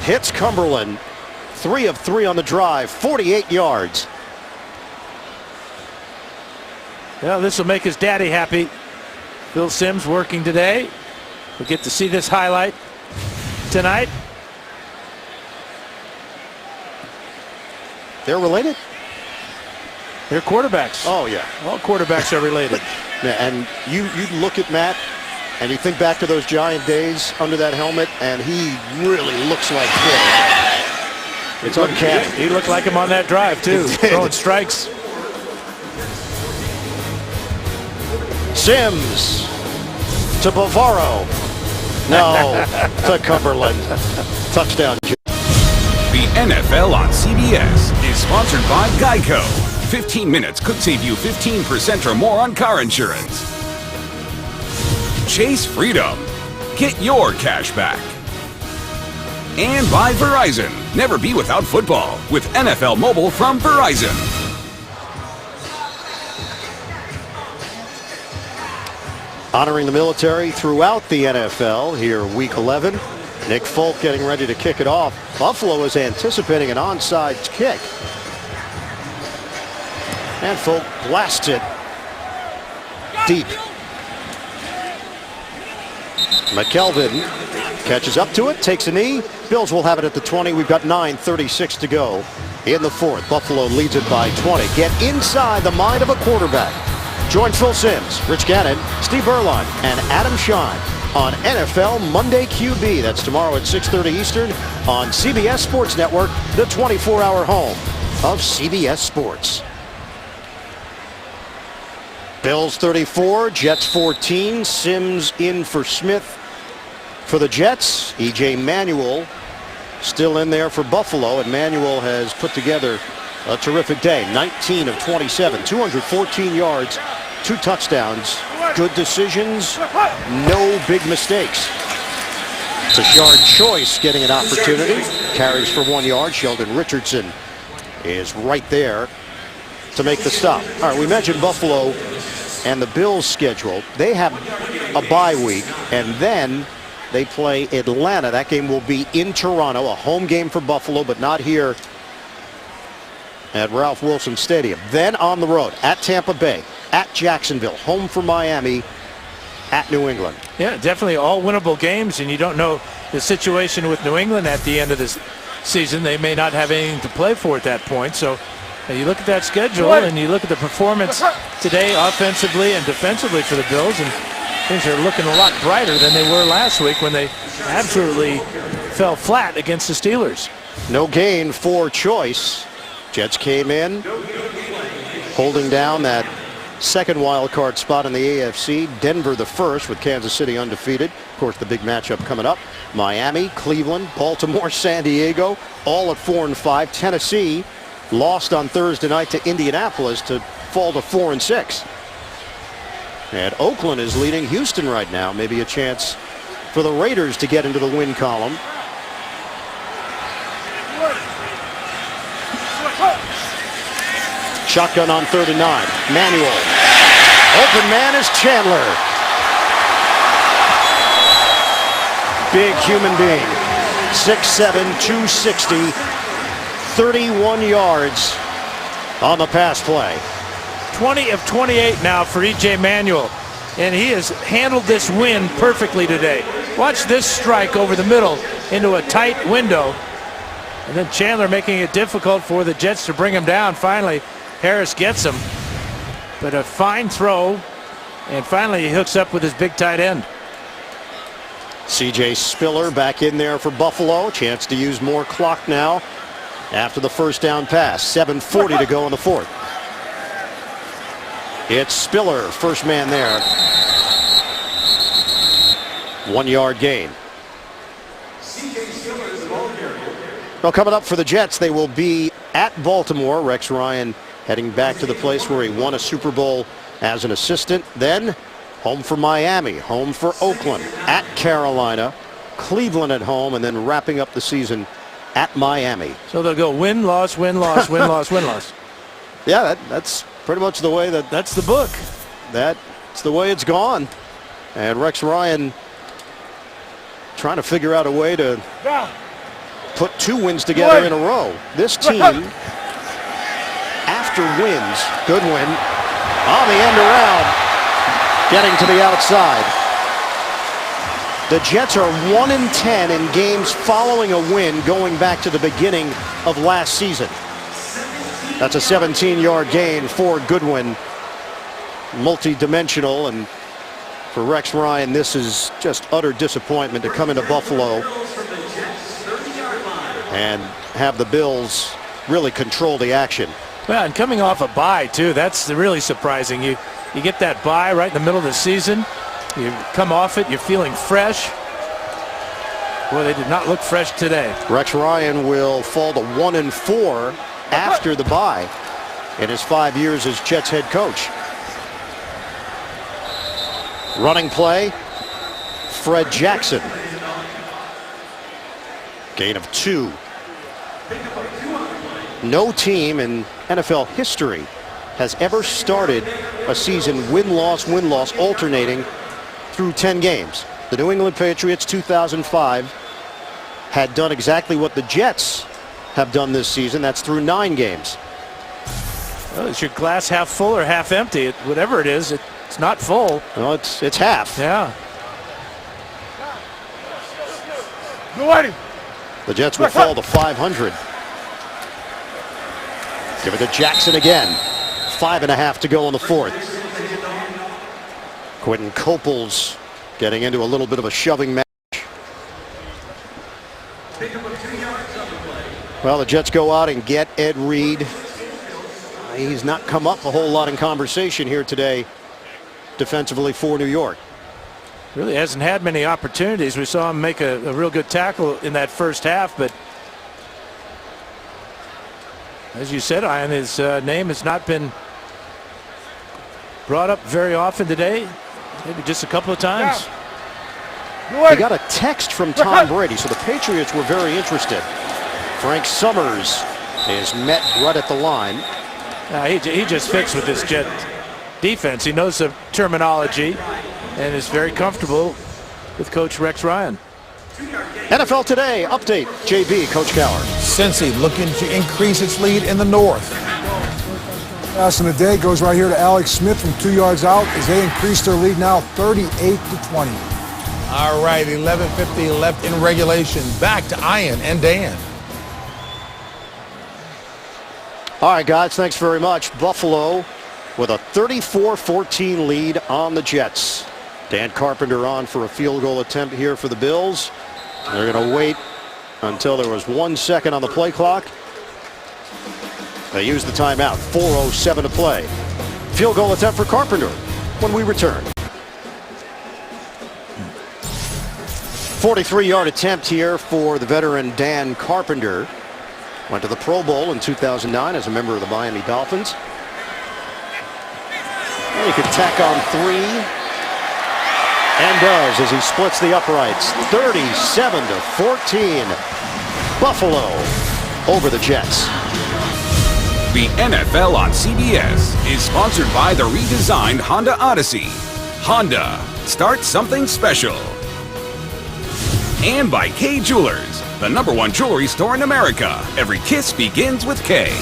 hits Cumberland. 3 of 3 on the drive, 48 yards. Well, this will make his daddy happy. Bill Sims working today. We'll get to see this highlight tonight. They're related? They're quarterbacks. Oh, yeah. All quarterbacks are related. Yeah, and you look at Matt and you think back to those Giant days under that helmet, and he really looks like him. It's uncanny. He looked like him on that drive, too, throwing strikes. Sims to Bavaro. No, to Cumberland. Touchdown. The NFL on CBS is sponsored by Geico. 15 minutes could save you 15% or more on car insurance. Chase Freedom. Get your cash back. And by Verizon. Never be without football with NFL Mobile from Verizon. Honoring the military throughout the NFL here week 11. Nick Folk getting ready to kick it off. Buffalo is anticipating an onside kick. And Folk blasts it deep. McKelvin catches up to it, takes a knee. Bills will have it at the 20. We've got 9:36 to go in the 4th. Buffalo leads it by 20. Get inside the mind of a quarterback. Join Phil Simms, Rich Gannon, Steve Berline, and Adam Schein on NFL Monday QB. That's tomorrow at 6:30 Eastern on CBS Sports Network, the 24-hour home of CBS Sports. Bills 34, Jets 14. Sims in for Smith for the Jets. E.J. Manuel still in there for Buffalo, and Manuel has put together a terrific day. 19 of 27, 214 yards, 2 touchdowns, good decisions, no big mistakes. Rashard Choice getting an opportunity, carries for 1 yard. Sheldon Richardson is right there to make the stop. All right, we mentioned Buffalo and the Bills' schedule. They have a bye week, and then they play Atlanta. That game will be in Toronto, a home game for Buffalo, but not here at Ralph Wilson Stadium. Then on the road at Tampa Bay, at Jacksonville, home for Miami, at New England. Yeah, definitely all winnable games, and you don't know the situation with New England at the end of this season. They may not have anything to play for at that point. So you look at that schedule and you look at the performance today offensively and defensively for the Bills, and things are looking a lot brighter than they were last week when they absolutely fell flat against the Steelers. No gain for Choice. Jets came in holding down that second wild card spot in the AFC. Denver the first, with Kansas City undefeated. Of course, the big matchup coming up. Miami, Cleveland, Baltimore, San Diego, all at 4-5. Tennessee lost on Thursday night to Indianapolis to fall to 4-6. And Oakland is leading Houston right now. Maybe a chance for the Raiders to get into the win column. Shotgun on 3rd and 9. Manuel. Open man is Chandler. Big human being. 6'7", 260, 31 yards on the pass play. 20 of 28 now for E.J. Manuel, and he has handled this wind perfectly today. Watch this strike over the middle into a tight window, and then Chandler making it difficult for the Jets to bring him down. Finally, Harris gets him, but a fine throw, and finally he hooks up with his big tight end. C.J. Spiller back in there for Buffalo. Chance to use more clock now after the first down pass. 7:40 to go in the fourth. It's Spiller, first man there. 1 yard gain. Well, coming up for the Jets, they will be at Baltimore. Rex Ryan heading back to the place where he won a Super Bowl as an assistant. Then home for Miami, home for Oakland, at Carolina, Cleveland at home, and then wrapping up the season at Miami. So they'll go win, loss, win, loss, win, loss, win, loss. Yeah, that's pretty much the way that's the book. That's the way it's gone. And Rex Ryan trying to figure out a way to put 2 wins together in a row. This team, after wins, good win, on the end around, getting to the outside. The Jets are 1-10 in games following a win going back to the beginning of last season. That's a 17-yard gain for Goodwin. Multi-dimensional, and for Rex Ryan, this is just utter disappointment to come into Buffalo and have the Bills really control the action. Well, and coming off a bye too, that's really surprising. You get that bye right in the middle of the season. You come off it, you're feeling fresh. Boy, they did not look fresh today. Rex Ryan will fall to 1-4 after the bye in his 5 years as Jets head coach. Running play, Fred Jackson. Gain of 2. No team in NFL history has ever started a season win-loss alternating through 10 games. The New England Patriots 2005 had done exactly what the Jets have done this season. That's through 9 games. Well, is your glass half full or half empty? Whatever it is, it's not full. Well, it's half. Yeah. The Jets will fall to 500. Give it to Jackson again. 5.5 to go in the fourth. Quentin Coples getting into a little bit of a shoving match. Well, the Jets go out and get Ed Reed. He's not come up a whole lot in conversation here today defensively for New York. Really hasn't had many opportunities. We saw him make a real good tackle in that first half, but as you said, Ian, his name has not been brought up very often today. Maybe just a couple of times. He got a text from Tom Brady, so the Patriots were very interested. Frank Summers is met right at the line. He just fits with this Jet defense. He knows the terminology and is very comfortable with Coach Rex Ryan. NFL Today update. JB, Coach Cowher. Cincy looking to increase its lead in the north. Pass in the day goes right here to Alex Smith from 2 yards out as they increase their lead now 38-20. All right, 11:50 left in regulation. Back to Ian and Dan. All right, guys, thanks very much. Buffalo with a 34-14 lead on the Jets. Dan Carpenter on for a field goal attempt here for the Bills. They're going to wait until there was 1 second on the play clock. They used the timeout. 4:07 to play. Field goal attempt for Carpenter when we return. 43-yard attempt here for the veteran Dan Carpenter. Went to the Pro Bowl in 2009 as a member of the Miami Dolphins. And he could tack on 3. And does as he splits the uprights. 37-14. Buffalo over the Jets. The NFL on CBS is sponsored by the redesigned Honda Odyssey. Honda, start something special. And by Kay Jewelers, the #1 jewelry store in America. Every kiss begins with Kay.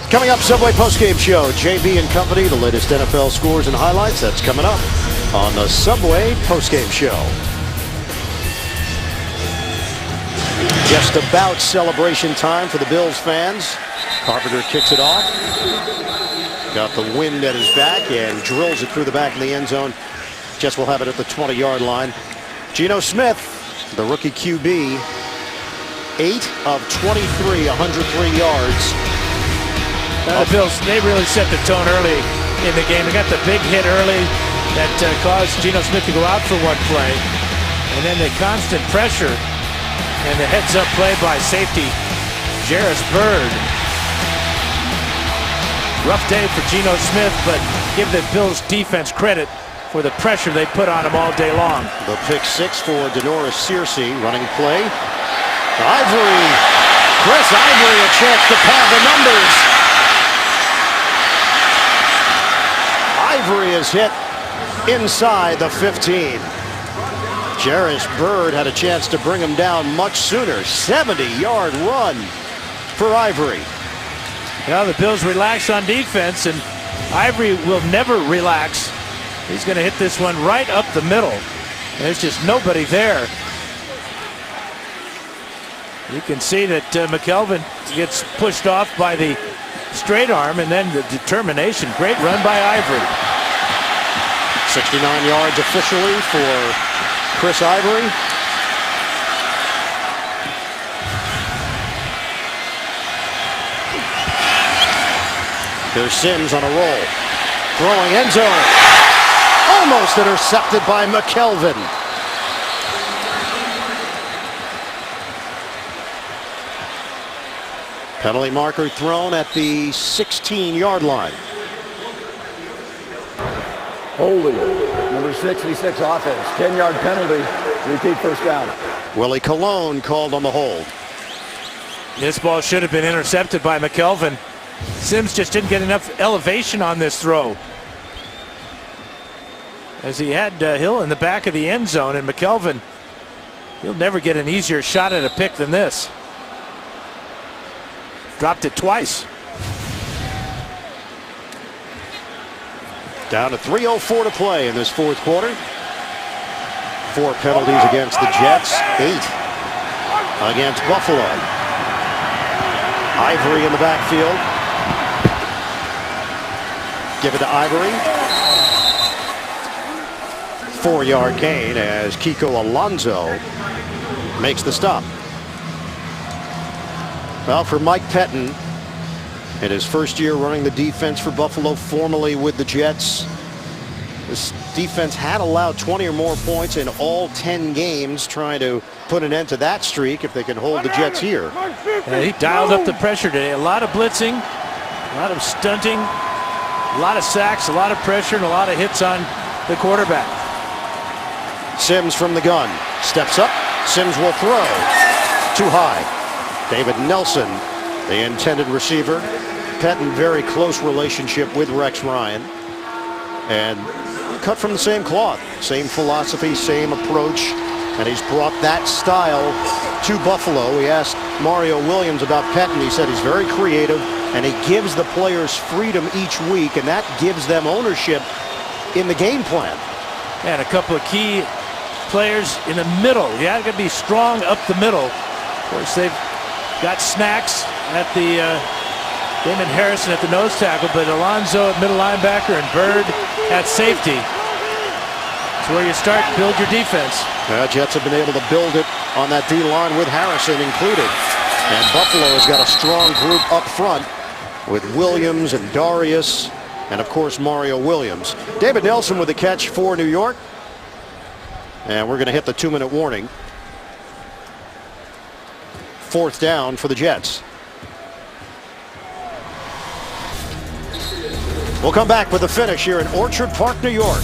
Coming up, Subway postgame show. JB and company, the latest NFL scores and highlights. That's coming up on the Subway postgame show. Just about celebration time for the Bills fans. Carpenter kicks it off. Got the wind at his back and drills it through the back of the end zone. Jets will have it at the 20-yard line. Geno Smith, the rookie QB, 8 of 23, 103 yards. The Bills, they really set the tone early in the game. They got the big hit early that caused Geno Smith to go out for one play. And then the constant pressure and the heads-up play by safety, Jairus Byrd. Rough day for Geno Smith, but give the Bills defense credit for the pressure they put on him all day long. The pick 6 for Denoris Searcy, running play. Ivory, Chris Ivory, a chance to pad the numbers. Ivory is hit inside the 15. Jairus Byrd had a chance to bring him down much sooner. 70-yard run for Ivory. Now the Bills relax on defense, and Ivory will never relax. He's going to hit this one right up the middle. There's just nobody there. You can see that McKelvin gets pushed off by the straight arm, and then the determination. Great run by Ivory. 69 yards officially for Chris Ivory. Here's Sims on a roll. Throwing end zone. Almost intercepted by McKelvin. Penalty marker thrown at the 16-yard line. Holding, number 66 offense, 10-yard penalty, repeat first down. Willie Colon called on the hold. This ball should have been intercepted by McKelvin. Sims just didn't get enough elevation on this throw, as he had Hill in the back of the end zone, and McKelvin, he'll never get an easier shot at a pick than this. Dropped it twice. Down to 3:04 to play in this fourth quarter. 4 penalties against the Jets, 8 against Buffalo. Ivory in the backfield. Give it to Ivory. 4-yard gain as Kiko Alonso makes the stop. Well, for Mike Pettine, in his first year running the defense for Buffalo, formerly with the Jets, this defense had allowed 20 or more points in all 10 games, trying to put an end to that streak if they can hold the Jets here. Yeah, he dialed up the pressure today. A lot of blitzing, a lot of stunting, a lot of sacks, a lot of pressure, and a lot of hits on the quarterback. Sims from the gun. Steps up. Sims will throw. Too high. David Nelson, the intended receiver. Pettine, very close relationship with Rex Ryan. And cut from the same cloth. Same philosophy, same approach, and he's brought that style to Buffalo. We asked Mario Williams about Pettine. He said he's very creative, and he gives the players freedom each week, and that gives them ownership in the game plan. And a couple of key players in the middle. You got to be strong up the middle. Of course, they've got Snacks at the Damon Harrison at the nose tackle, but Alonso at middle linebacker and Bird at safety. It's where you start to build your defense. Jets have been able to build it on that D-line with Harrison included. And Buffalo has got a strong group up front with Williams and Darius and, of course, Mario Williams. David Nelson with the catch for New York. And we're going to hit the 2-minute warning. 4th down for the Jets. We'll come back with the finish here in Orchard Park, New York.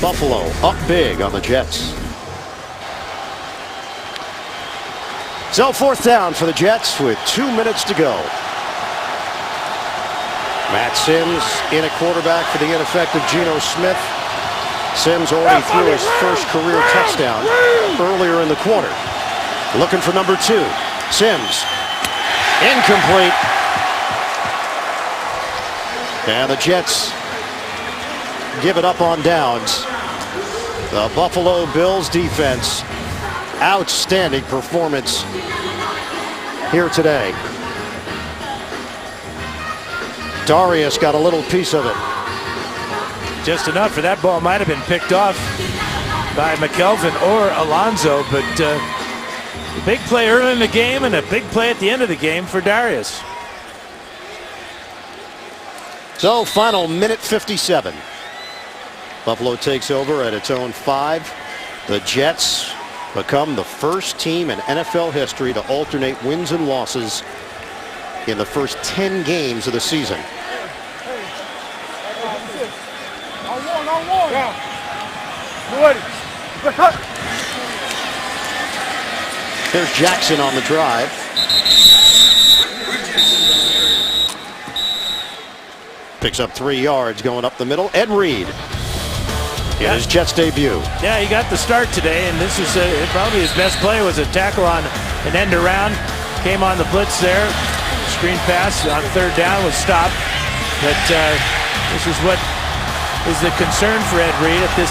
Buffalo up big on the Jets. So 4th down for the Jets with 2 minutes to go. Matt Sims in at quarterback for the ineffective Geno Smith. Sims already threw his first career touchdown earlier in the quarter. Looking for number 2. Sims. Incomplete. And the Jets give it up on downs. The Buffalo Bills defense, outstanding performance here today. Darius got a little piece of it. Just enough for that ball might have been picked off by McKelvin or Alonso, but a big play early in the game and a big play at the end of the game for Darius. So final minute 57. Buffalo takes over at its own 5. The Jets become the first team in NFL history to alternate wins and losses in the first 10 games of the season. There's Jackson on the drive. Picks up 3 yards going up the middle. Ed Reed in his Jets debut. Yeah, he got the start today, and this is probably his best play was a tackle on an end around. Came on the blitz there. Screen pass on 3rd down was stopped. But this is what is the concern for Ed Reed at this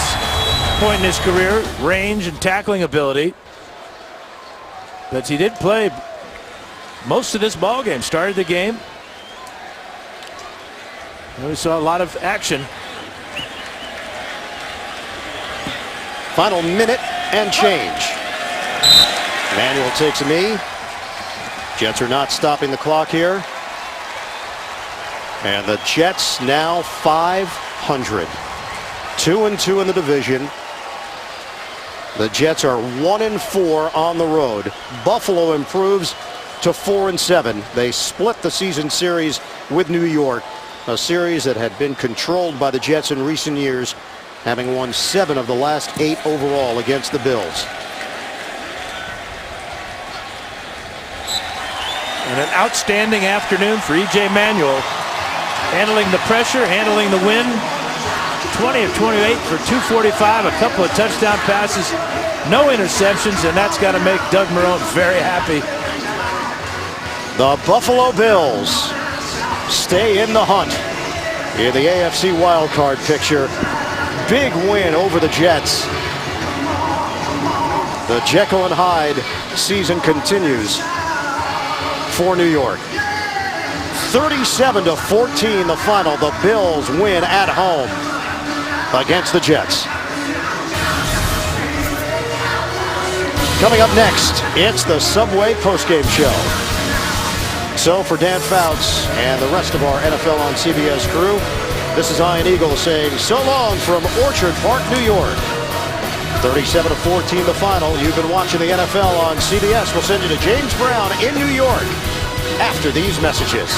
point in his career. Range and tackling ability. But he did play most of this ball game. Started the game. We saw a lot of action. Final minute and change. Manuel takes a knee. Jets are not stopping the clock here. And the Jets now 500. 2-2 in the division. The Jets are 1-4 on the road. Buffalo improves to 4-7. They split the season series with New York. A series that had been controlled by the Jets in recent years, having won 7 of the last 8 overall against the Bills. And an outstanding afternoon for E.J. Manuel. Handling the pressure, handling the wind. 20 of 28 for 245, a couple of touchdown passes, no interceptions, and that's got to make Doug Marrone very happy. The Buffalo Bills stay in the hunt in the AFC wildcard picture. Big win over the Jets. The Jekyll and Hyde season continues for New York. 37-14 the final. The Bills win at home against the Jets. Coming up next, it's the Subway postgame show. So for Dan Fouts and the rest of our NFL on CBS crew, this is Ian Eagle saying so long from Orchard Park, New York. 37-14 the final. You've been watching the NFL on CBS. We'll send you to James Brown in New York after these messages.